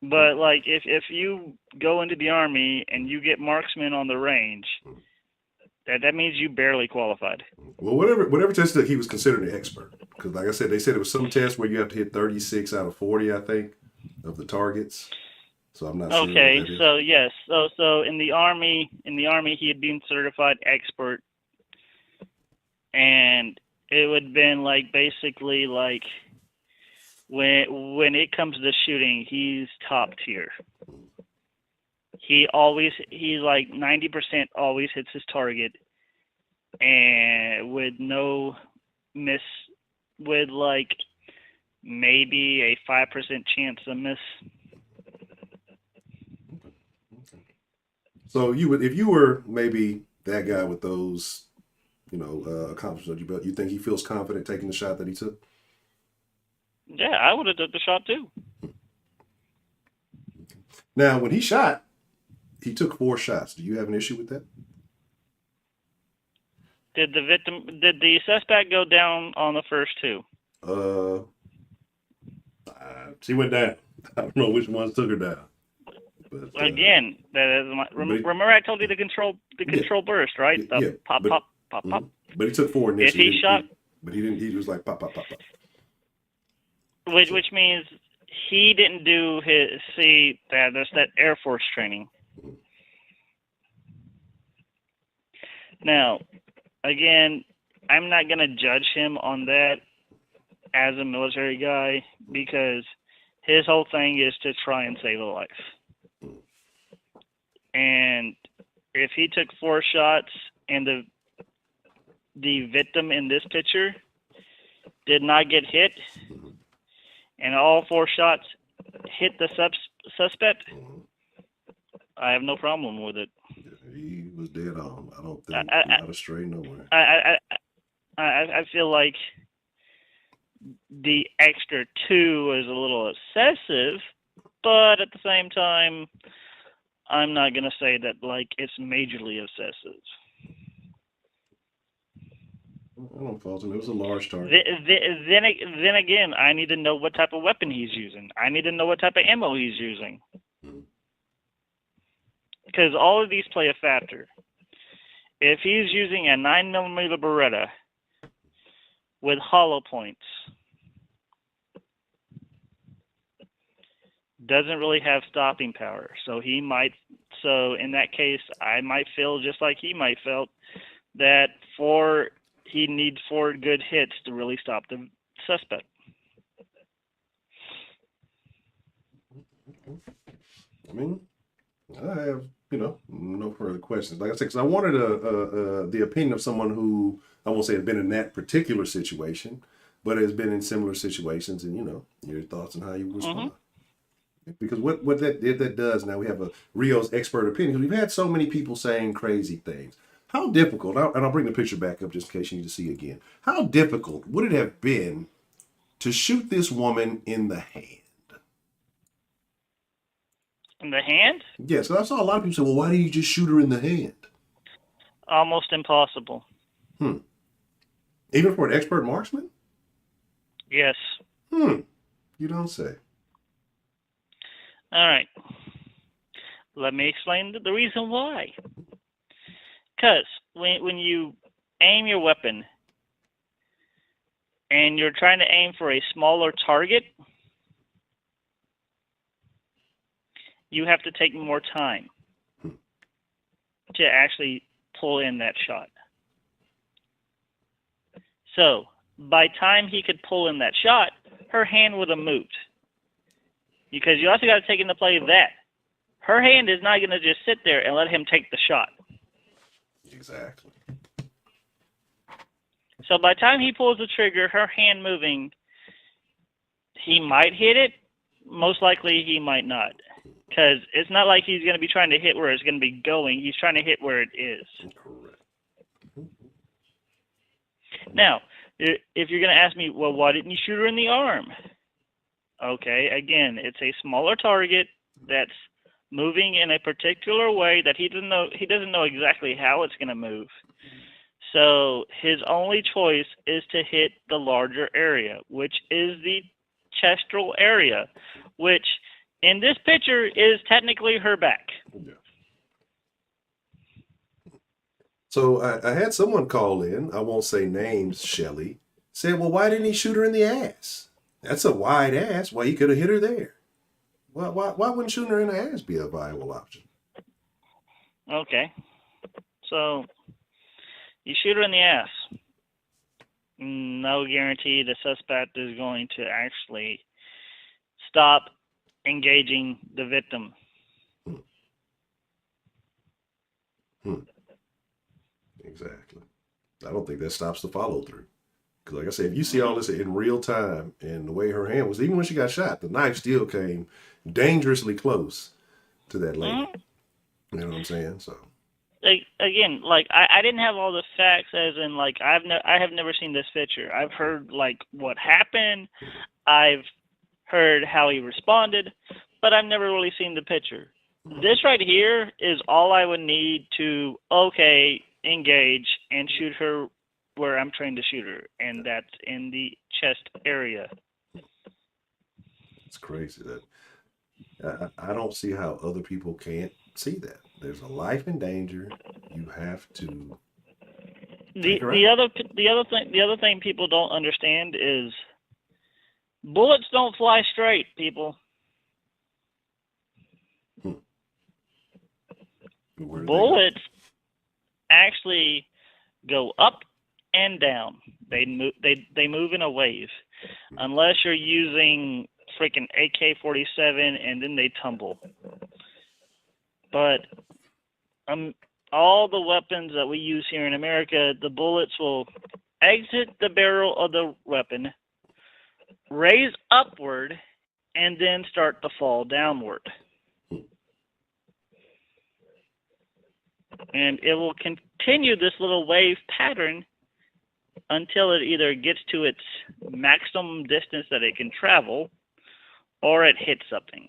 But like if you go into the Army and you get marksman on the range, that means you barely qualified. Well, whatever test that he was considered an expert, because like I said, they said it was some test where you have to hit 36 out of 40, I think, of the targets. So I'm not sure. Okay, so yes, so in the Army he had been certified expert, and it would have been like basically like when it comes to shooting, he's top tier. He's like 90% always hits his target, and with no miss, with like maybe a 5% chance of miss. So if you were maybe that guy with those, accomplishments, but you think he feels confident taking the shot that he took? Yeah, I would have done the shot too. Now, when he shot, he took 4 shots. Do you have an issue with that? Did the suspect go down on the first 2? She went down. I don't know which ones took her down. But, again, remember I told you the control burst, right? Pop. But he took 4 initially. If he shot, but he didn't. He was like pop. Which means he didn't do his. See, that's that Air Force training. Now, again, I'm not gonna judge him on that as a military guy because his whole thing is to try and save a life. And if he took 4 shots and the victim in this picture did not get hit, and all 4 shots hit the suspect, I have no problem with it. He was dead on. I don't think not astray nowhere. I feel like the extra 2 is a little excessive, but at the same time, I'm not gonna say that like it's majorly excessive. I don't fault him. It was a large target. Then again, I need to know what type of weapon he's using. I need to know what type of ammo he's using. Because all of these play a factor. If he's using a 9mm Beretta with hollow points, doesn't really have stopping power. So in that case, I might feel just like he might felt that he needs 4 good hits to really stop the suspect. I mean, I have, no further questions. Like I said, because I wanted the opinion of someone who I won't say it's been in that particular situation, but it's been in similar situations, and your thoughts on how you respond. Because what that does, now we have a Rio's expert opinion. We've had so many people saying crazy things. How difficult, and I'll bring the picture back up just in case you need to see it again. How difficult would it have been to shoot this woman in the hand? In the hand? Yes, I saw a lot of people say, well, why didn't you just shoot her in the hand? Almost impossible. Even for an expert marksman? Yes. You don't say. All right. Let me explain the reason why. Because when you aim your weapon and you're trying to aim for a smaller target, you have to take more time to actually pull in that shot. So, by time he could pull in that shot, her hand would have moved. Because you also got to take into play that her hand is not going to just sit there and let him take the shot. Exactly. So by the time he pulls the trigger, her hand moving, he might hit it. Most likely he might not. Because it's not like he's going to be trying to hit where it's going to be going. He's trying to hit where it is. Correct. Now, if you're going to ask me, well, why didn't you shoot her in the arm? Okay, again, it's a smaller target that's moving in a particular way that he doesn't know exactly how it's going to move. So his only choice is to hit the larger area, which is the chestral area, which in this picture is technically her back. Yeah. So I had someone call in, I won't say names, Shelly, said, well, why didn't he shoot her in the ass? That's a wide ass. Why, he could have hit her there. Why wouldn't shooting her in the ass be a viable option? Okay. So you shoot her in the ass. No guarantee the suspect is going to actually stop engaging the victim. Exactly. I don't think that stops the follow through. Because like I said, if you see all this in real time and the way her hand was, even when she got shot, the knife still came dangerously close to that lady. You know what I'm saying? So again, like I didn't have all the facts, as in like I have never seen this picture. I've heard like what happened. I've heard how he responded, but I've never really seen the picture. This right here is all I would need to engage and shoot her where I'm trying to shoot her, and that's in the chest area. It's crazy that I don't see how other people can't see that. There's a life in danger. You have to. The other thing people don't understand is bullets don't fly straight, people. Bullets actually go up and down. They move in a wave, unless you're using freaking AK-47 and then they tumble. But all the weapons that we use here in America, the bullets will exit the barrel of the weapon, raise upward, and then start to fall downward. And it will continue this little wave pattern until it either gets to its maximum distance that it can travel, or it hits something.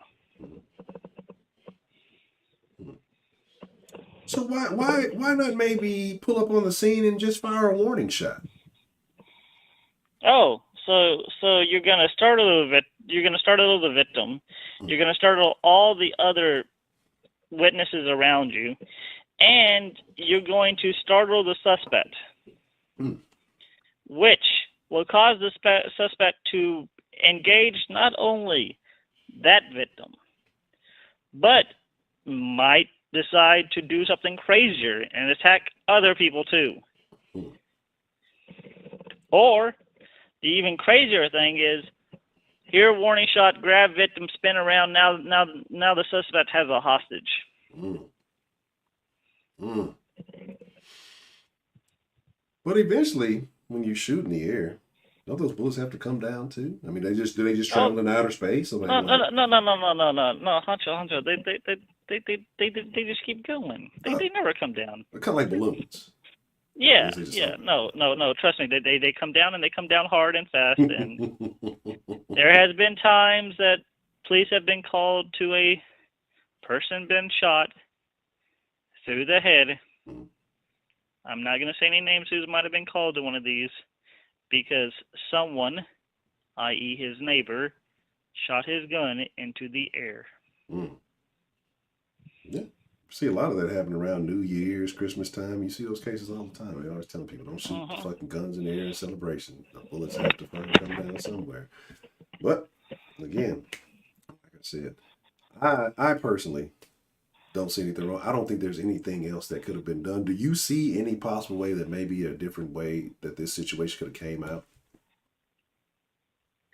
So why not maybe pull up on the scene and just fire a warning shot? Oh, so you're gonna startle the victim. You're gonna startle all the other witnesses around you, and you're going to startle the suspect, which will cause the suspect to engage not only that victim, but might decide to do something crazier and attack other people too. Or the even crazier thing is, hear warning shot, grab victim, spin around. Now the suspect has a hostage. But eventually, when you shoot in the air, don't those bullets have to come down too? I mean, do they just Oh, travel in outer space? Or no, like, no, Honcho. They just keep going. They never come down. they're kind of like balloons. Yeah, They just yeah, no. Trust me, they come down and they come down hard and fast. And there has been times that police have been called to a person been shot through the head. I'm not going to say any names who might have been called to one of these because someone, i.e., his neighbor, shot his gun into the air. Yeah. See a lot of that happen around New Year's, Christmas time. You see those cases all the time. They're always telling people don't shoot fucking guns in the air in celebration. The bullets have to fucking come down somewhere. But again, like I said, I personally don't see anything wrong. I don't think there's anything else that could have been done. Do you see any possible way that maybe a different way that this situation could have came out?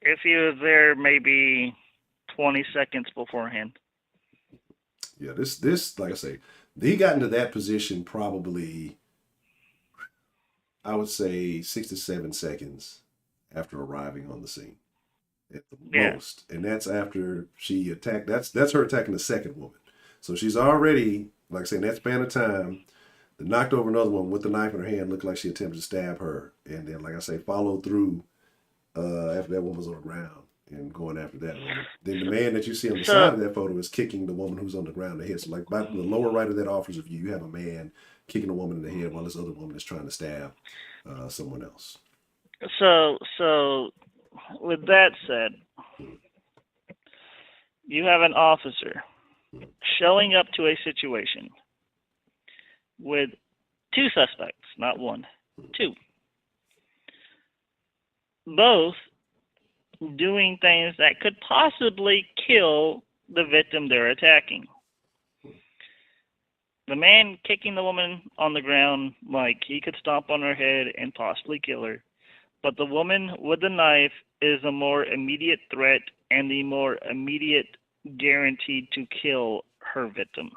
If he was there maybe 20 seconds beforehand. Yeah, this like I say, he got into that position probably, I would say 6 to 7 seconds after arriving on the scene at the most. And that's after she attacked, that's her attacking the second woman. So she's already, like I say, in that span of time, knocked over another one with the knife in her hand, looked like she attempted to stab her. And then, like I say, followed through after that woman was on the ground and going after that woman. Then the man that you see on the side of that photo is kicking the woman who's on the ground in the head. So like by the lower right of that officer's view, you have a man kicking a woman in the head while this other woman is trying to stab someone else. So with that said, you have an officer showing up to a situation with 2 suspects, not 1, 2. Both doing things that could possibly kill the victim they're attacking. The man kicking the woman on the ground, like he could stomp on her head and possibly kill her. But the woman with the knife is a more immediate threat and the more immediate guaranteed to kill her victim.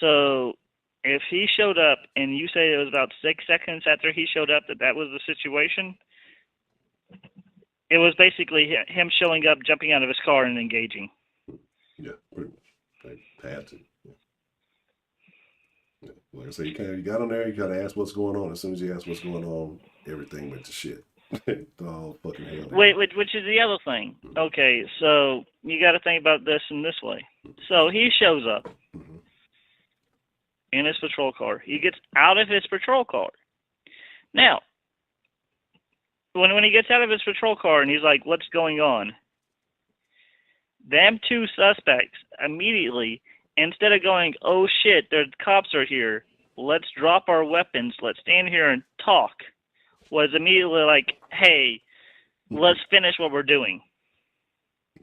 So if he showed up and you say it was about 6 seconds after he showed up that was the situation, it was basically him showing up, jumping out of his car, and engaging. Yeah, pretty much. They had to. Yeah. Yeah. Like I say, you got on there, you got to ask what's going on. As soon as you ask what's going on, everything went to shit. All fucking hell. Wait, which is the other thing. Okay, so you got to think about this in this way. So he shows up in his patrol car. He gets out of his patrol car. Now, when he gets out of his patrol car and he's like, what's going on? Them 2 suspects immediately, instead of going, oh shit, the cops are here, let's drop our weapons, let's stand here and talk, was immediately like, hey, let's finish what we're doing.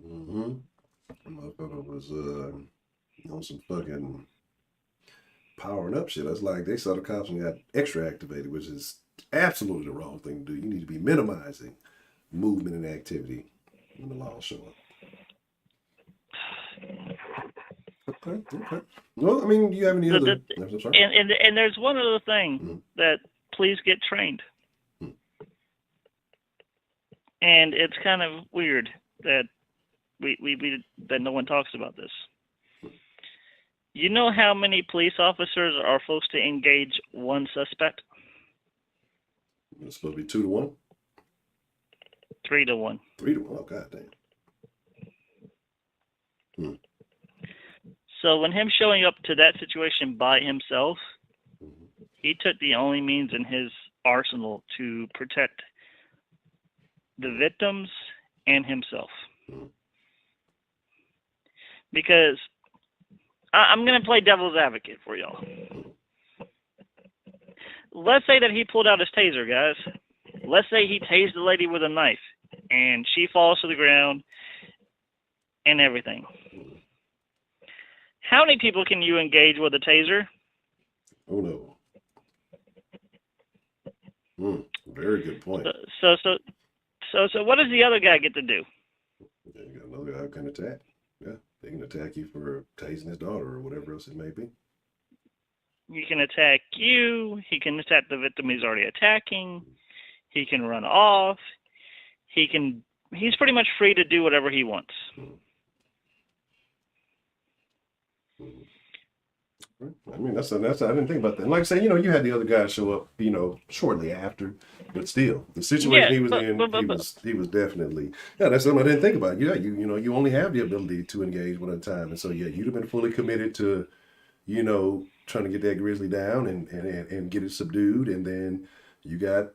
Motherfucker was on some fucking powering up shit. That's like they saw the cops and got extra activated, which is absolutely the wrong thing to do. You need to be minimizing movement and activity when the laws show up. Okay. Well, I mean, do you have any other? I'm sorry. And there's one other thing that police get trained. And it's kind of weird that that no one talks about this. You know how many police officers are supposed to engage one suspect? It's supposed to be 2 to 1? 3 to 1. 3 to 1, oh god damn. So when him showing up to that situation by himself, he took the only means in his arsenal to protect the victims and himself. Because I'm going to play devil's advocate for y'all. Let's say that he pulled out his taser, guys. Let's say he tased the lady with a knife and she falls to the ground and everything. How many people can you engage with a taser? Oh no. Very good point. So what does the other guy get to do? Yeah, you got another guy who can attack. Yeah, they can attack you for tasing his daughter or whatever else it may be. He can attack you. He can attack the victim he's already attacking. He can run off. He's pretty much free to do whatever he wants. I mean, that's I didn't think about that. And like I said, you had the other guy show up, shortly after, but still, the situation he was in, he was definitely, that's something I didn't think about. Yeah, you only have the ability to engage one at a time, and so yeah, you'd have been fully committed to, trying to get that grizzly down and get it subdued, and then you got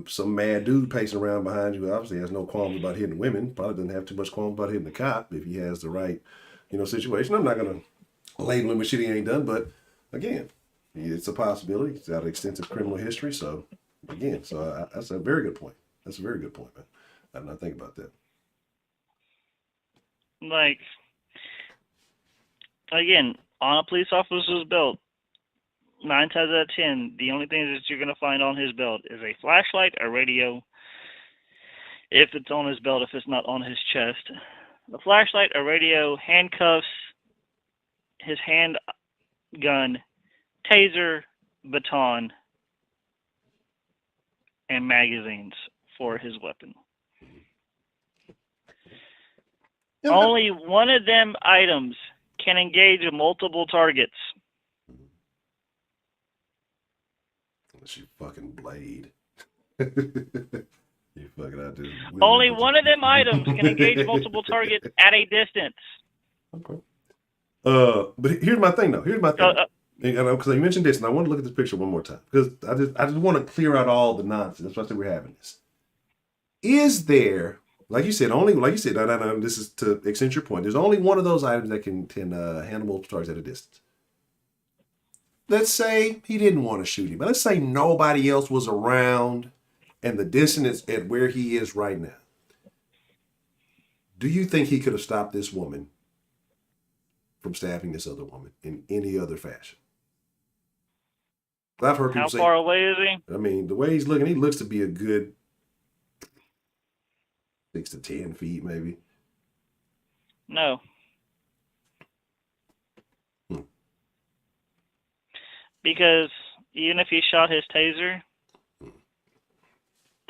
some mad dude pacing around behind you. Obviously, has no qualms about hitting women. Probably doesn't have too much qualms about hitting the cop if he has the right, situation. I'm not gonna label him with shit he ain't done, but again, it's a possibility. He's got an extensive criminal history, so again, that's a very good point. That's a very good point, man. I did not think about that. Like, again, on a police officer's belt, 9 times out of 10, the only thing that you're going to find on his belt is a flashlight, a radio, if it's on his belt, if it's not on his chest. The flashlight, a radio, handcuffs, his handgun, taser, baton, and magazines for his weapon. Only one of them items can engage multiple targets. Unless you fucking blade. You fucking out there. Only one of them items can engage multiple targets at a distance. Okay. But here's my thing, though. Because you mentioned this, and I want to look at this picture one more time because I just want to clear out all the nonsense. That's why I said we're having this. Is there, like you said, no, this is to extend your point. There's only one of those items that can handle multiple targets at a distance. Let's say he didn't want to shoot him, but let's say nobody else was around, and the distance at where he is right now. Do you think he could have stopped this woman from stabbing this other woman in any other fashion? I've heard people say, how far away is he? I mean, the way he's looking, he looks to be a good 6 to 10 feet, maybe. No. Because even if he shot his taser,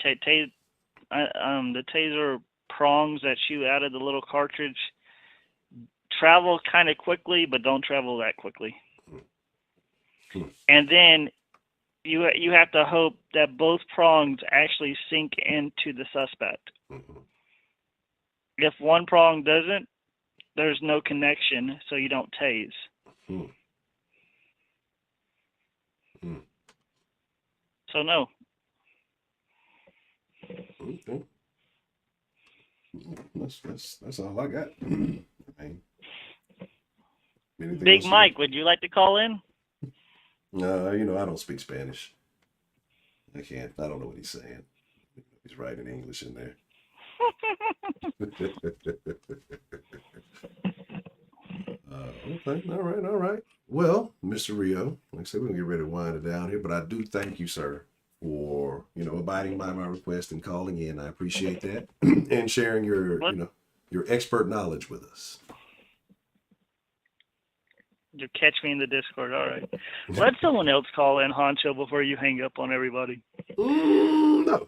the taser prongs that shoot out of the little cartridge travel kind of quickly, but don't travel that quickly. And then you have to hope that both prongs actually sink into the suspect. If one prong doesn't, there's no connection, so you don't tase. So no. Okay. That's all I got. I mean, Big Mike, would you like to call in? No, I don't speak Spanish. I can't. I don't know what he's saying. He's writing English in there. Okay. All right. Well, Mr. Rio, like I said, we're gonna get ready to wind it down here, but I do thank you, sir, for abiding by my request and calling in. I appreciate that and sharing your your expert knowledge with us. You catch me in the Discord. All right. Let someone else call in, Honcho, before you hang up on everybody. No.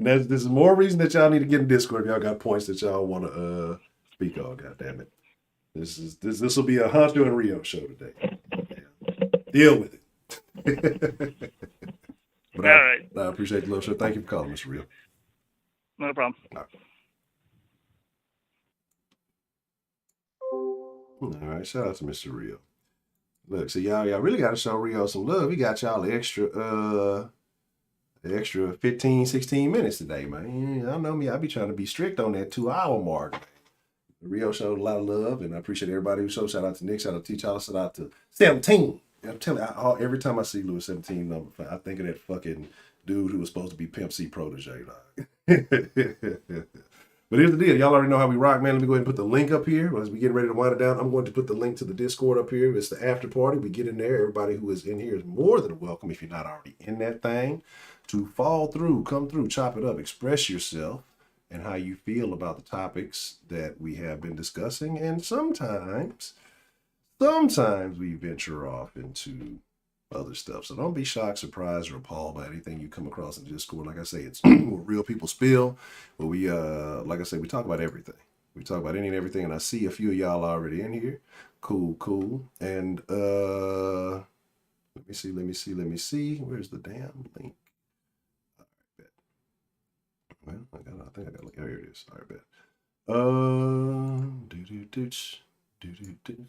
This is more reason that y'all need to get in Discord if y'all got points that y'all want to speak on. God damn it. This will be a Honcho and Rio show today. Yeah. Deal with it. But all right. I appreciate the love show. Thank you for calling, Mr. Rio. No problem. All right, shout out to Mr. Rio. Look, so y'all really got to show Rio some love. He got y'all the extra 15, 16 minutes today, man. I know me, I be trying to be strict on that 2-hour mark. Rio showed a lot of love, and I appreciate everybody who showed. Shout out to Nick, shout out to T'Challa, shout out to 17. I'm telling you, every time I see Louis 17 number 5, I think of that fucking dude who was supposed to be Pimp C protege. But here's the deal. Y'all already know how we rock, man. Let me go ahead and put the link up here. As we get ready to wind it down, I'm going to put the link to the Discord up here. It's the after party. We get in there. Everybody who is in here is more than welcome, if you're not already in that thing, to fall through, come through, chop it up, express yourself and how you feel about the topics that we have been discussing. And sometimes sometimes we venture off into other stuff. So don't be shocked, surprised, or appalled by anything you come across in Discord. Like I say, it's where real people spill. But we, like I say, we talk about everything. We talk about any and everything. And I see a few of y'all already in here. Cool, cool. And let me see. Where's the damn link? All right, bet. Well, I think I got. Oh, here it is. All right, bet.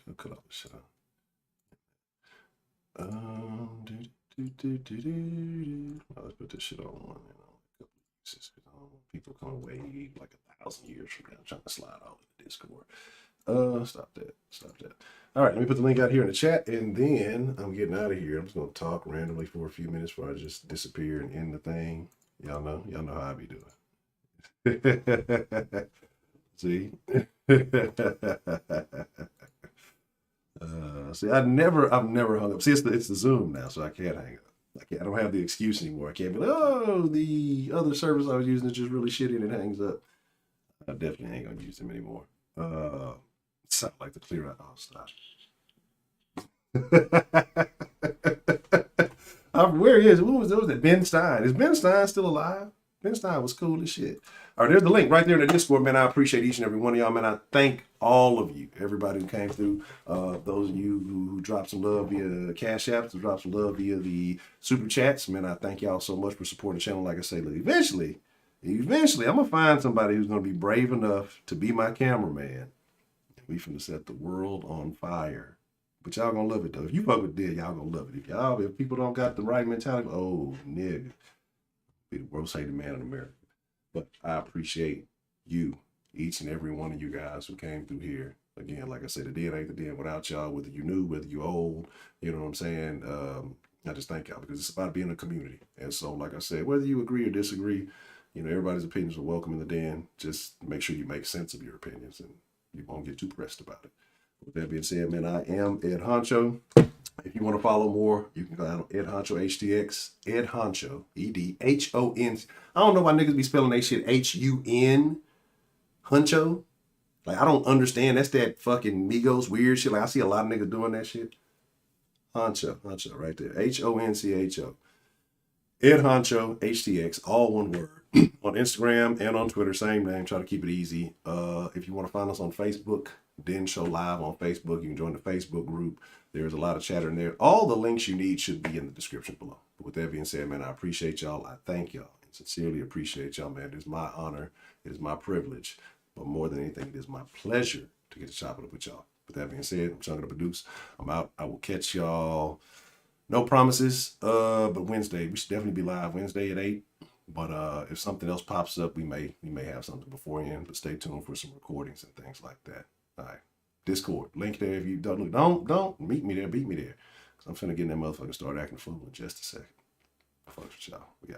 I'll cut off the shot. Let's put this shit on one. People come wait like 1,000 years from now, trying to slide all in the Discord. Stop that. All right, let me put the link out here in the chat, and then I'm getting out of here. I'm just gonna talk randomly for a few minutes before I just disappear and end the thing. Y'all know how I be doing. See. See, I've never hung up. See, it's the Zoom now, so I can't hang up. I don't have the excuse anymore. I can't be like, oh, the other service I was using is just really shitty and it hangs up. I definitely ain't gonna use them anymore. Sound like the clear out. Oh, stop. Where is it? What was it? Ben Stein. Is Ben Stein still alive? Ben Stein was cool as shit. All right, there's the link right there in the Discord, man. I appreciate each and every one of y'all, man. I thank all of you, everybody who came through. Those of you who dropped some love via Cash Apps, who dropped some love via the Super Chats, man. I thank y'all so much for supporting the channel. Like I say, eventually, I'm gonna find somebody who's gonna be brave enough to be my cameraman. We finna set the world on fire. But y'all gonna love it though. If you fuck with Dead, y'all gonna love it. If people don't got the right mentality, oh nigga, be the worst hated man in America. But I appreciate you, each and every one of you guys who came through here. Again, like I said, the Dead ain't the Dead without y'all, whether you new, whether you old, you know what I'm saying? I just thank y'all because it's about being a community. And so, like I said, whether you agree or disagree, you know, everybody's opinions are welcome in the den. Just make sure you make sense of your opinions and you won't get too pressed about it. With that being said, man, I am Ed Honcho. If you want to follow more, you can go down Ed Honcho HTX, Ed Honcho, EDHON. I don't know why niggas be spelling that shit HUN, Honcho. Like, I don't understand. That's that fucking Migos weird shit. Like, I see a lot of niggas doing that shit. Honcho right there. HONCHO. Ed Honcho HTX, all one word. On Instagram and on Twitter, same name. Try to keep it easy. If you want to find us on Facebook, Den Show Live on Facebook, you can join the Facebook group. There's a lot of chatter in there. All the links you need should be in the description below. But with that being said, man, I appreciate y'all. I thank y'all. And sincerely appreciate y'all, man. It is my honor. It is my privilege. But more than anything, it is my pleasure to get to chop it up with y'all. With that being said, I'm Chunking to Produce. I'm out. I will catch y'all. No promises, but Wednesday. We should definitely be live Wednesday at 8. But if something else pops up, we may have something beforehand. But stay tuned for some recordings and things like that. All right. Discord. Link there if you don't meet me there, beat me there. Cause I'm finna get in that motherfucker start acting a fool in just a second. Fuck with y'all. We got